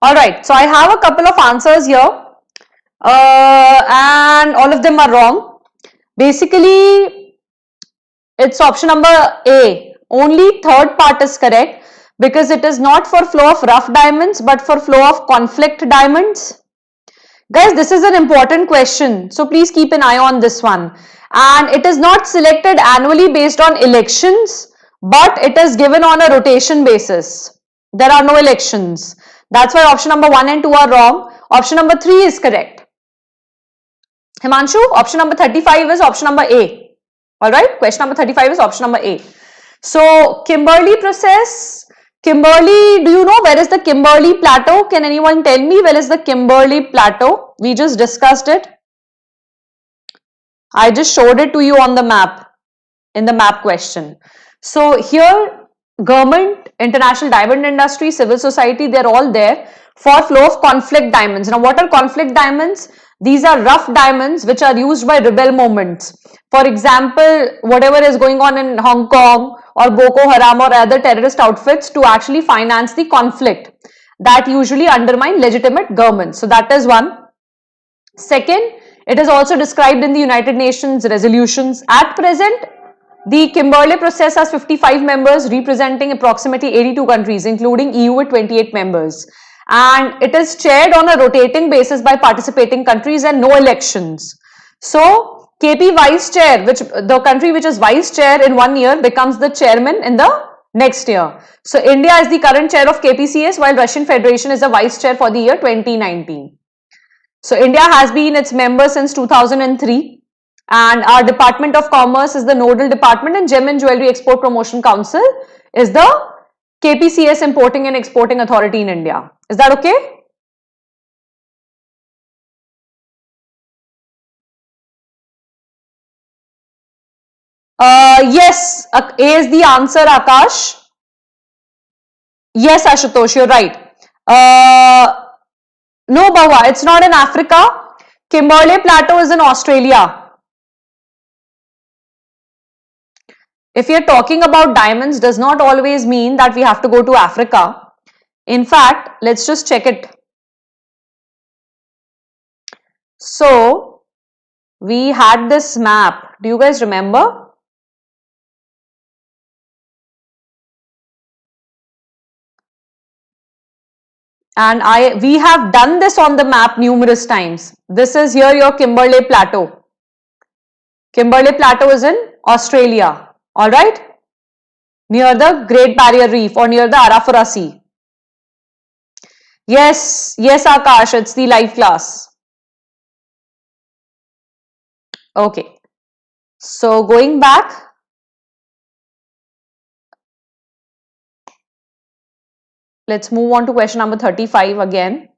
Alright, so I have a couple of answers here and all of them are wrong. Basically, it's option number A. Only third part is correct because it is not for flow of rough diamonds but for flow of conflict diamonds. Guys, this is an important question, so please keep an eye on this one. And it is not selected annually based on elections, but it is given on a rotation basis. There are no elections. That's why option number 1 and 2 are wrong. Option number 3 is correct. Himanshu, option number 35 is option number A. Alright, question number 35 is option number A. So, Kimberley process. Kimberley, do you know where is the Kimberley plateau? Can anyone tell me where is the Kimberley plateau? We just discussed it. I just showed it to you on the map, in the map question. So here, government, international diamond industry, civil society, they're all there for flow of conflict diamonds. Now, what are conflict diamonds? These are rough diamonds which are used by rebel movements. For example, whatever is going on in Hong Kong or Boko Haram or other terrorist outfits to actually finance the conflict that usually undermine legitimate governments. So that is one. Second, it is also described in the United Nations resolutions. At present, the Kimberley process has 55 members representing approximately 82 countries, including EU with 28 members. And it is chaired on a rotating basis by participating countries and no elections. So, KP vice chair, which the country which is vice chair in 1 year becomes the chairman in the next year. So, India is the current chair of KPCS, while Russian Federation is the vice chair for the year 2019. So, India has been its member since 2003 and our Department of Commerce is the nodal department and Gem and Jewelry Export Promotion Council is the KPCS Importing and Exporting Authority in India. Is that okay? Yes, A is the answer, Akash. Yes, Ashutosh, you're right. No, Bhava, it's not in Africa. Kimberley Plateau is in Australia. If you're talking about diamonds, does not always mean that we have to go to Africa. In fact, let's just check it. So, we had this map. Do you guys remember? And we have done this on the map numerous times. This is here your Kimberley Plateau. Kimberley Plateau is in Australia, all right, near the Great Barrier Reef or near the Arafura Sea. Yes, yes, Akash, it's the live class. Okay, so going back, let's move on to question number 35 again.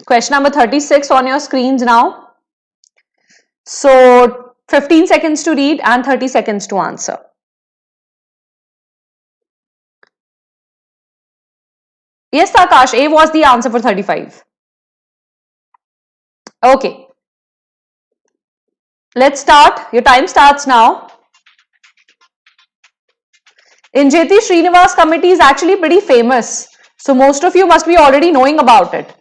Question number 36 on your screens now. So 15 seconds to read and 30 seconds to answer. Yes, Akash, A was the answer for 35. Okay. Let's start. Your time starts now. Injeti Srinivas committee is actually pretty famous. So most of you must be already knowing about it.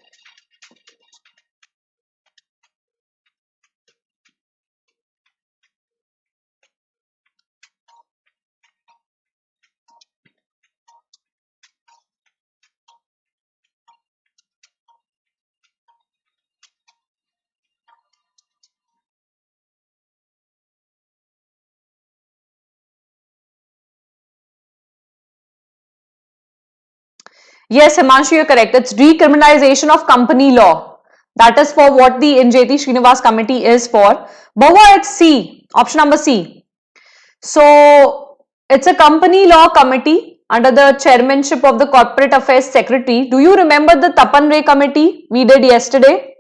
Yes, Himanshu, you're correct. It's decriminalization of company law. That is for what the Injeti Srinivas committee is for. Bahua, it's C. Option number C. So it's a company law committee under the chairmanship of the Corporate Affairs Secretary. Do you remember the Tapan Ray committee we did yesterday?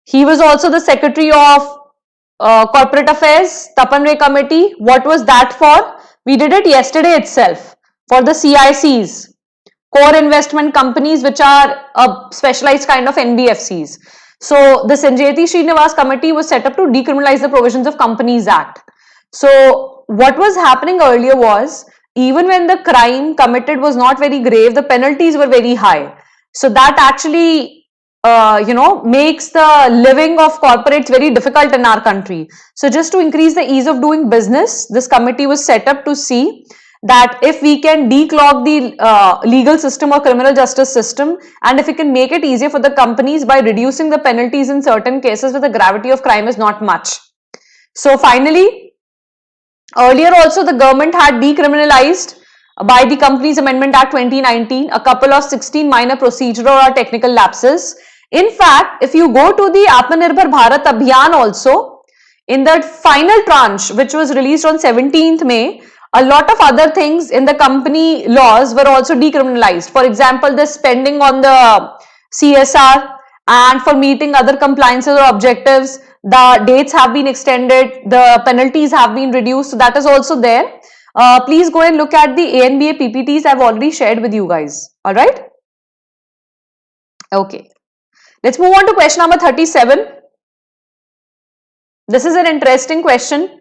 He was also the Secretary of Corporate Affairs, Tapan Ray committee. What was that for? We did it yesterday itself for the CICs, core investment companies, which are a specialized kind of NBFCs. So the Sanjeti Srinivas committee was set up to decriminalize the provisions of Companies Act. So what was happening earlier was, even when the crime committed was not very grave, the penalties were very high. So that actually makes the living of corporates very difficult in our country. So just to increase the ease of doing business, this committee was set up to see that if we can declog the legal system or criminal justice system, and if we can make it easier for the companies by reducing the penalties in certain cases where the gravity of crime is not much. So finally, earlier also the government had decriminalized by the Companies Amendment Act 2019 a couple of 16 minor procedural or technical lapses. In fact, if you go to the Atmanirbhar Bharat Abhiyan also, in the final tranche which was released on 17th May, a lot of other things in the company laws were also decriminalized. For example, the spending on the CSR, and for meeting other compliances or objectives, the dates have been extended, the penalties have been reduced. So that is also there. Please go and look at the ANBA PPTs I've already shared with you guys. All right. Okay. Let's move on to question number 37. This is an interesting question.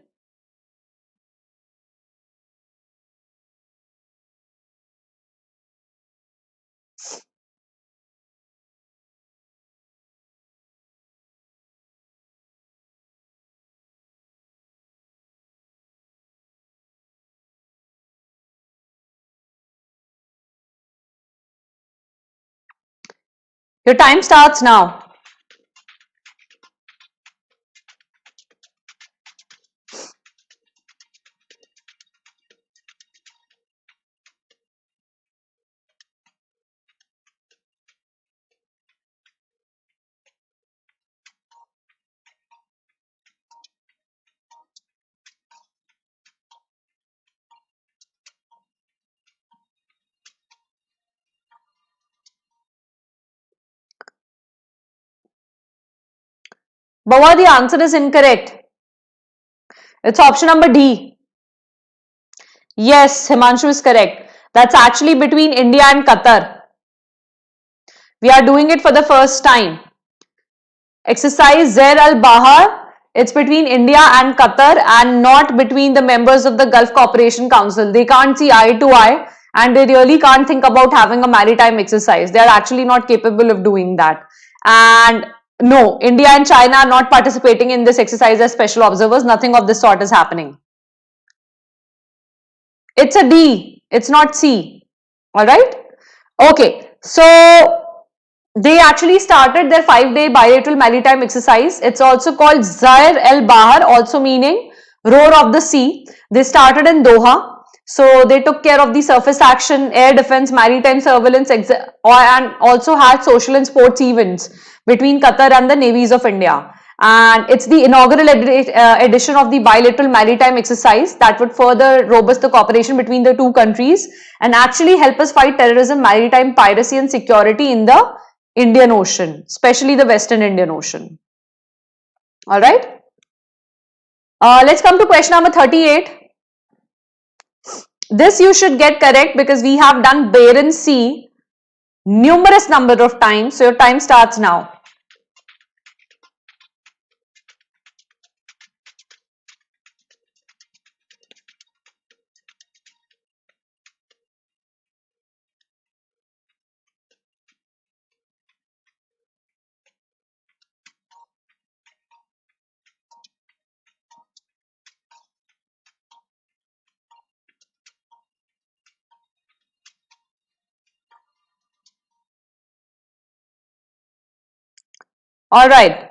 Your time starts now. Bawa, the answer is incorrect. It's option number D. Yes, Himanshu is correct. That's actually between India and Qatar. We are doing it for the first time. Exercise Zair al-Bahar, it's between India and Qatar and not between the members of the Gulf Cooperation Council. They can't see eye to eye and they really can't think about having a maritime exercise. They are actually not capable of doing that. And No, India and China are not participating in this exercise as special observers. Nothing of this sort is happening. It's a D. It's not C. All right. Okay. So they actually started their 5-day bilateral maritime exercise. It's also called Zair El Bahar, also meaning roar of the sea. They started in Doha. So they took care of the surface action, air defense, maritime surveillance, and also had social and sports events between Qatar and the navies of India. And it's the inaugural edition of the bilateral maritime exercise that would further robust the cooperation between the two countries and actually help us fight terrorism, maritime piracy and security in the Indian Ocean, especially the Western Indian Ocean. All right. Let's come to question number 38. This you should get correct because we have done Bering Sea numerous number of times. So your time starts now. All right.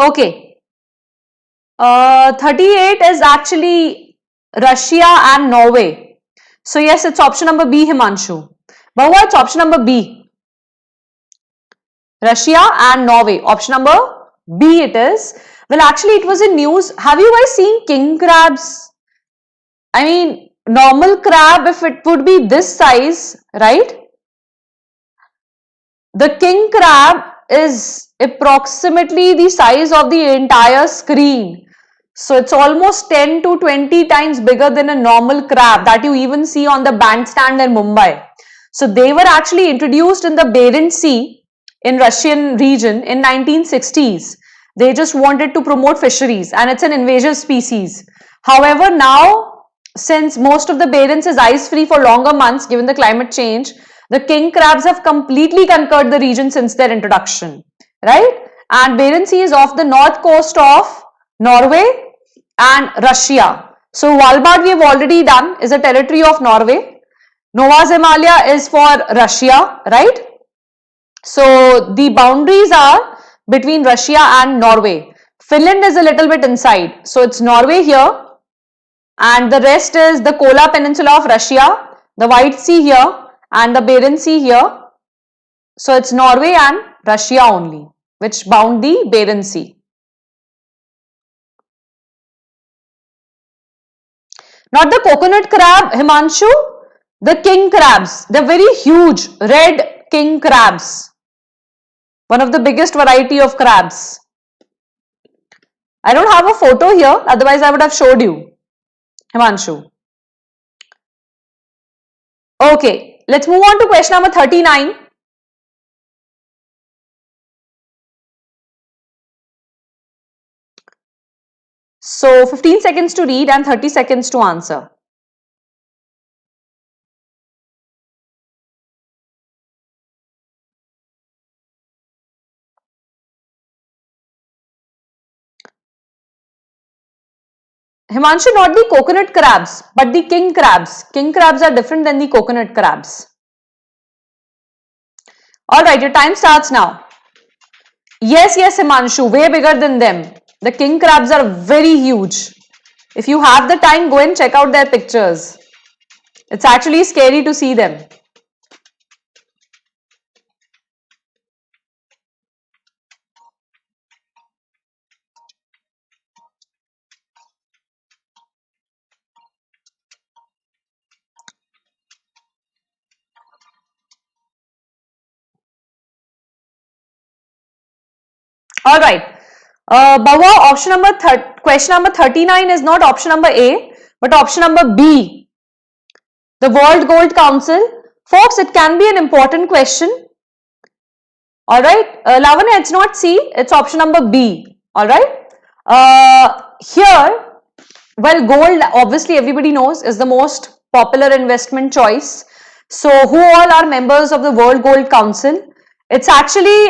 Okay. 38 is actually Russia and Norway. So yes, it's option number B, Himanshu. But what's option number B? Russia and Norway. Option number B it is. Well, actually it was in news. Have you guys seen king crabs? I mean, normal crab, if it would be this size, right? The king crab is approximately the size of the entire screen. So it's almost 10 to 20 times bigger than a normal crab that you even see on the bandstand in Mumbai. So they were actually introduced in the Bering Sea in Russian region in 1960s. They just wanted to promote fisheries and it's an invasive species. However, now since most of the Bering is ice free for longer months given the climate change, the king crabs have completely conquered the region since their introduction, right? And Bering Sea is off the north coast of Norway and Russia. So Svalbard we have already done is a territory of Norway. Nova Zemalia is for Russia, right? So the boundaries are between Russia and Norway. Finland is a little bit inside. So it's Norway here and the rest is the Kola Peninsula of Russia, the White Sea here and the Bering Sea here. So it's Norway and Russia only which bound the Bering Sea. Not the coconut crab, Himanshu, the king crabs. They're very huge, red king crabs. One of the biggest variety of crabs. I don't have a photo here, otherwise I would have showed you, Himanshu. Okay, let's move on to question number 39. So 15 seconds to read and 30 seconds to answer. Himanshu, not the coconut crabs, but the king crabs. King crabs are different than the coconut crabs. Alright, your time starts now. Yes, Himanshu, way bigger than them. The king crabs are very huge. If you have the time, go and check out their pictures. It's actually scary to see them. Alright. Bawa, question number 39 is not option number A, but option number B. The World Gold Council Folks, it can be an important question. Alright, Lavanya, it's not C, it's option number B. Alright, here, well, gold, obviously everybody knows, is the most popular investment choice. So, who all are members of the World Gold Council? It's actually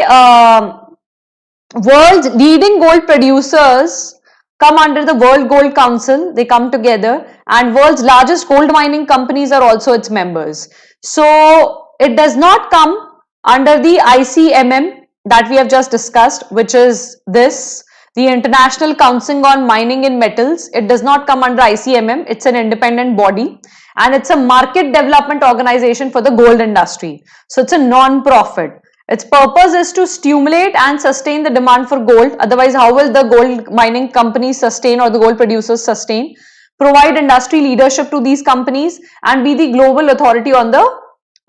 world's leading gold producers come under the World Gold Council. They come together, and world's largest gold mining companies are also its members. So it does not come under the ICMM that we have just discussed, which is this, the International Council on Mining and Metals. It does not come under ICMM. It's an independent body, and it's a market development organization for the gold industry. So it's a non-profit. Its purpose is to stimulate and sustain the demand for gold. Otherwise, how will the gold mining companies sustain, or the gold producers sustain? Provide industry leadership to these companies and be the global authority on the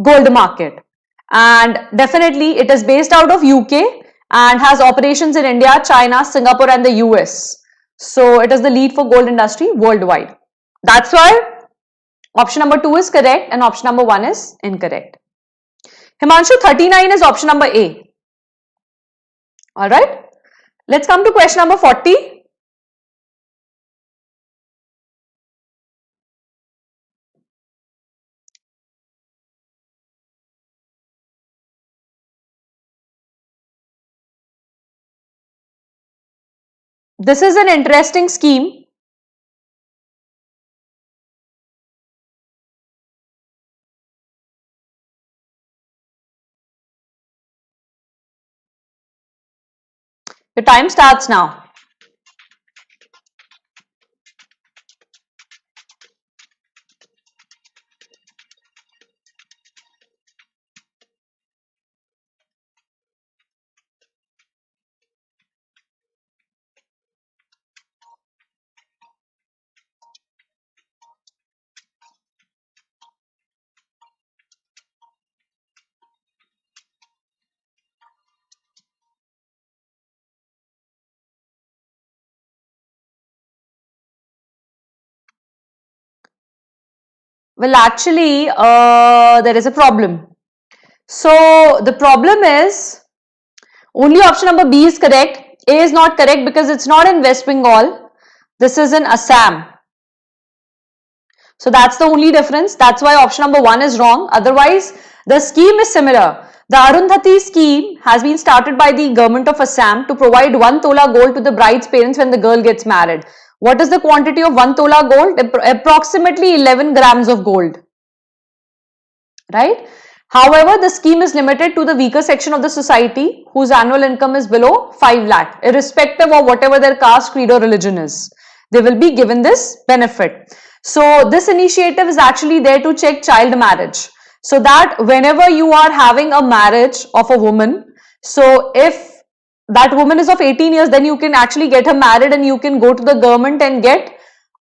gold market. And definitely it is based out of UK and has operations in India, China, Singapore and the US. So it is the lead for gold industry worldwide. That's why option number 2 is correct and option number 1 is incorrect. Himanshu, 39 is option number A. Alright, let's come to question number 40. This is an interesting scheme. The time starts now. Well, actually, there is a problem. So the problem is only option number B is correct. A is not correct because it's not in West Bengal. This is in Assam. So that's the only difference. That's why option number 1 is wrong. Otherwise, the scheme is similar. The Arundhati scheme has been started by the government of Assam to provide 1 tola gold to the bride's parents when the girl gets married. What is the quantity of 1 tola gold? Approximately 11 grams of gold. Right? However, the scheme is limited to the weaker section of the society whose annual income is below 5 lakh, irrespective of whatever their caste, creed or religion is. They will be given this benefit. So this initiative is actually there to check child marriage. So that whenever you are having a marriage of a woman, so if that woman is of 18 years, then you can actually get her married and you can go to the government and get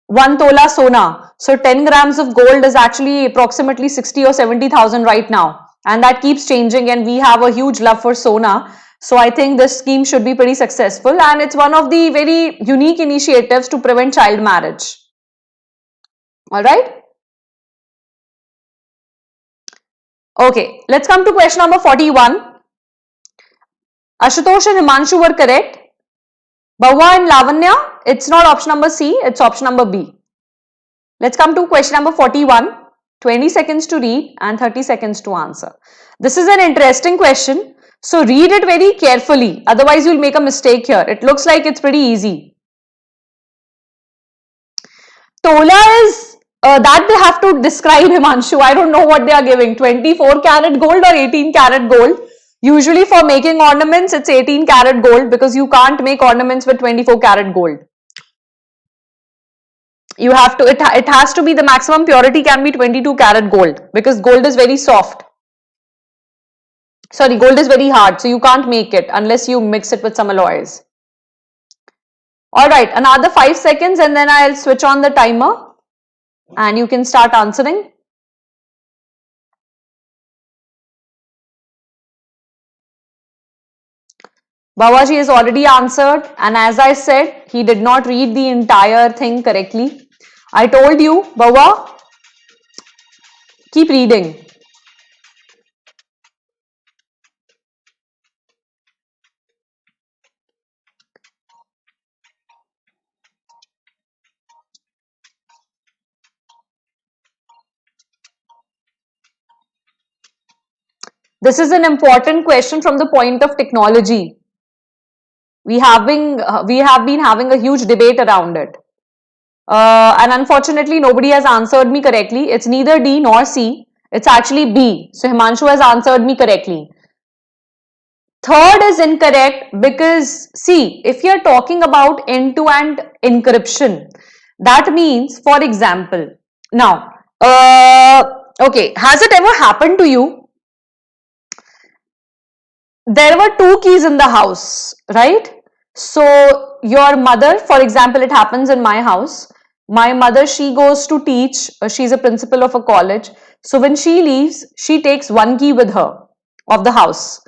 1 tola sona. So 10 grams of gold is actually approximately 60 or 70,000 right now. And that keeps changing, and we have a huge love for sona. So I think this scheme should be pretty successful, and it's one of the very unique initiatives to prevent child marriage. Alright. Okay, let's come to question number 41. Ashutosh and Himanshu were correct. Bhavwa and Lavanya, it's not option number C, it's option number B. Let's come to question number 41. 20 seconds to read and 30 seconds to answer. This is an interesting question. So read it very carefully. Otherwise, you'll make a mistake here. It looks like it's pretty easy. Tola is that they have to describe, Himanshu. I don't know what they are giving. 24 karat gold or 18 karat gold. Usually for making ornaments, it's 18 karat gold because you can't make ornaments with 24 karat gold. You have to, it has to be, the maximum purity can be 22 karat gold because gold is very soft. Sorry, gold is very hard, so you can't make it unless you mix it with some alloys. Alright, another 5 seconds and then I'll switch on the timer and you can start answering. Babaji has already answered, and as I said, he did not read the entire thing correctly. I told you, Baba, keep reading. This is an important question from the point of technology. We have been having a huge debate around it. And unfortunately, nobody has answered me correctly. It's neither D nor C. It's actually B. So Himanshu has answered me correctly. Third is incorrect because, see, if you're talking about end-to-end encryption, that means, for example, now, okay, has it ever happened to you? There were two keys in the house, right? So your mother, for example, it happens in my house. My mother, she goes to teach. She's a principal of a college. So when she leaves, she takes one key with her of the house.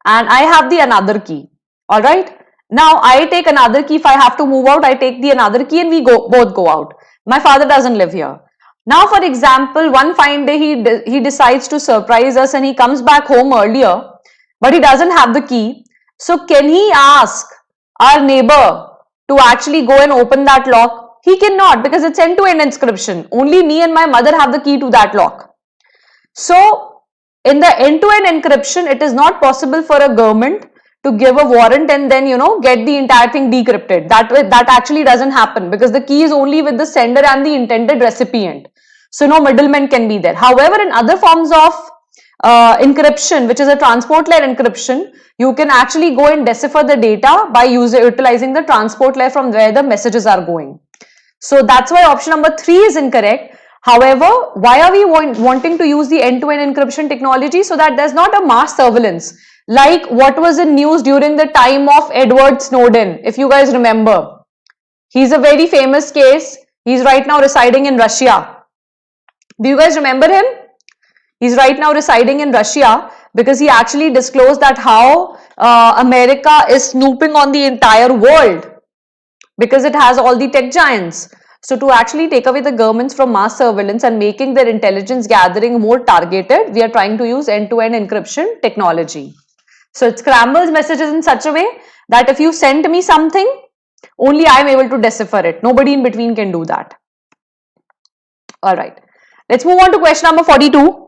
And I have the another key. All right. Now I take another key. If I have to move out, I take the another key and we both go out. My father doesn't live here. Now, for example, one fine day he decides to surprise us and he comes back home earlier, but he doesn't have the key. So can he ask our neighbor to actually go and open that lock? He cannot, because it's end-to-end encryption. Only me and my mother have the key to that lock. So in the end-to-end encryption, it is not possible for a government to give a warrant and then, get the entire thing decrypted. That actually doesn't happen, because the key is only with the sender and the intended recipient. So no middleman can be there. However, in other forms of encryption, which is a transport layer encryption, you can actually go and decipher the data by utilizing the transport layer from where the messages are going. So that's why option number 3 is incorrect. However, why are we wanting to use the end-to-end encryption technology? So that there's not a mass surveillance like what was in news during the time of Edward Snowden. If you guys remember, he's a very famous case. He's right now residing in Russia. Do you guys remember him? He's right now residing in Russia because he actually disclosed that how America is snooping on the entire world because it has all the tech giants. So to actually take away the governments from mass surveillance and making their intelligence gathering more targeted, we are trying to use end-to-end encryption technology. So it scrambles messages in such a way that if you send me something, only I am able to decipher it. Nobody in between can do that. All right. Let's move on to question number 42.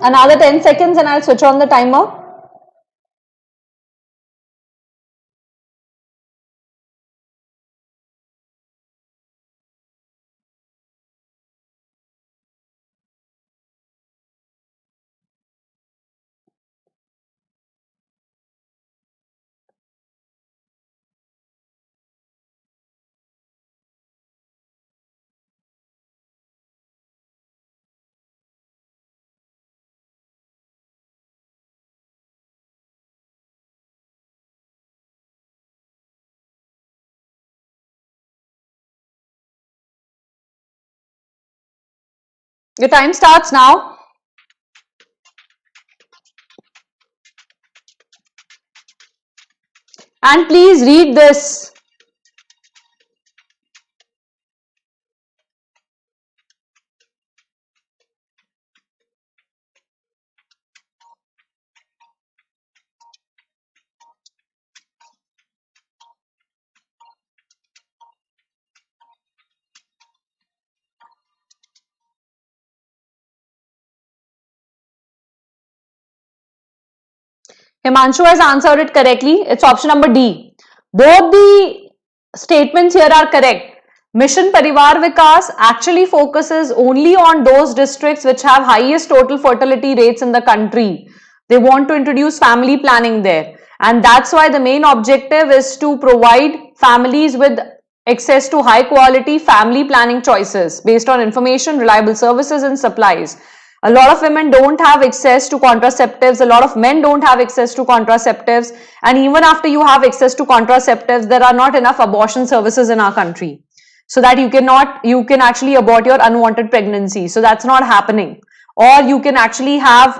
Another 10 seconds and I'll switch on the timer. Your time starts now. And please read this. Himanshu has answered it correctly. It's option number D. Both the statements here are correct. Mission Parivar Vikas actually focuses only on those districts which have highest total fertility rates in the country. They want to introduce family planning there. And that's why the main objective is to provide families with access to high quality family planning choices based on information, reliable services and supplies. A lot of women don't have access to contraceptives. A lot of men don't have access to contraceptives. And even after you have access to contraceptives, there are not enough abortion services in our country so that you can actually abort your unwanted pregnancy. So that's not happening. Or you can actually have,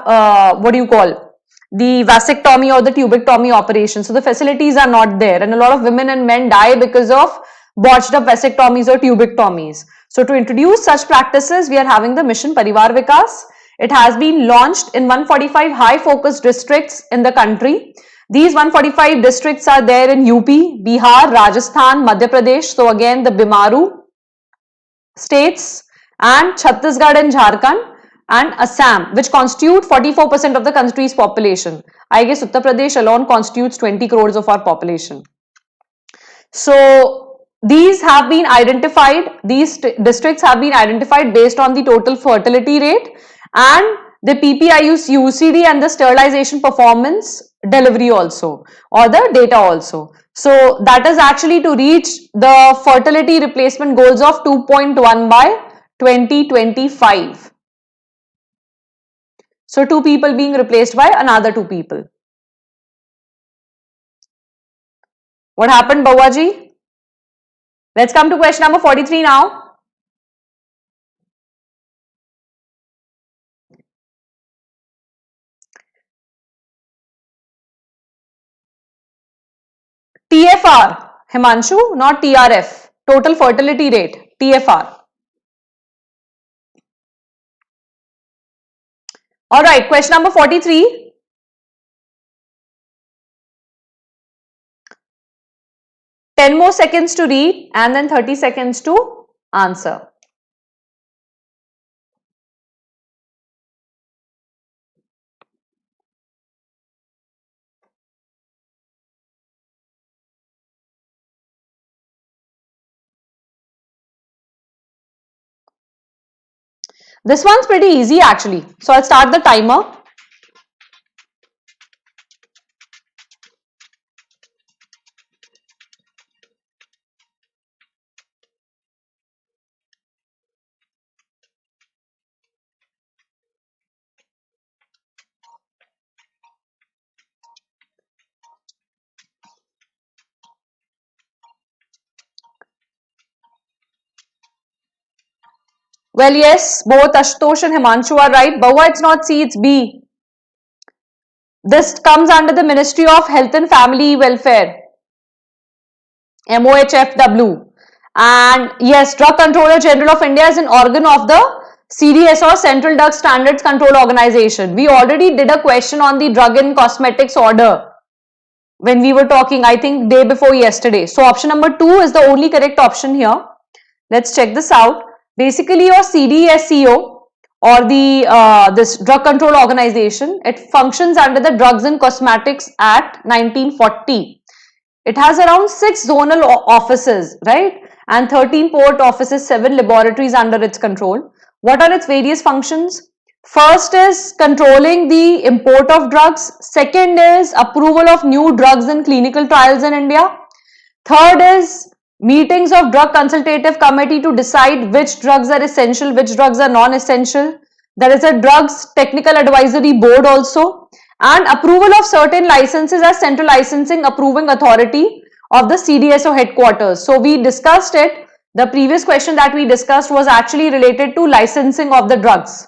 the vasectomy or the tubectomy operation. So the facilities are not there. And a lot of women and men die because of botched up vasectomies or tubectomies. So to introduce such practices, we are having the Mission Parivar Vikas. It has been launched in 145 high focus districts in the country. These 145 districts are there in UP, Bihar, Rajasthan, Madhya Pradesh. So again, the Bimaru states, and Chhattisgarh and Jharkhand and Assam, which constitute 44% of the country's population. I guess Uttar Pradesh alone constitutes 20 crores of our population. So these have been identified, these districts have been identified based on the total fertility rate and the PPIU's UCD and the sterilization performance delivery also, or the data also. So that is actually to reach the fertility replacement goals of 2.1 by 2025. So 2 people being replaced by another 2 people. What happened, Bawaji? Let's come to question number 43 now. TFR, Himanshu, not TRF. Total fertility rate, TFR. Alright, question number 43. Ten more seconds to read and then 30 seconds to answer. This one's pretty easy actually. So I'll start the timer. Well, yes, both Ashutosh and Himanshu are right. Bawa, it's not C, it's B. This comes under the Ministry of Health and Family Welfare, MOHFW. And yes, Drug Controller General of India is an organ of the CDSO, Central Drug Standards Control Organization. We already did a question on the drug and cosmetics order when we were talking, I think, day before yesterday. So option number 2 is the only correct option here. Let's check this out. Basically, your CDSCO or the this drug control organization, it functions under the Drugs and Cosmetics Act 1940. It has around 6 zonal offices, right? And 13 port offices, 7 laboratories under its control. What are its various functions? First is controlling the import of drugs. Second is approval of new drugs in clinical trials in India. Third is meetings of drug consultative committee to decide which drugs are essential, which drugs are non-essential. There is a drugs technical advisory board also, and approval of certain licenses as central licensing approving authority of the CDSO headquarters. So we discussed it. The previous question that we discussed was actually related to licensing of the drugs.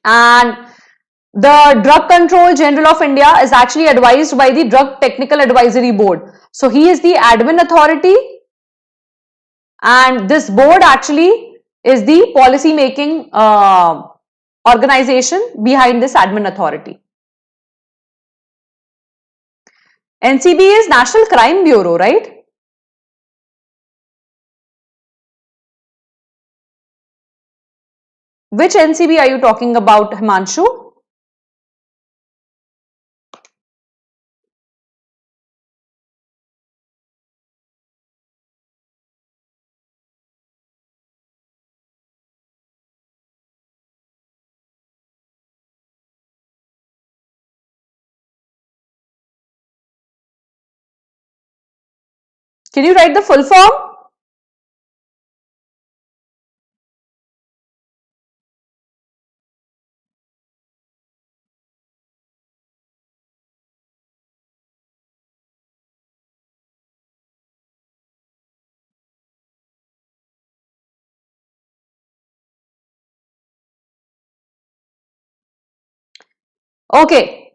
And the Drug Control General of India is actually advised by the Drug Technical Advisory Board. So he is the admin authority, and this board actually is the policy making organization behind this admin authority. NCB is National Crime Bureau, right? Which NCB are you talking about, Himanshu? Can you write the full form? Okay.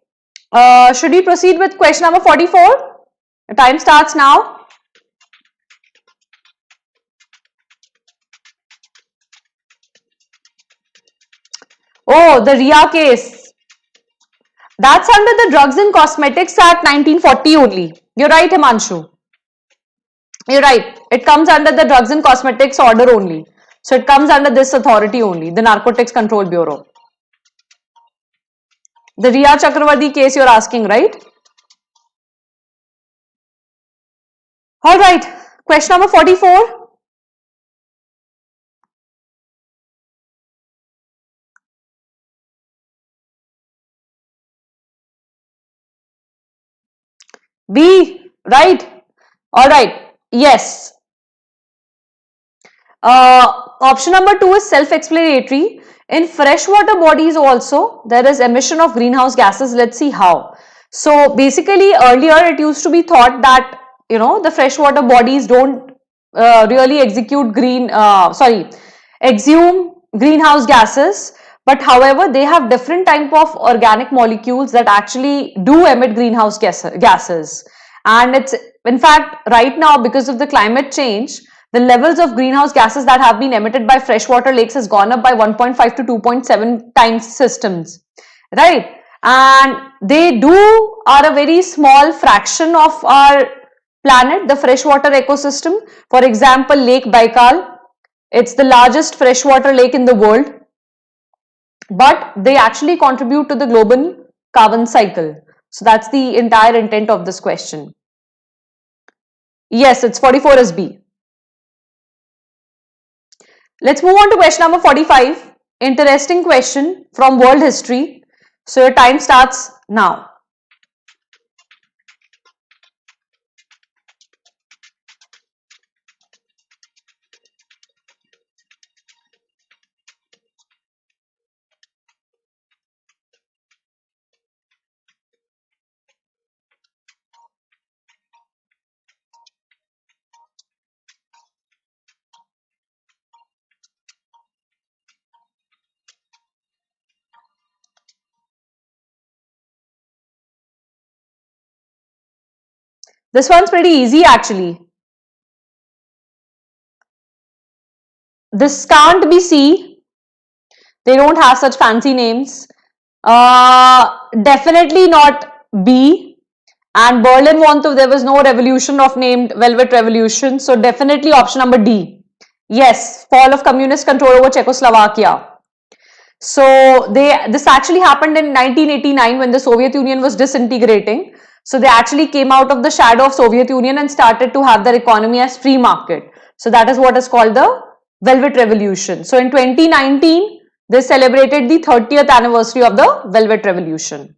Should we proceed with question number 44? The time starts now. Oh, the Ria case. That's under the Drugs and Cosmetics Act 1940 only. You're right, Himanshu. You're right. It comes under the Drugs and Cosmetics Order only. So it comes under this authority only, the Narcotics Control Bureau. The Ria Chakravarti case you're asking, right? All right. Question number 44. B. Right. All right. Yes. Option number 2 is self-explanatory. In freshwater bodies also, there is emission of greenhouse gases. Let's see how. So basically earlier it used to be thought that, the freshwater bodies don't really exhume greenhouse gases. But however, they have different type of organic molecules that actually do emit greenhouse gases. And it's, in fact, right now, because of the climate change, the levels of greenhouse gases that have been emitted by freshwater lakes has gone up by 1.5 to 2.7 times systems, right? And they are a very small fraction of our planet, the freshwater ecosystem. For example, Lake Baikal, it's the largest freshwater lake in the world, but they actually contribute to the global carbon cycle. So that's the entire intent of this question. Yes, it's 44 as B. Let's move on to question number 45. Interesting question from world history. So your time starts now. This one's pretty easy actually. This can't be C. They don't have such fancy names. Definitely not B. And Berlin there was no revolution of named Velvet Revolution. So definitely option number D. Yes, fall of communist control over Czechoslovakia. So this actually happened in 1989 when the Soviet Union was disintegrating. So they actually came out of the shadow of Soviet Union and started to have their economy as free market. So that is what is called the Velvet Revolution. So in 2019, they celebrated the 30th anniversary of the Velvet Revolution.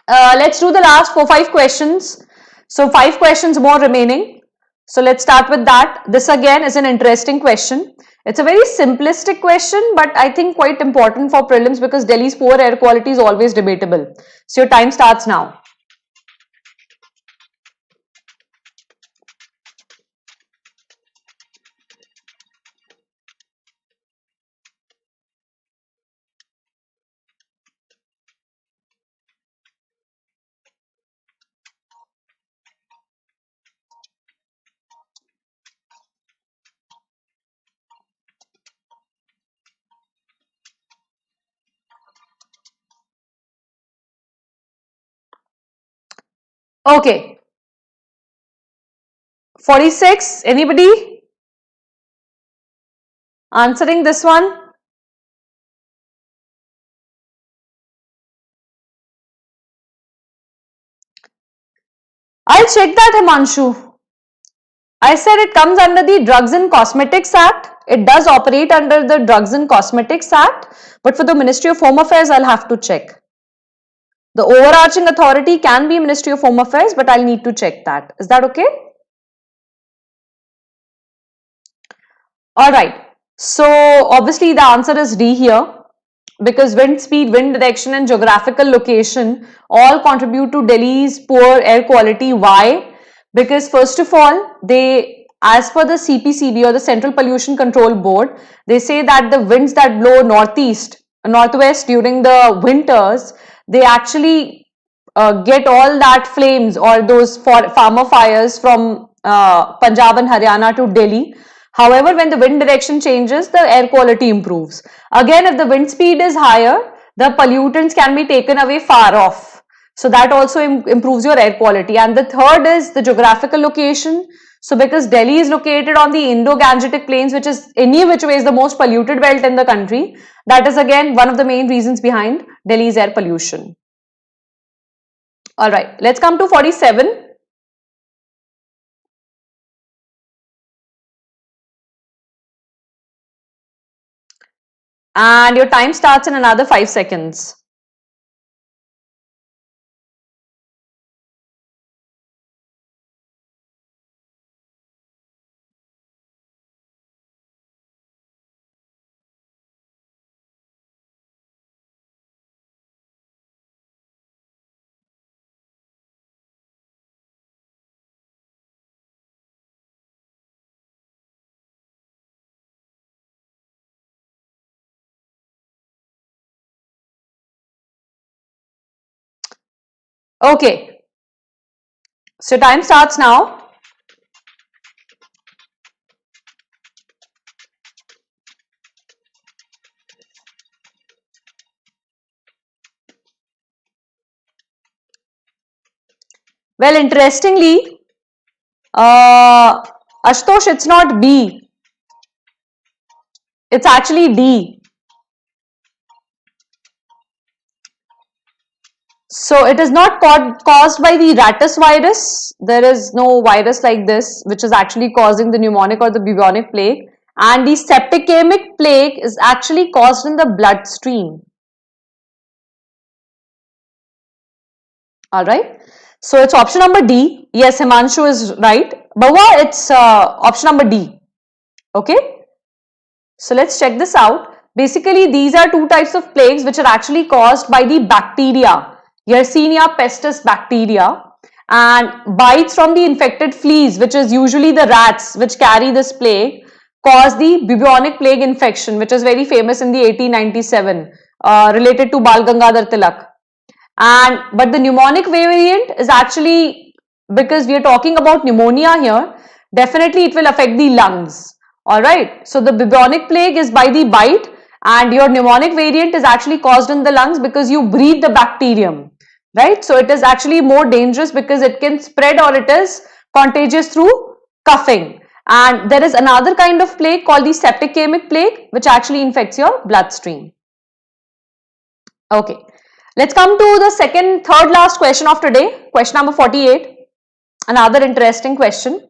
Let's do the last 4-5 questions. So 5 questions more remaining. So let's start with that. This again is an interesting question. It's a very simplistic question, but I think quite important for prelims because Delhi's poor air quality is always debatable. So your time starts now. Okay. 46, anybody answering this one? I'll check that, Himanshu. I said it comes under the Drugs and Cosmetics Act. It does operate under the Drugs and Cosmetics Act, but for the Ministry of Home Affairs, I'll have to check. The overarching authority can be Ministry of Home Affairs, but I'll need to check that. Is that okay? All right. So obviously the answer is D here because wind speed, wind direction and geographical location all contribute to Delhi's poor air quality. Why? Because first of all, as per the CPCB or the Central Pollution Control Board, they say that the winds that blow northwest during the winters, they actually get all that flames or those farmer fires from Punjab and Haryana to Delhi. However, when the wind direction changes, the air quality improves. Again, if the wind speed is higher, the pollutants can be taken away far off. So that also improves your air quality. And the third is the geographical location. So because Delhi is located on the Indo-Gangetic plains, which is any which way is the most polluted belt in the country, that is again one of the main reasons behind Delhi's air pollution. Alright, let's come to 47. And your time starts in another 5 seconds. Okay, so time starts now. Well, interestingly, Ashutosh, it's not B. It's actually D. So it is not caused by the ratus virus. There is no virus like this which is actually causing the pneumonic or the bubonic plague. And the septicemic plague is actually caused in the bloodstream. Alright. So it's option number D. Yes, Himanshu is right. Bhawa, it's option number D. Okay. So let's check this out. Basically, these are two types of plagues which are actually caused by the bacteria, Yersinia pestis bacteria, and bites from the infected fleas, which is usually the rats which carry this plague, cause the bubonic plague infection, which is very famous in the 1897, related to Bal Gangadhar Tilak. But the pneumonic variant is actually, because we are talking about pneumonia here, definitely it will affect the lungs. Alright, so the bubonic plague is by the bite, and your pneumonic variant is actually caused in the lungs because you breathe the bacterium, right? So it is actually more dangerous because it can spread, or it is contagious through coughing. And there is another kind of plague called the septicemic plague, which actually infects your bloodstream. Okay, let's come to the third last question of today, question number 48. Another interesting question.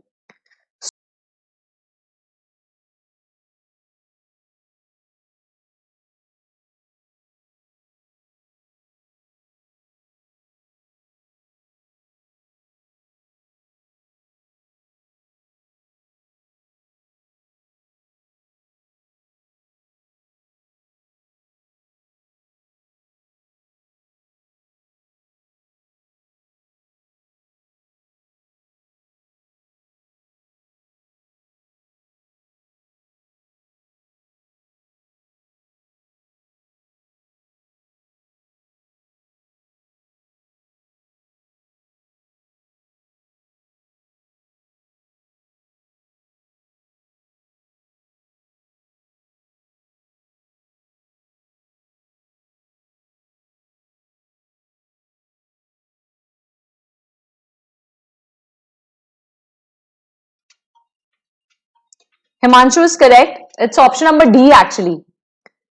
Himanshu is correct. It's option number D actually.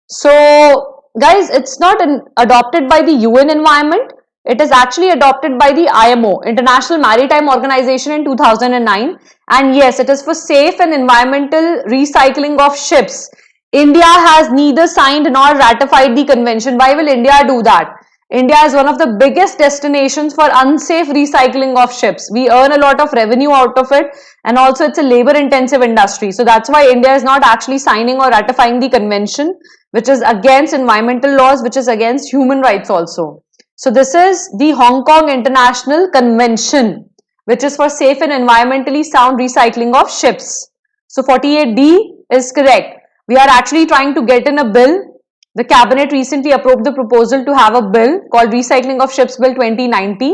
So guys, it's not adopted by the UN environment. It is actually adopted by the IMO, International Maritime Organization, in 2009. And yes, it is for safe and environmental recycling of ships. India has neither signed nor ratified the convention. Why will India do that? India is one of the biggest destinations for unsafe recycling of ships. We earn a lot of revenue out of it, and also it's a labor intensive industry. So that's why India is not actually signing or ratifying the convention, which is against environmental laws, which is against human rights also. So this is the Hong Kong International Convention, which is for safe and environmentally sound recycling of ships. So 48D is correct. We are actually trying to get in a bill. The cabinet recently approved the proposal to have a bill called Recycling of Ships Bill 2090.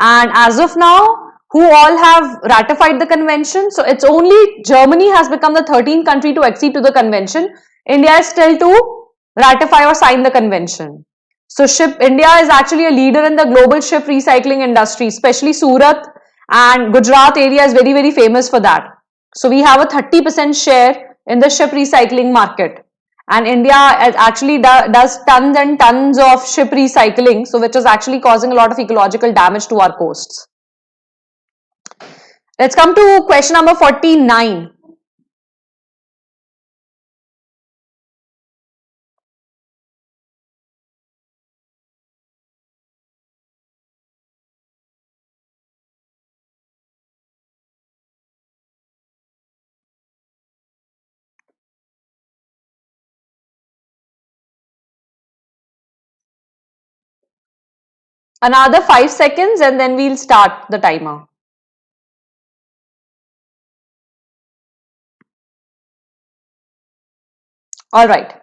And as of now, who all have ratified the convention. So it's only Germany has become the 13th country to accede to the convention. India is still to ratify or sign the convention. So India is actually a leader in the global ship recycling industry, especially Surat and Gujarat area is very, very famous for that. So we have a 30% share in the ship recycling market. And India actually does tons and tons of ship recycling, so which is actually causing a lot of ecological damage to our coasts. Let's come to question number 49. Another 5 seconds and then we'll start the timer. All right.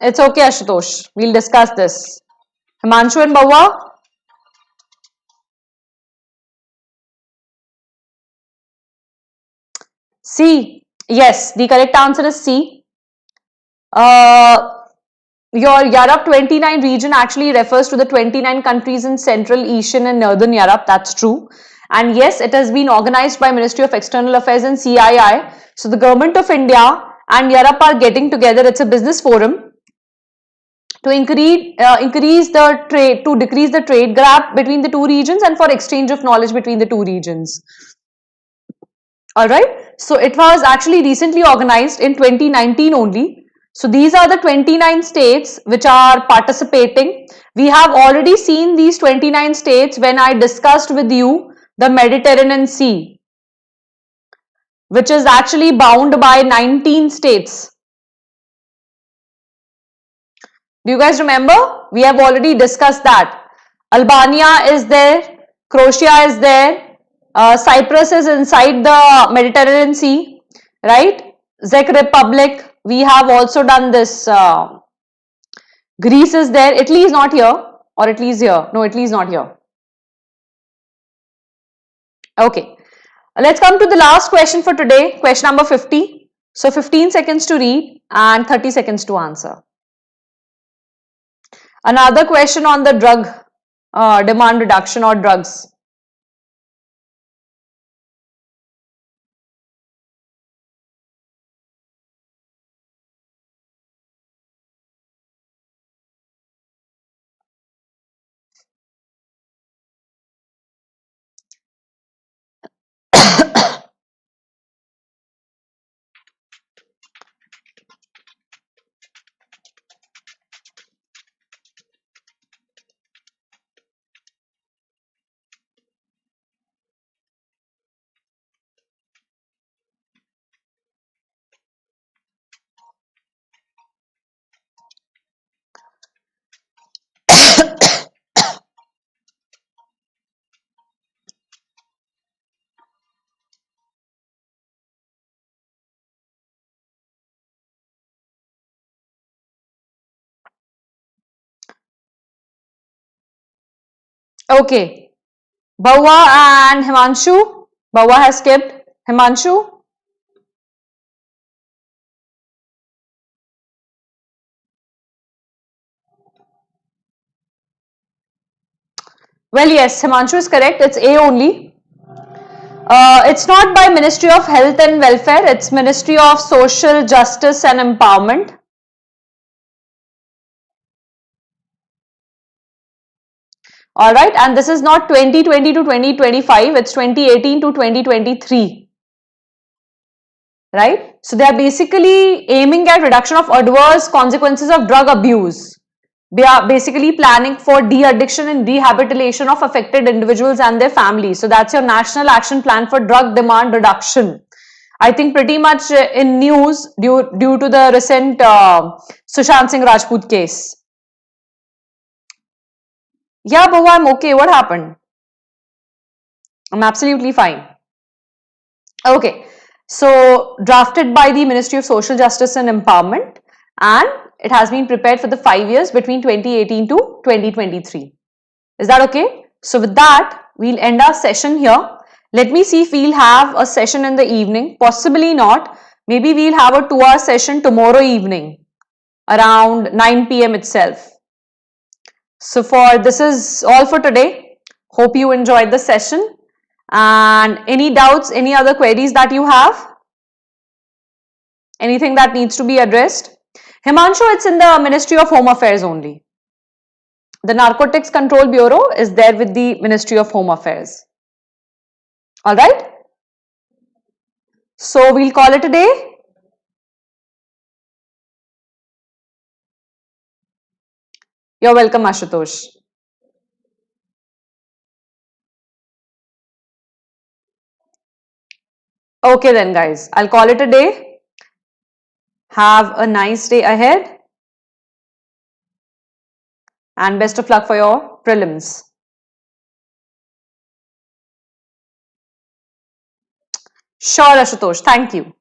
It's okay, Ashutosh. We'll discuss this. Himanshu and Bawa? C. Yes, the correct answer is C. Your Europe 29 region actually refers to the 29 countries in Central, Eastern and Northern Europe. That's true. And yes, it has been organized by Ministry of External Affairs and CII. So the government of India and Europe are getting together. It's a business forum to decrease the trade gap between the two regions and for exchange of knowledge between the two regions. Alright, so it was actually recently organized in 2019 only. So these are the 29 states which are participating. We have already seen these 29 states when I discussed with you the Mediterranean Sea, which is actually bound by 19 states. Do you guys remember? We have already discussed that. Albania is there, Croatia is there, Cyprus is inside the Mediterranean Sea, right? Czech Republic, we have also done this. Greece is there. Italy is not here, or Italy is here. No, Italy is not here. Okay, let's come to the last question for today, question number 50. So 15 seconds to read and 30 seconds to answer. Another question on the drug demand reduction or drugs. Okay, Bawa and Himanshu. Bawa has skipped. Himanshu? Well, yes, Himanshu is correct. It's A only. It's not by Ministry of Health and Welfare. It's Ministry of Social Justice and Empowerment. All right, and this is not 2020 to 2025. It's 2018 to 2023. Right? So they are basically aiming at reduction of adverse consequences of drug abuse. They are basically planning for de-addiction and rehabilitation of affected individuals and their families. So that's your National Action Plan for Drug Demand Reduction. I think pretty much in news due to the recent Sushant Singh Rajput case. Yeah, Bahu, I'm okay. What happened? I'm absolutely fine. Okay, so drafted by the Ministry of Social Justice and Empowerment, and it has been prepared for the 5 years between 2018 to 2023. Is that okay? So with that, we'll end our session here. Let me see if we'll have a session in the evening. Possibly not. Maybe we'll have a 2-hour session tomorrow evening around 9 p.m. itself. So this is all for today. Hope you enjoyed the session. And any doubts, any other queries that you have? Anything that needs to be addressed? Himanshu, it's in the Ministry of Home Affairs only. The Narcotics Control Bureau is there with the Ministry of Home Affairs. Alright? So we'll call it a day. You're welcome, Ashutosh. Okay then guys, I'll call it a day. Have a nice day ahead. And best of luck for your prelims. Sure, Ashutosh. Thank you.